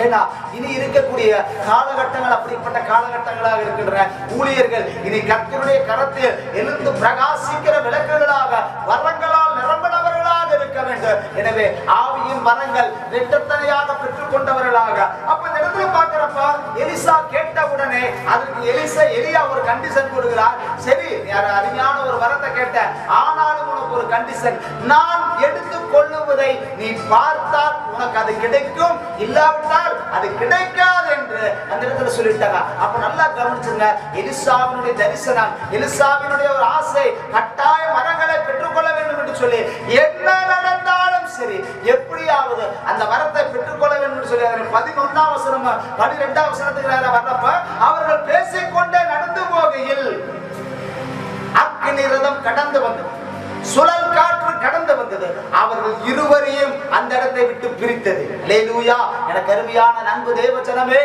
ஏன்னா இனி இருக்கக்கூடிய காலகட்டங்கள் அப்படிப்பட்ட காலகட்டங்களாக இருக்கின்றன. ஊழியர்கள் இனி கர்த்தருடைய கரத்தில் எழுந்து பிரகாசிக்கிற விளக்குகளாக வரங்களால் நிரம்பினவர்களாக இருக்க வேண்டும். எனவே ஆவியின் வரங்கள் இரட்டத்தனையாக பெற்றுக் கொண்டவர்களாக. அப்ப இந்த இடத்துல பார்க்கிறப்ப எலிசா கேட்ட உடனே அதற்கு எலியா ஒரு கண்டிஷன் கொடுக்கிறார். சரி, அருமையான ஒரு வரத்தை கேட்ட, ஆனாலும் உனக்கு ஒரு கண்டிஷன், நான் எடுத்துக் கொள்ளுவதை நீ பார்த்தால் உனக்கு அது கிடைக்கும், இல்லாவிட்டால் அது கிடைக்காது என்று அந்த இடத்துல சொல்லிட்டாங்க. அப்ப நல்லா கவனிச்சுங்க, எலிசாவினுடைய தரிசனம், எலிசாவினுடைய ஒரு ஆசை, கட்டாய வரங்களை பெற்றுக்கொள்ள வேண்டும் என்று சொல்லி என்ன நடந்தாலும் சரி எப்படியாவது அந்த வரத்தை பெற்றுக்கொள்ள வேண்டும் என்று சொல்லி 11ஆம் வசனம் 12ஆம் வசனத்துக்கு வர்றப்ப அவர்கள் பேசிக்கொண்டே நடந்து போகையில் அக்கினி ரதம் கடந்து வந்தது, சுழல் காற்று கடந்து வந்தது, அவர்கள் இருவரையும் அந்த இடத்தை விட்டு பிரித்தது. அல்லேலூயா. எனக்கு அருமையான அன்பு தேவ ஜனமே,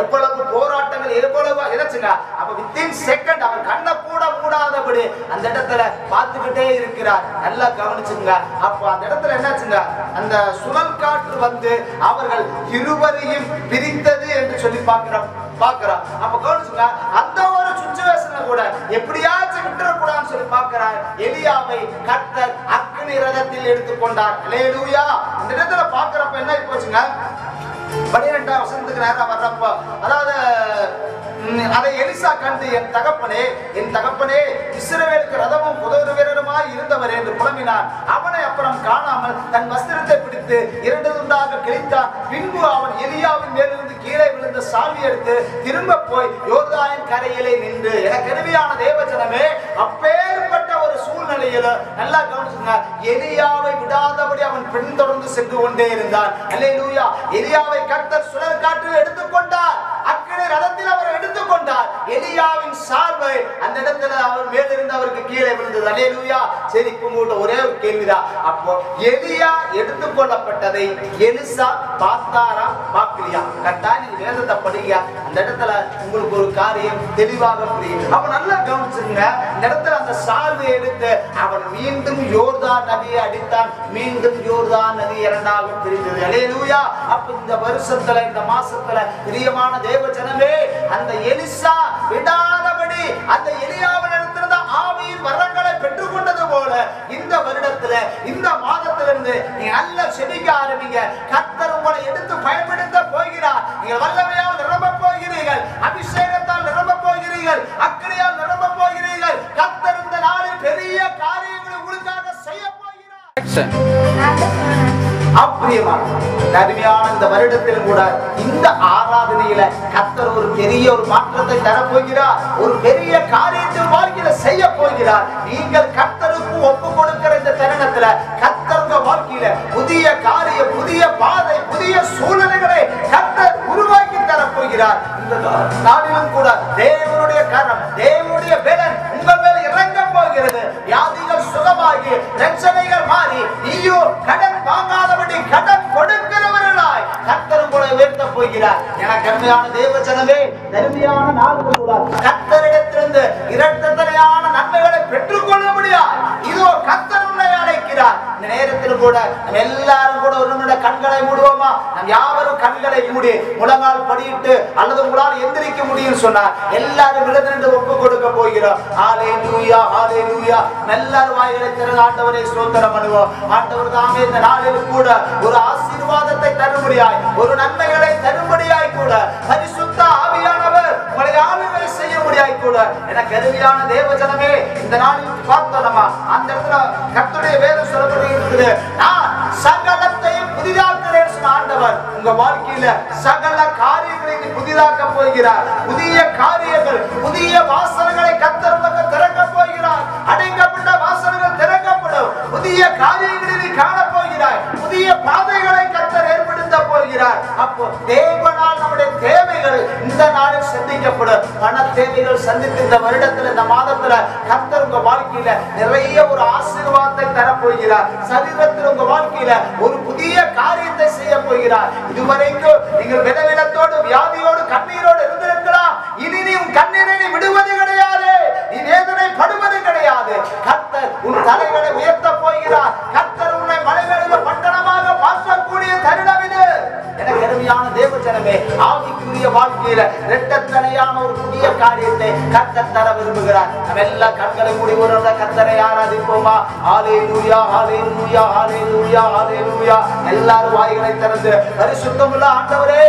எவ்வளவு போராட்டங்கள், எவ்வளவு இறச்சுங்க. அப்ப வித்தின் செகண்ட் அவர் கண்ணை கூட மூடாதபடி அந்த இடத்துல பார்த்துக்கிட்டே இருக்கிறார். நல்லா கவனிச்சுங்க. அப்ப அந்த இடத்துல என்னாச்சுங்க, அந்த சுழல் காற்று வந்து அவர்கள் இருவரையும் பிரித்தது என்று சொல்லி பார்க்கிறோம். அப்ப கவனிச்சுங்க, அந்த ஒரு சிச்சுவேஷன்ல கூட எப்படியாச்சும் விட்டுறக்கூடாதுன்னு சொல்லி பார்க்கிறார். எலியாவை கர்த்தர் அக்கினி ரதத்தில் எடுத்துக்கொண்டார். அல்லேலூயா. இந்த இடத்துல பார்க்கிறப்ப என்ன போச்சுங்க, 12ஆம் வசனத்துக்கு நேரா வர்றப்ப அதாவது அதை எலிசா கண்டு, என் தகப்பனே இஸ்ரவேலுக்கு ரதமும் குதிரை வீரருமாய் இருந்தவர் என்று புலம்பினார். அவனை அப்புறம் காணாமல் தன் வஸ்திரத்தை பிடித்து 2 துண்டாக கிழித்தான். பின்பு அவன் எலியாவின் மேலிருந்து கீழே விழுந்த சாவி எடுத்து திரும்ப போய் யோர்தானின் கரையிலே நின்று. எனக்கு அருமையான தேவஜனமே, அப்பேற்பட்ட ஒரு சூழ்நிலையில நல்லா கவனிச்சுங்க, எலியாவை விடாதபடி அவன் பின்தொடர்ந்து சென்று கொண்டே இருந்தான். அல்லேலூயா. எலியாவை கர்த்தர் சுழல் காற்றில் எடுத்துக்கொண்டார், அக்கினி ரதத்தில் அவர் எடுத்துக்கொண்டார். எலியாவின் சார்பை அந்த இடத்துல அவர் மேலிருந்து அவருக்கு கீழே விழுந்தது. அல்லேலூயா. சரி, உங்கள்கிட்ட ஒரே ஒரு கேள்விதான். அப்போ எலியா எடுத்துக்கொள்ளப்பட்டதை எலிசா பார்த்தாரா பார்க்கலையா? கரெக்டா நீங்க வேதத்தை படிங்க, அந்த இடத்துல உங்களுக்கு ஒரு காரியம் தெளிவாக புரியும். அவன் நல்லா கவனிச்சுங்க, இந்த இடத்துல அந்த சால்வை எடுத்து அவன் மீண்டும் யோர்தான் நதியை அடித்தான். மீண்டும் யோர்தான் நதி இரண்டாக பிரிந்தது. அல்லேலூயா. அப்ப இந்த வருஷத்துல, இந்த மாசத்துல பிரியமான தேவ ஜனமே, அந்த எலிசா விடாதபடி அந்த எலியாவில் இருந்த ஆவியின் வரங்களை பெற்றுக் கொண்டது போல இந்த வருடத்துல, இந்த மாதத்திலிருந்து நீங்க நல்ல செபிக்க ஆரம்பிங்க. கர்த்தர் உங்களை எடுத்து பயன்படுத்த போகிறார். நீங்கள் வல்லமையால் நிரம்ப போகிறீர்கள், அபிஷேகத்தால் நிரம்ப போகிறீர்கள், அக்கினியால் நிரம்ப போகிறீர்கள். கர்த்தர் இந்த நாளில் பெரிய காரியங்களை உங்களுக்காக செய்ய போகிறார். அருமையான இந்த வருடத்தில் கூட இந்த ஆராதனையில கர்த்தர் ஒரு பெரிய ஒரு மாற்றத்தை தரப்போகிறார். ஒரு பெரிய காரியத்தை வாழ்க்கையில செய்ய போகிறார். நீங்கள் கர்த்தருக்கு ஒப்பு கொடுக்கிற இந்த தருணத்துல கர்த்தருங்க வாழ்க்கையில புதிய காரியம், புதிய பாதை, புதிய சூழ்நிலைகளை கர்த்தர் உருவாக்கி தரப்போகிறார். இந்த நாளிலும் கூட தேவனுடைய கரம், தேவனுடைய பலன் உங்கள் மேல் இறங்க போகிறது. வியாதிகள் சுகமாகி, பிரச்சனைகள் மாறி, நீயோ கடன் வாங்காதபடி கடன் கொடுக்கிறவர்களாய் கர்த்தர் உங்களை உயர்த்த போகிறார். எனக்கு அருமையான தேவ ஜனமே, தருமையான நாள்கள் கூட கர்த்தரிடத்திலிருந்து இரட்டத்தனையான நன்மைகளை பெற்றுக் கொள்ள முடியாது. இதோ கர்த்தர் உங்களை அழைக்கிறார். இருக்கிறார். இந்த நேரத்தில் கூட நம்ம எல்லாரும் கூட ஒரு கண்களை மூடுவோமா? நம் யாவரும் கண்களை மூடி முழங்கால் படியிட்டு அல்லது உங்களால் எந்திரிக்க முடியும் சொன்னார். எல்லாரும் விழுந்து ஒப்பு கொடுக்க போகிறோம். ஹalleluya ஹalleluya. எல்லாரும் வாய்களை திறந்து ஆண்டவரை ஸ்தோத்திரம் பண்ணுவோம். ஆண்டவர் தாமே இந்த நாளில் கூட ஒரு ஆசீர்வாதத்தை தரும்படியாய், ஒரு நன்மைகளை தரும்படியாய் கூட பரிசுத்த ஆவியானவர் உங்களை ஆளுகை செய்யும்படியாய் கூட எனக்கு அருமையான தேவஜனமே, இந்த நாளில் பார்த்தோமா அந்த இடத்துல கர்த்தருடைய வேதம் சொல்லப்படுகிறது, நான் சகலத்தையும் புதிதாக்குறேன் சொன்ன ஆண்டவர் உங்க வாழ்க்கையில சகல காரியங்களை புதிதாக்க போகிறார். புதிய காரியங்கள், புதிய வாசல்களை கர்த்தர் உங்களுக்கு திறக்க போகிறார். அடைக்கப்பட்ட வாசல்கள் திறக்கப்படும். புதிய காரியங்களில் காண போகிறார். புதிய பாதைகளை கர்த்தர் ஏற்படுத்த போகிறார். அப்போ தேவனால் நம்முடைய தேவைகள் இந்த நாளில் சந்திக்கப்படும். பண தேவைகள் சந்தித்து இந்த வருடத்துல, இந்த மாதத்துல கர்த்தர் உங்க வாழ்க்கையில நிறைய ஒரு ஆசீர்வாதத்தை தரப்போகிறார். சரீரத்தில் உங்க வாழ்க்கையில ஒரு புதிய காரியத்தை செய்ய போகிறார். இதுவரைக்கும் நீங்கள் விதவிதத்தோடு, வியாதியோடு, கண்ணீரோடு இருந்திருக்கலாம். இனி நீ உன் கண்ணீரை விடுவது கிடையாது. நீ வேதனைப்படுவது கிடையாது. கர்த்தர் உன் தலைகளை உயர்த்த போகிறார். கர்த்தர் உன்னை மலைகளில பட்டணமாக மாற்றக்கூடிய தருணம் இது. எனக்கு அருமையான தேவஜனமே, ஆவிக்குரிய வாழ்க்கையில இரட்டத்தனையான ஒரு புதிய காரியத்தை கர்த்தர் தர விரும்புகிறார். நம்ம எல்லா கண்களை மூடி ஒரு கர்த்தரை ஆராதிப்போமா? ஹalleluya ஹalleluya ஹalleluya ஹalleluya. எல்லாரும் வாய்களை திறந்து பரிசுத்தமுள்ள ஆண்டவரே,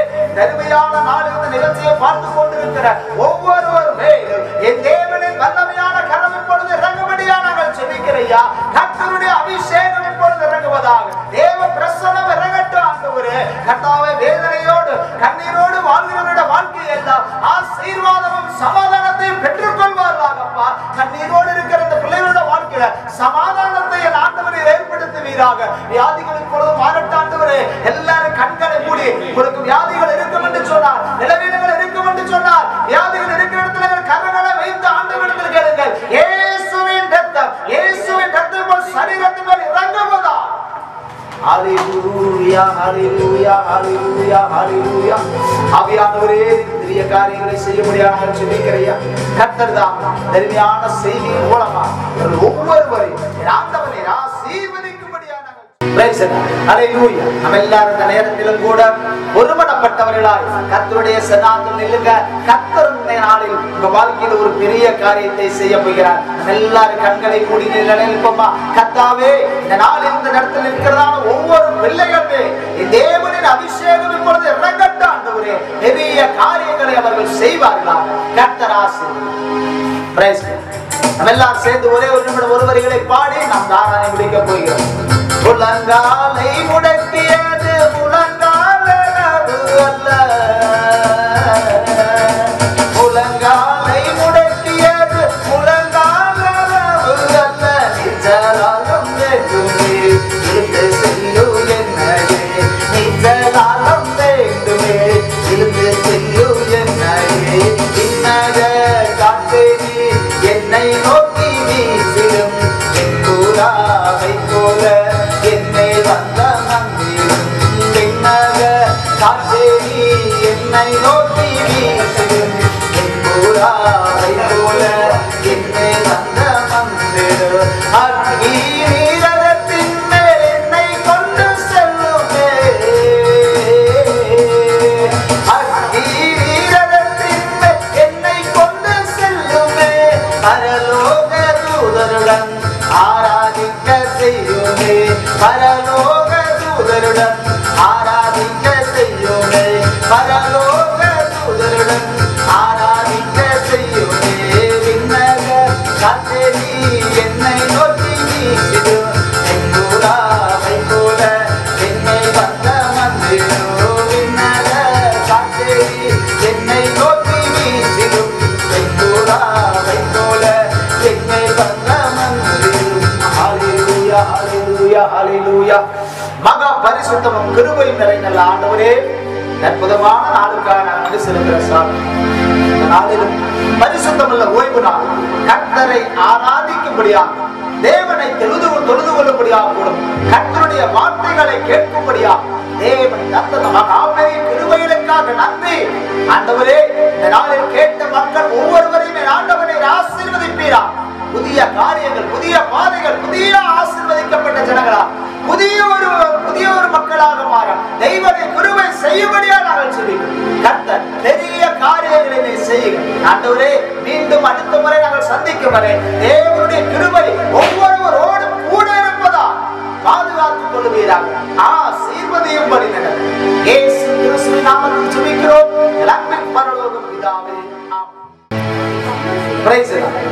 அருமையான நாளில் இந்த நிகழ்ச்சியை பார்த்து கொண்டிருக்கிற ஒவ்வொருவர் மேலும் என் தேவனின் வல்லமையான கரம் இப்பொழுது இறங்கும்படியா நாங்கள் செபிக்கிறையா. கர்த்தருடைய அபிஷேகம் இப்பொழுது இறங்குவதாக. தேவ பிரசன்னம் இறங்கட்டும் ஆண்டவரே. கர்த்தாவே, வேதனையோடு கண்ணீரோடு வாழ்கிறவருடைய வாழ்க்கை எல்லாம் ஆசீர்வாதமும் சமாதானத்தையும் பெற்றுக் கொள்வார்களாகப்பா. கண்ணீரோடு இருக்கிற இந்த பிள்ளைகளோட வாழ்க்கையில சமாதானத்தை என் ஆண்டவரை ஏற்படுத்துவீராக. வியாதிகள் இப்பொழுது மாறட்டும் ஆண்டவரே. எல்லாரும் கண்களை மூடி, உங்களுக்கு வியாதிகள் இருக்கும் என்று சொன்னார், நிலவீனங்கள் இருக்கும் என்று சொன்னார். வியாதிகள் இருக்கிற இடத்துல கரங்களை வைத்து ஆண்டவரிடத்தில் கேளுங்கள். இயேசுவின் இரத்தம், இயேசுவின் இரத்தம் சரீரத்தின் மேல் இறங்குவதா. ஹalleluya ஹalleluya ஹalleluya ஹalleluya. ஆவியானவரே, பெரிய காரியங்களை செய்யும்படியாக நான் ஜெபிக்கிறேன். கர்த்தர் தான் தர்மியான செய்தியின் மூலமா ஒவ்வொருவரையும் ஆண்டவரே ஆசீர்வதிக்கும்படியாக ஹalleluya. நம்ம எல்லாரும் இந்த நேரத்திலும் கூட ஒருமனப்பட்டவர்களாய் கர்த்தருடைய சன்னாத்தில் நில்லுங்க. கர்த்தர் இந்த நாளில் உங்க வாழ்க்கையில் ஒரு பெரிய காரியத்தை செய்ய போகிறார். எல்லாரும் கண்களை மூடி நிற்போமா? கர்த்தாவே, இந்த நாளில் இந்த இடத்தில் இருக்கிறதான ஒவ்வொரு பிள்ளைகளுமே தேவனின் அபிஷேகம் இப்பொழுது இறங்கட்டும் ஆண்டவரே. பெரிய காரியங்களை அவர்கள் செய்வார்களாக. கர்த்தர் ஆசீர்வதிப்பார். நம்ம எல்லாரும் சேர்ந்து ஒரே ஒரு நிமிடம் ஒரு வரிகளை பாடி நாம் தாரானை முடிக்க போகிறோம். முழங்காலை முடக்கியது முழங்காலது அல்ல, முழங்காலை முடக்கியது முழங்காலது அல்ல, நிஜராலம் வேண்டுமே இழுத்து செல்லு என்னையே, நிஜராலம் வேண்டுமே இழுத்து செல்லு என்னையே. இன்னக காற்றே என்னை நோக்கி வீசிடும் கூறாவை போல என்னை வந்த மந்திரும். என்னக காற்றே என்னை நோக்கி வீசிடும் கூறாவை போல என்னை வந்த மந்திரும். நீரகத்தின் மேல் என்னை கொண்டு செல்லுமே, நீரகத்தின் மேல் என்னை கொண்டு செல்லுமே. பரலோக தூதருடன் ஆராதிக்க செய்யுமே, பரலோக தூதருடன் ஆராதிக்க செய்யுமே, பரலோக தூதருடன் ஆராதிக்க செய்யுமே. விண்ணக காற்றே என்னை நோக்கி வீசிடும் எங்கூராவை போல என்னை வந்த மந்திரோ. விண்ணக காற்றே என்னை நோக்கி வீசிடும் எங்கூராவை போல என்னை வந்த மந்திரும். ஹalleluya ஹalleluya ஹalleluya. மகா பரிசுத்தமும் கிருபையும் நிறைந்த ஆண்டவரே, அற்புதமான நாளுக்காக நாங்கள் செலுத்துகிற சாமி. இந்த நாளிலும் பரிசுத்தமுள்ள ஓய்வு நாள் கர்த்தரை ஆராதிக்கும்படியாக, தேவனை தொழுது கொள்ளும்படியாக கூடும், கர்த்தருடைய வார்த்தைகளை கேட்கும்படியாக தேவன் தந்த மகாபெரிய கிருபைகளுக்காக நன்றி ஆண்டவரே. இந்த நாளில் கேட்ட மக்கள் ஒவ்வொருவரையும் ஆண்டவனை ஆசீர்வதிப்பீரா. புதிய காரியங்கள், புதிய பாதைகள், புதிய ஆசீர்வதிக்கப்பட்ட ஜனங்களா, புதிய ஒரு மக்களாக மாற தெய்வத்தை கிருபை செய்யும்படியா நாங்கள் சொல்லிக்கிறோம். கர்த்தர் பெரிய காரியங்களை செய்யுங்க ஆண்டவரே. மீண்டும் அடுத்த முறை நாங்கள் சந்திக்கும் வரை தேவனுடைய கிருபை ஒவ்வொருவரோடும் கூட இருப்பதா பாதுகாத்துக் கொள்வீராக. ஆசீர்வதியும் படி நடக்கும். இயேசு கிறிஸ்துவின் நாமத்தில் ஜெபிக்கிறோம் அன்பின் பரலோக பிதாவே, ஆமென். Praise the Lord.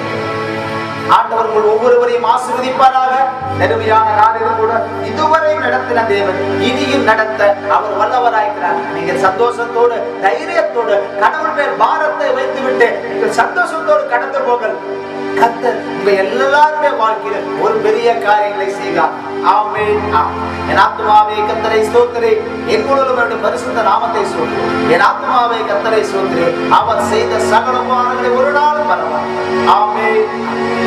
ஆண்டவர் உங்கள் ஒவ்வொருவரையும் ஆசீர்வதிப்பாராக. நெருமையான நாளிலும் கூட இதுவரை நடத்தின தேவன் இனியும் நடத்த அவர் வல்லவராயிருக்கிறார். நீங்கள் சந்தோஷத்தோடு தைரியத்தோடு கடவுள் மேல் பாரத்தை வைத்துவிட்டு நீங்கள் சந்தோஷத்தோடு கடந்து போங்கள். கர்த்தர் உங்க எல்லாருமே வாழ்க்கையில் ஒரு பெரிய காரியங்களை செய்வார். ஆமென். என் ஆத்துமாவே கர்த்தரை ஸ்தோத்திரே, என் முழுவதும் பரிசுத்த நாமத்தை ஸ்தோத்திரே. என் ஆத்துமாவே கர்த்தரை ஸ்தோத்திரே, அவர் செய்த சகல உபகாரங்களை ஒரு நாளும் மறவார். ஆமென்.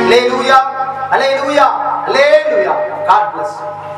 Hallelujah. Hallelujah. Hallelujah. God bless you.